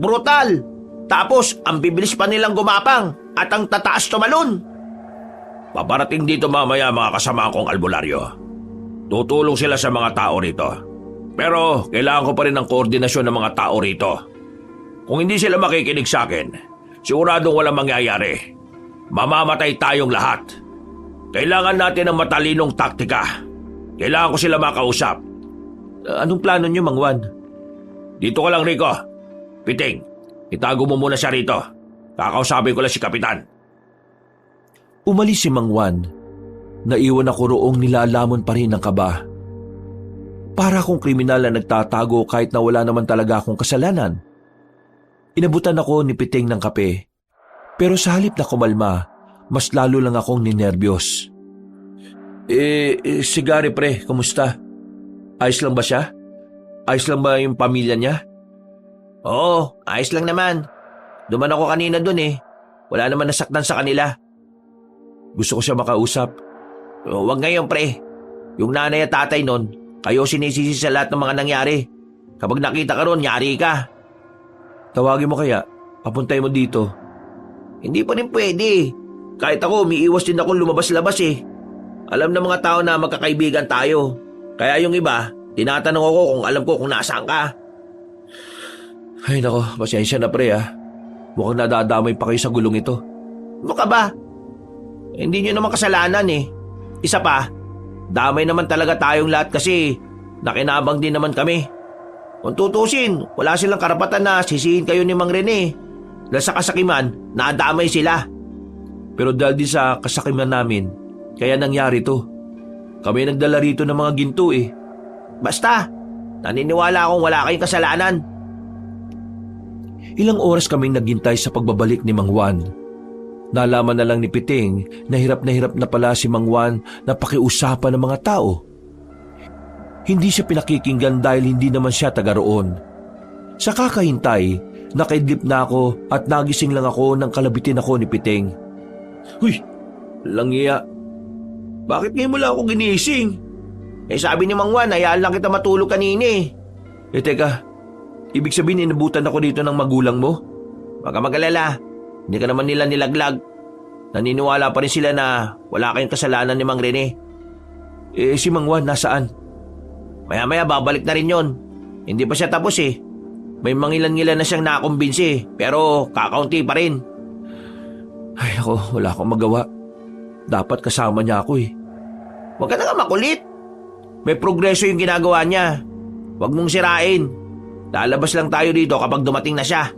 S3: brutal. Tapos ang bibilis pa nilang gumapang at ang tataas tumalon.
S2: Paparating dito mamaya mga kasama kong albularyo. Tutulong sila sa mga tao rito. Pero kailangan ko pa rin ng koordinasyon ng mga tao rito. Kung hindi sila makikinig sa akin, siguradong walang mangyayari. Mamamatay tayong lahat. Kailangan natin ng matalinong taktika. Kailangan ko sila makausap.
S1: Anong plano niyo, Mang Juan?
S2: Dito ka lang, Rico. Piting, itago mo muna siya rito. Kakausapin ko lang si Kapitan.
S1: Umalis si Mang Juan. Naiwan ako roong nilalamon pa rin ng kaba. Para akong kriminal na nagtatago kahit na wala naman talaga akong kasalanan. Inabutan ako ni Piting ng kape. Pero sa halip na kumalma, mas lalo lang akong ninerbyos. Si Gary pre, kumusta? Ayos lang ba siya? Ayos lang ba yung pamilya niya?
S3: Oo, ayos lang naman. Duman ako kanina dun eh. Wala naman nasaktan sa kanila.
S1: Gusto ko siya makausap.
S3: Huwag ngayon pre. Yung nanay at tatay nun, kayo sinisisi sa lahat ng mga nangyari. Kapag nakita ka ron, yari ka.
S1: Tawagin mo kaya, papuntay mo dito.
S3: Hindi pa rin pwede. Kahit ako, umiiwas din ako lumabas-labas eh. Alam ng mga tao na magkakaibigan tayo. Kaya yung iba, tinatanong ako kung alam ko kung nasaan ka.
S1: Ay nako, pasensya na pre ah. Mukhang nadadamay pa kayo sa gulong ito.
S3: Ano ka ba? Hindi nyo naman kasalanan eh. Isa pa, damay naman talaga tayong lahat kasi nakinabang din naman kami. Kung tutusin, wala silang karapatan na sisihin kayo ni Mang Rene. Dahil sa kasakiman, nadamay sila.
S1: Pero dahil din sa kasakiman namin, kaya nangyari to. Kami nagdala rito ng mga ginto eh.
S3: Basta, naniniwala akong wala kayong kasalanan.
S1: Ilang oras kaming naghintay sa pagbabalik ni Mang Juan. Nalaman na lang ni Piting na hirap na pala si Mang Juan na pakiusapan ng mga tao. Hindi siya pinakikinggan dahil hindi naman siya taga roon. Sa kakahintay, nakaidlip na ako at nagising lang ako nang kalabitin ako ni Piting.
S3: Huy, langiya. Bakit ngayon mo lang ako ginising? Sabi ni Mang Juan, hayaan lang kita matulog kanina eh.
S1: Teka, ibig sabihin inabutan ako dito ng magulang mo?
S3: Huwag ka mag-alala. Hindi ka naman nila nilaglag. Naniniwala pa rin sila na wala kayong kasalanan ni Mang Rene.
S1: Si Mang Juan nasaan?
S3: Maya-maya babalik na rin yon. Hindi pa siya tapos eh. May mangilan-ngilan na siyang nakumbinsi pero kakaunti pa rin.
S1: Ay ako, wala akong magawa. Dapat kasama niya ako eh.
S3: Huwag ka na nga makulit. May progreso yung ginagawa niya. Huwag mong sirain. Lalabas lang tayo dito kapag dumating na siya.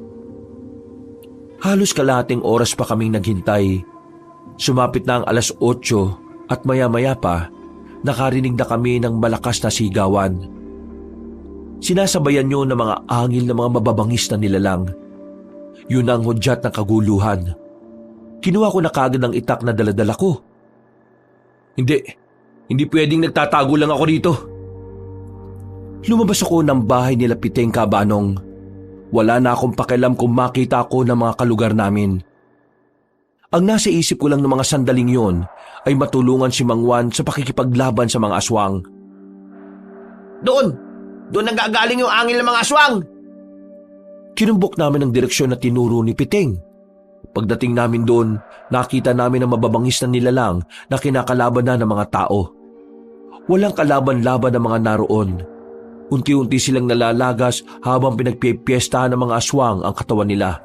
S1: Halos kalahating oras pa kaming naghintay. Sumapit na ang 8:00 at maya-maya pa, nakarinig na kami ng malakas na sigawan. Sinasabayan nyo ng mga angil na mga mababangis na nilalang. Yun ang hudyat ng kaguluhan. Kinuha ko na kagad ang itak na daladala ko. Hindi pwedeng nagtatago lang ako dito. Lumabas ako ng bahay nila Piting Kabanong. Wala na akong pakialam kung makita ako ng mga kalugar namin. Ang nasa isip ko lang ng mga sandaling yon ay matulungan si Mang Juan sa pakikipaglaban sa mga aswang.
S3: Doon nanggagaling yung angil ng mga aswang.
S1: Kinumbok namin ang direksyon na tinuro ni Piting. Pagdating namin doon, nakita namin ang mababangis na nilalang na kinakalaban na ng mga tao. Walang kalaban-laban ng mga naroon. Unti-unti silang nalalagas habang pinagpipiestahan ng mga aswang ang katawan nila.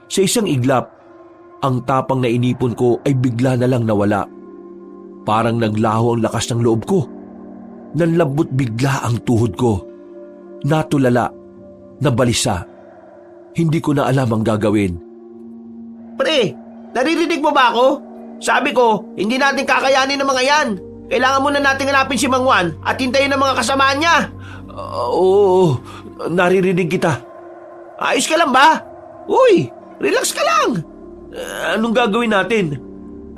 S1: Sa isang iglap, ang tapang na inipon ko ay bigla na lang nawala. Parang naglaho ang lakas ng loob ko. Nanlambot bigla ang tuhod ko. Natulala, nabalisa. Hindi ko na alam ang gagawin.
S3: Pre, naririnig mo ba ako? Sabi ko, hindi natin kakayanin ng mga yan. Kailangan muna natin hanapin si Mang Juan at hintayin ang mga kasamaan niya.
S1: Oo, naririnig kita.
S3: Ayos ka lang ba? Uy, relax ka lang.
S1: Anong gagawin natin?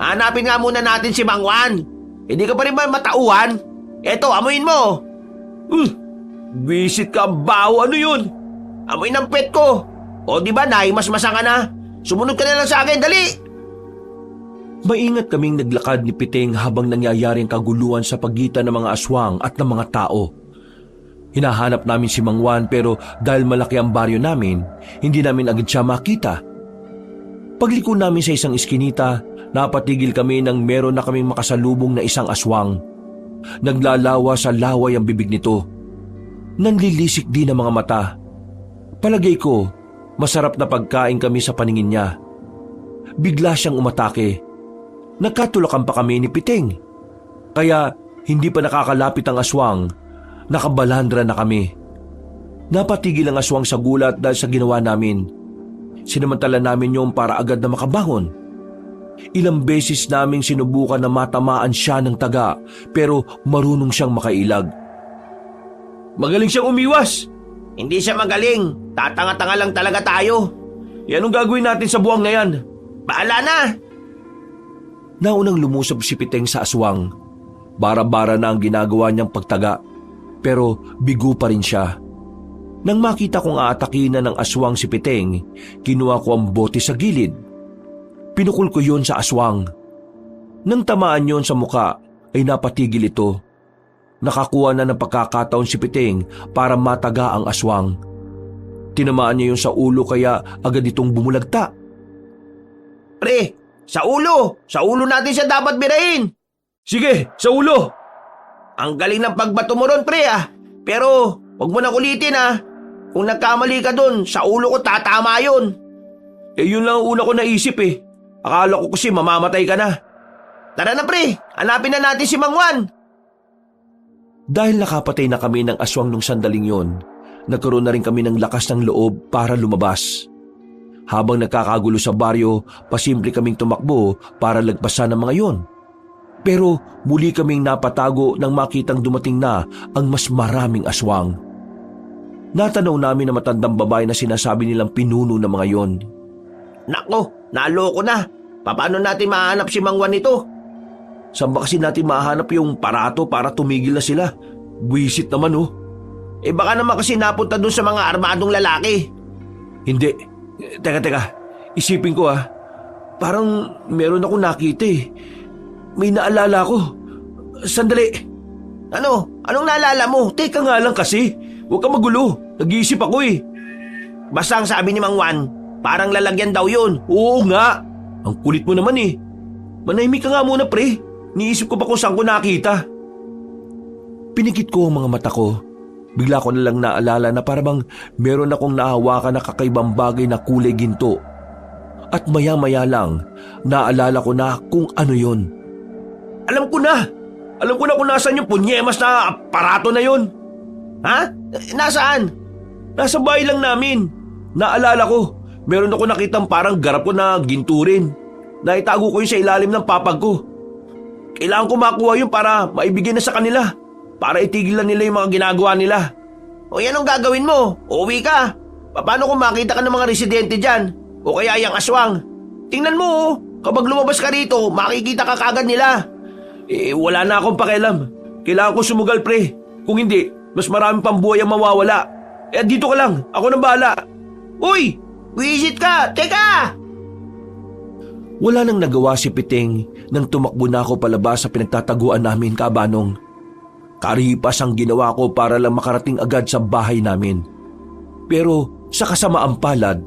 S3: Hanapin nga muna natin si Mang Juan. Hindi ka pa rin ba matauhan? Eto, amuin mo.
S1: Visit ka, baho. Ano yun?
S3: Amoy ng pet ko. O di ba, naimasmasa ka na? Sumunod ka na lang sa akin, dali.
S1: Maingat kaming naglakad ni Piting habang nangyayaring kaguluhan sa pagitan ng mga aswang at ng mga tao. Hinahanap namin si Mang Juan pero dahil malaki ang baryo namin, hindi namin agad siya makita. Pagliko namin sa isang iskinita, napatigil kami nang meron na kaming makasalubong na isang aswang. Naglalawa sa laway ang bibig nito. Nanlilisik din ang mga mata. Palagay ko, masarap na pagkain kami sa paningin niya. Bigla siyang umatake. Nagkatulakan pa kami ni Piting. Kaya hindi pa nakakalapit ang aswang, nakabalandra na kami. Napatigil ang aswang sa gulat dahil sa ginawa namin. Sinamantala namin yung para agad na makabangon. Ilang beses naming sinubukan na matamaan siya ng taga pero marunong siyang makailag.
S2: Magaling siyang umiwas.
S3: Hindi siya magaling. Tatanga-tanga lang talaga tayo.
S2: Anong gagawin natin sa buwang na yan?
S3: Bahala na!
S1: Naunang lumusab si Piteng sa aswang. Bara-bara na ang ginagawa niyang pagtaga, pero bigo pa rin siya. Nang makita kong aatakin na ng aswang si Piteng, kinuha ko ang bote sa gilid. Pinukul ko yon sa aswang. Nang tamaan yon sa muka, ay napatigil ito. Nakakuha na ng pagkakataon si Piteng para mataga ang aswang. Tinamaan niya yon sa ulo kaya agad itong bumulagta.
S3: Pre, sa ulo! Sa ulo natin siya dapat birahin!
S2: Sige, sa ulo!
S3: Ang galing ng pagbato mo ron, pre ah. Pero, wag mo na kulitin ah. Kung nagkamali ka dun, sa ulo ko tatama yun.
S2: Yun lang ang una ko naisip eh. Akala ko kasi mamamatay ka na.
S3: Tara na pre, hanapin na natin si Mang Juan.
S1: Dahil nakapatay na kami ng aswang nung sandaling yon, nagkaroon na rin kami ng lakas ng loob para lumabas. Habang nagkakagulo sa baryo, pasimple kaming tumakbo para lagpasan ng mga yon. Pero muli kaming napatago nang makitang dumating na ang mas maraming aswang. Natanaw namin na matandang babae na sinasabi nilang pinuno ng mga yon.
S3: Nako, naloko na. Paano natin mahanap si Mang Juan nito?
S1: Saan ba kasi natin mahanap yung parato para tumigil na sila? Buwisit naman oh.
S3: Baka naman kasi napunta dun sa mga armadong lalaki.
S1: Hindi. Teka. Isipin ko ah. Parang meron akong nakita eh. May naalala ko. Sandali.
S3: Ano? Anong naalala mo?
S1: Teka nga lang kasi. Huwag ka magulo. Nag-iisip ako eh.
S3: Basta ang sabi ni Mang Juan, parang lalagyan daw yun.
S1: Oo nga. Ang kulit mo naman eh. Manahimik ka nga muna pre. Niisip ko pa kung saan ko nakita. Pinikit ko ang mga mata ko. Bigla ko na lang naalala na parang meron akong nahawakan na kakaibang bagay na kulay ginto. At maya-maya lang, naalala ko na kung ano yon.
S2: Alam ko na kung nasaan yung punyemas na aparato na yon.
S3: Ha? Nasaan?
S2: Nasa bahay lang namin. Naalala ko, meron ako nakitang parang garap ko na ginturin. Naitago ko yun sa ilalim ng papag ko. Kailangan ko makuha yun para maibigay na sa kanila. Para itigil na nila yung mga ginagawa nila.
S3: O yan ang gagawin mo. Uuwi ka. Paano kung makita ka ng mga residente dyan? O kaya yung aswang? Tingnan mo oh. Kapag lumabas ka rito, makikita ka kagad nila.
S2: Wala na akong pakialam. Kailangan ko sumugal pre. Kung hindi, mas maraming pambuhay ang mawawala. Dito ka lang. Ako nang bahala.
S3: Uy! Visit ka! Teka!
S1: Wala nang nagawa si Piteng nang tumakbo na ako palabas sa pinagtataguan namin, Kabanong. Karipas ang ginawa ko para lang makarating agad sa bahay namin. Pero sa kasamaang palad,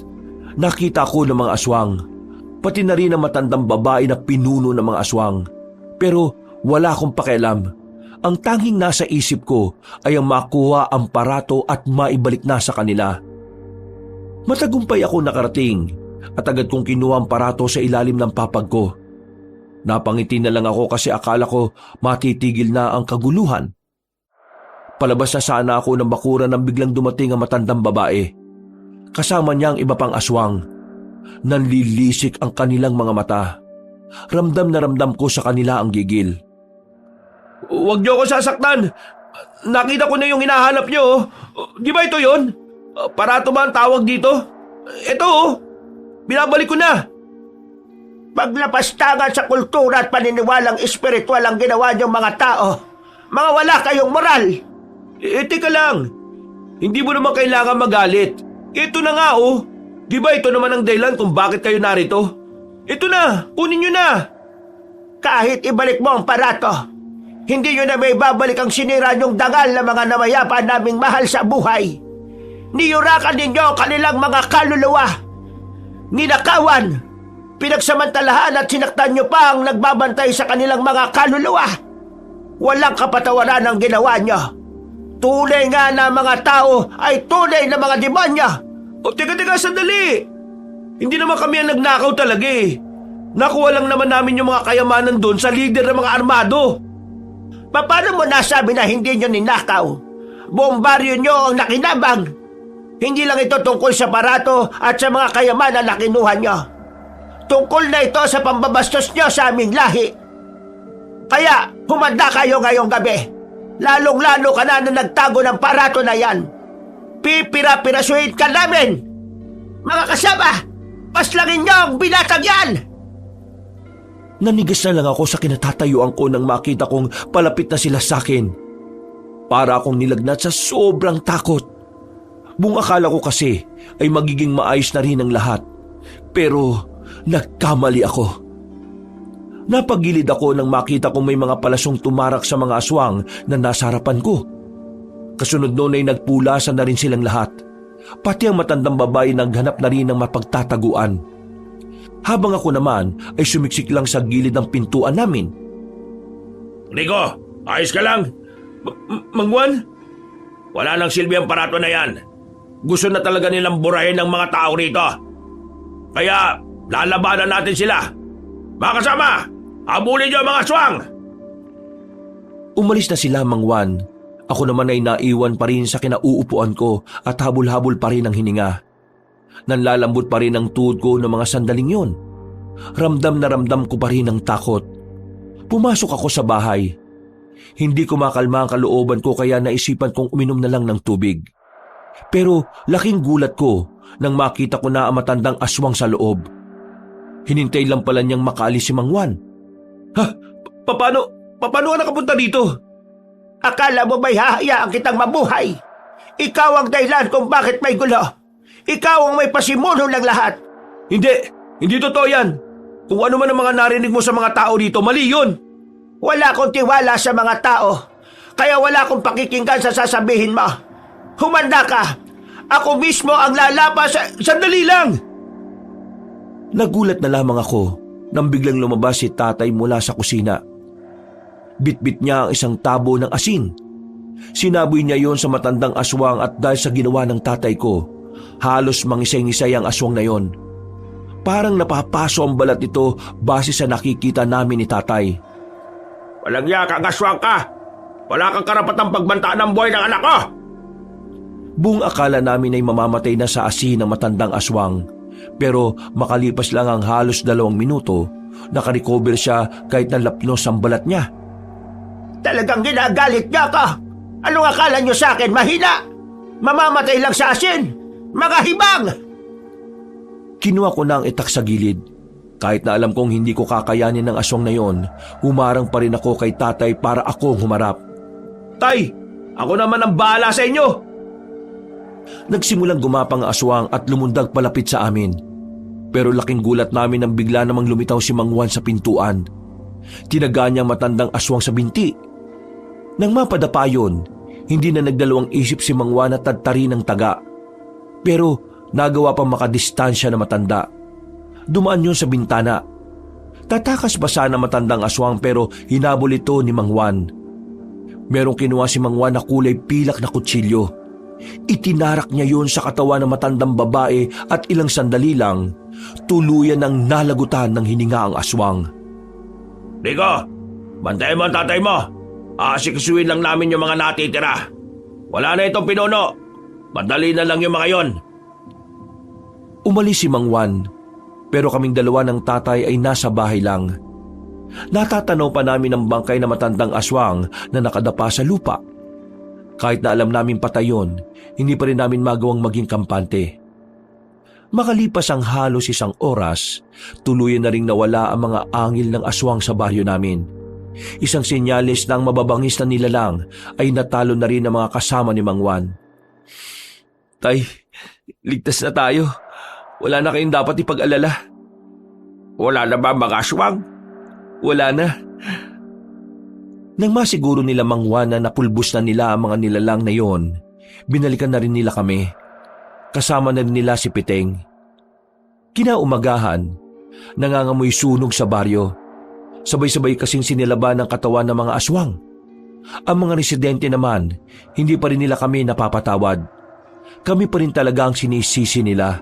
S1: nakita ko ng mga aswang. Pati na rin ang matandang babae na pinuno ng mga aswang. Pero wala akong pakialam. Ang tanging nasa isip ko ay ang makuha ang parato at maibalik na sa kanila. Matagumpay ako nakarating at agad kong kinuha ang parato sa ilalim ng papag ko. Napangiti na lang ako kasi akala ko matitigil na ang kaguluhan. Palabas na sana ako ng bakuran nang biglang dumating ang matandang babae. Kasama niya ang iba pang aswang. Nanlilisik ang kanilang mga mata. Ramdam na ramdam ko sa kanila ang gigil.
S2: Huwag niyo ako sasaktan. Nakita ko na yung hinahanap niyo. Di ba ito yon? Parato ba ang tawag dito? Ito oh. Binabalik ko na.
S3: Paglapastangan sa kultura at paniniwalang espiritual ang ginawa niyong mga tao. Mga wala kayong moral.
S2: Teka lang. Hindi mo naman kailangan magalit. Ito na nga oh. Di ba ito naman ang dahilan kung bakit kayo narito? Ito na. Kunin niyo na.
S3: Kahit ibalik mo ang parato, hindi nyo na may babalik ang sinira nyong dangal na mga namayapa naming mahal sa buhay. Niyurakan ninyo ang kanilang mga kaluluwa. Ninakawan, pinagsamantalahan at sinaktan nyo pa ang nagbabantay sa kanilang mga kaluluwa. Walang kapatawaran ang ginawa nyo. Tunay nga na mga tao ay tunay na mga demonyo.
S2: Teka, sandali. Hindi naman kami ang nagnakaw talaga eh. Nakuha lang naman namin yung mga kayamanan doon sa leader ng mga armado.
S3: Paano mo nasabi na hindi nyo ninakaw? Buong baryo nyo ang nakinabang. Hindi lang ito tungkol sa parato at sa mga kayamanan na kinuha nyo. tungkol na ito sa pambabastos niyo sa aming lahi. Kaya humanda kayo ngayong gabi. Lalong-lalo ka na nagtago ng parato na yan. Pipira-pirasuhin ka namin! Mga kasama, paslangin niyo ang binatang yan!
S1: Nanigas na lang ako sa kinatatayuan ko nang makita kong palapit na sila sa akin. Para akong nilagnat sa sobrang takot. Buong akala ko kasi ay magiging maayos na rin ang lahat. Pero nagkamali ako. Napagilid ako nang makita kong may mga palasong tumarak sa mga aswang na nasa harapan ko. Kasunod noon ay nagpulasan na rin silang lahat. Pati ang matandang babae naghanap na rin ng mapagtataguan. Habang ako naman ay sumiksik lang sa gilid ng pintuan namin.
S2: Rico, ayos ka lang?
S1: Mang Juan?
S2: Wala nang silbi ang parato na yan. Gusto na talaga nilang burahin ng mga tao rito. Kaya lalabanan natin sila. Mga kasama, habulin niyo ang mga aswang!
S1: Umalis na sila, Mang Juan. Ako naman ay naiwan pa rin sa kinauupuan ko at habol-habol pa rin ang hininga. Nanlalambot pa rin ang tuhod ko ng mga sandaling yon. Ramdam na ramdam ko pa rin ang takot. Pumasok ako sa bahay. Hindi ko makalma ang kalooban ko kaya naisipan kong uminom na lang ng tubig. Pero laking gulat ko nang makita ko na ang matandang aswang sa loob. Hinintay lang pala niyang makaalis si Mang Juan. Ha? Paano ka nakapunta dito?
S3: Akala mo may hahayaan kitang mabuhay? Ikaw ang dahilan kung bakit may gulo. Ikaw ang may pasimuno ng lahat.
S1: Hindi totoo yan. Kung ano man ang mga narinig mo sa mga tao dito, mali yun.
S3: Wala akong tiwala sa mga tao. Kaya wala akong pakikinggan sa sasabihin mo. Humanda ka. Ako mismo ang lalapas sa...
S1: Sandali lang! Nagulat na lamang ako nang biglang lumabas si tatay mula sa kusina. Bitbit niya ang isang tabo ng asin. Sinaboy niya yon sa matandang aswang at dahil sa ginawa ng tatay ko, halos mangisay-ngisay ang aswang na yon. Parang napapaso ang balat nito base sa nakikita namin ni tatay.
S2: Walang iya kang aswang ka! Wala kang karapatang pagbantaan ng buhay ng anak ko!
S1: Buong akala namin ay mamamatay na sa asin ng matandang aswang. Pero makalipas lang ang halos 2 minuto, nakarecover siya kahit nalapnos ang balat niya.
S3: Talagang ginagalit niya ka! Anong akala niyo sa akin? Mahina! Mamamatay lang sa asin! Mga hibang!
S1: Kinuha ko na ang itak sa gilid. Kahit na alam kong hindi ko kakayanin ng aswang na yon, humarang pa rin ako kay tatay para akong humarap. Tay! Ako naman ang bahala sa inyo! Nagsimulang gumapang ang aswang at lumundag palapit sa amin. Pero laking gulat namin nang bigla namang lumitaw si Mang Juan sa pintuan. Tinaga niya matandang aswang sa binti. Nang mapadapa yun, hindi na nagdalawang isip si Mang Juan na tadtarin ng taga. Pero nagawa pang makadistansya na matanda. Dumaan yun sa bintana. Tatakas pa sana matandang aswang pero hinabol ito ni Mang Juan. Merong kinuha si Mang Juan na kulay pilak na kutsilyo. Itinarak niya yun sa katawan ng matandang babae at ilang sandali lang, tuluyan ng nalagutan ng hininga ang aswang.
S2: Rico, bantayan mo ang tatay mo. Aasikasuhin lang namin yung mga natitira. Wala na itong pinuno. Madali na lang yung mga yon.
S1: Umalis si Mang Juan, pero kaming dalawa ng tatay ay nasa bahay lang. Natatanaw pa namin ang bangkay na matandang aswang na nakadapa sa lupa. Kahit na alam namin patay yun, hindi pa rin namin magawang maging kampante. Makalipas ang halos 1 oras, tuluyan na ring nawala ang mga angil ng aswang sa baryo namin. Isang senyales na ang mababangis na nilalang ay natalo na rin ang mga kasama ni Mang Juan. Tay, ligtas na tayo. Wala na kayong dapat ipag-alala.
S2: Wala na ba mga aswang?
S1: Wala na. Nang masiguro nila Mang Juan na napulbos na nila ang mga nilalang na yon, binalikan na rin nila kami. Kasama na rin nila si Piteng. Kinaumagahan, nangangamoy sunog sa baryo. Sabay-sabay kasing sinilaban ang katawan ng mga aswang. Ang mga residente naman, hindi pa rin nila kami napapatawad. Kami pa rin talaga ang sinisisi nila.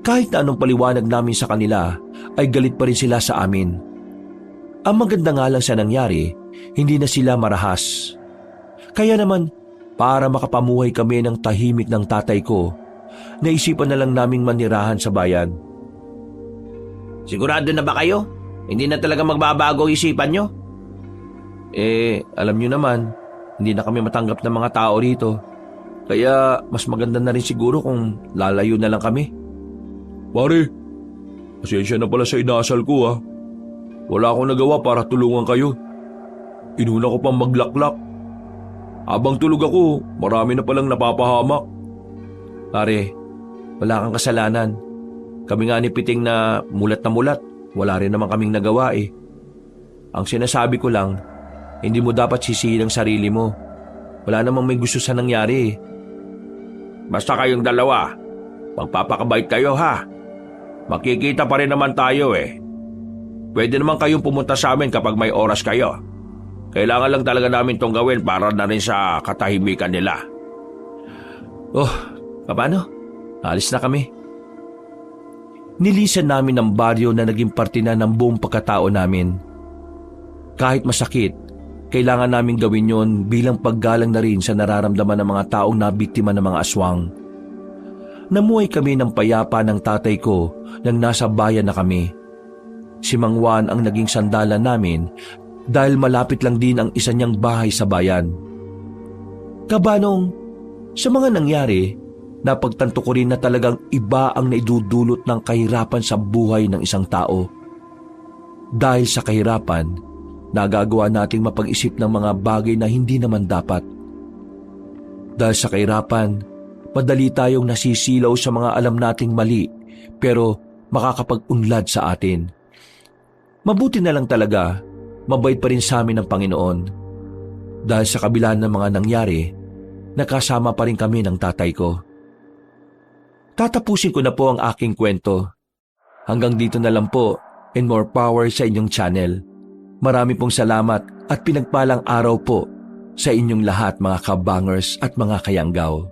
S1: Kahit na anong paliwanag namin sa kanila, ay galit pa rin sila sa amin. Ang maganda nga lang sa nangyari, hindi na sila marahas. Kaya naman, para makapamuhay kami ng tahimik ng tatay ko, naisipan na lang naming manirahan sa bayan.
S3: Sigurado na ba kayo? Hindi na talaga magbabago ang isipan nyo?
S1: Alam nyo naman, hindi na kami matanggap ng mga tao rito. Kaya mas maganda na rin siguro kung lalayo na lang kami.
S4: Pare, pasensya na pala sa inasal ko ha. Wala akong nagawa para tulungan kayo. Inuna ko pang maglaklak. Habang tulog ako, marami na palang napapahamak.
S1: Pare, wala kang kasalanan. Kami nga ni Piting na mulat, wala rin naman kaming nagawa eh. Ang sinasabi ko lang, hindi mo dapat sisihin ang sarili mo. Wala namang may gusto sa nangyari eh.
S2: Basta kayong dalawa, magpapakabait kayo ha. Makikita pa rin naman tayo eh. Pwede naman kayong pumunta sa amin kapag may oras kayo. Kailangan lang talaga namin tong gawin para na rin sa katahimikan nila.
S1: Oh, paano? Alis na kami. Nilisan namin ang baryo na naging parte na ng buong pagkatao namin. Kahit masakit, kailangan namin gawin yon bilang paggalang na rin sa nararamdaman ng mga taong nabiktima ng mga aswang. Namuhay kami ng payapa ng tatay ko nang nasa bayan na kami. Si Mang Juan ang naging sandalan namin dahil malapit lang din ang isa niyang bahay sa bayan. Kabanong, sa mga nangyari, napagtanto ko rin na talagang iba ang naidudulot ng kahirapan sa buhay ng isang tao. Dahil sa kahirapan, nagagawa nating mapag-isip ng mga bagay na hindi naman dapat. Dahil sa kahirapan, madali tayong nasisilaw sa mga alam nating mali pero makakapag-unlad sa atin. Mabuti na lang talaga, mabait pa rin sa amin ng Panginoon. Dahil sa kabila ng mga nangyari, nakasama pa rin kami ng tatay ko. Tatapusin ko na po ang aking kwento. Hanggang dito na lang po, and more power sa inyong channel. Marami pong salamat at pinagpalang araw po sa inyong lahat mga kabangers at mga kayanggaw.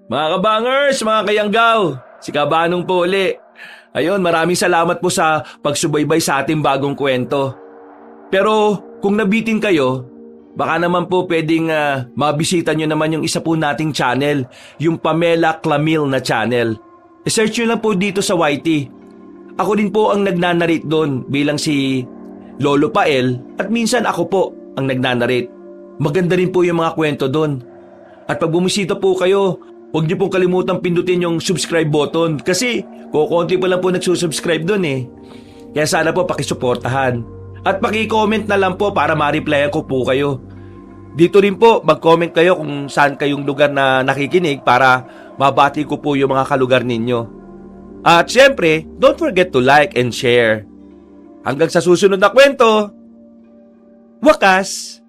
S1: Mga kabangers, mga kayanggaw, si Kabanong po uli. Ayun, maraming salamat po sa pagsubaybay sa ating bagong kwento. Pero kung nabitin kayo, baka naman po pwedeng mabisita nyo naman yung isa po nating channel, yung Pamela Clamil na channel. I-search nyo lang po dito sa YT. Ako din po ang nagnanarrate doon bilang si Lolo Pael at minsan ako po ang nagnanarrate. Maganda rin po yung mga kwento doon. At pag bumisita po kayo, huwag niyo pong kalimutang pindutin yung subscribe button kasi kukunti pa lang po nagsusubscribe doon eh. Kaya sana po pakisuportahan. At paki-comment na lang po para ma-replyan ko po kayo. Dito rin po mag-comment kayo kung saan kayong lugar na nakikinig para mabati ko po yung mga kalugar ninyo. At syempre, don't forget to like and share. Hanggang sa susunod na kwento. Wakas!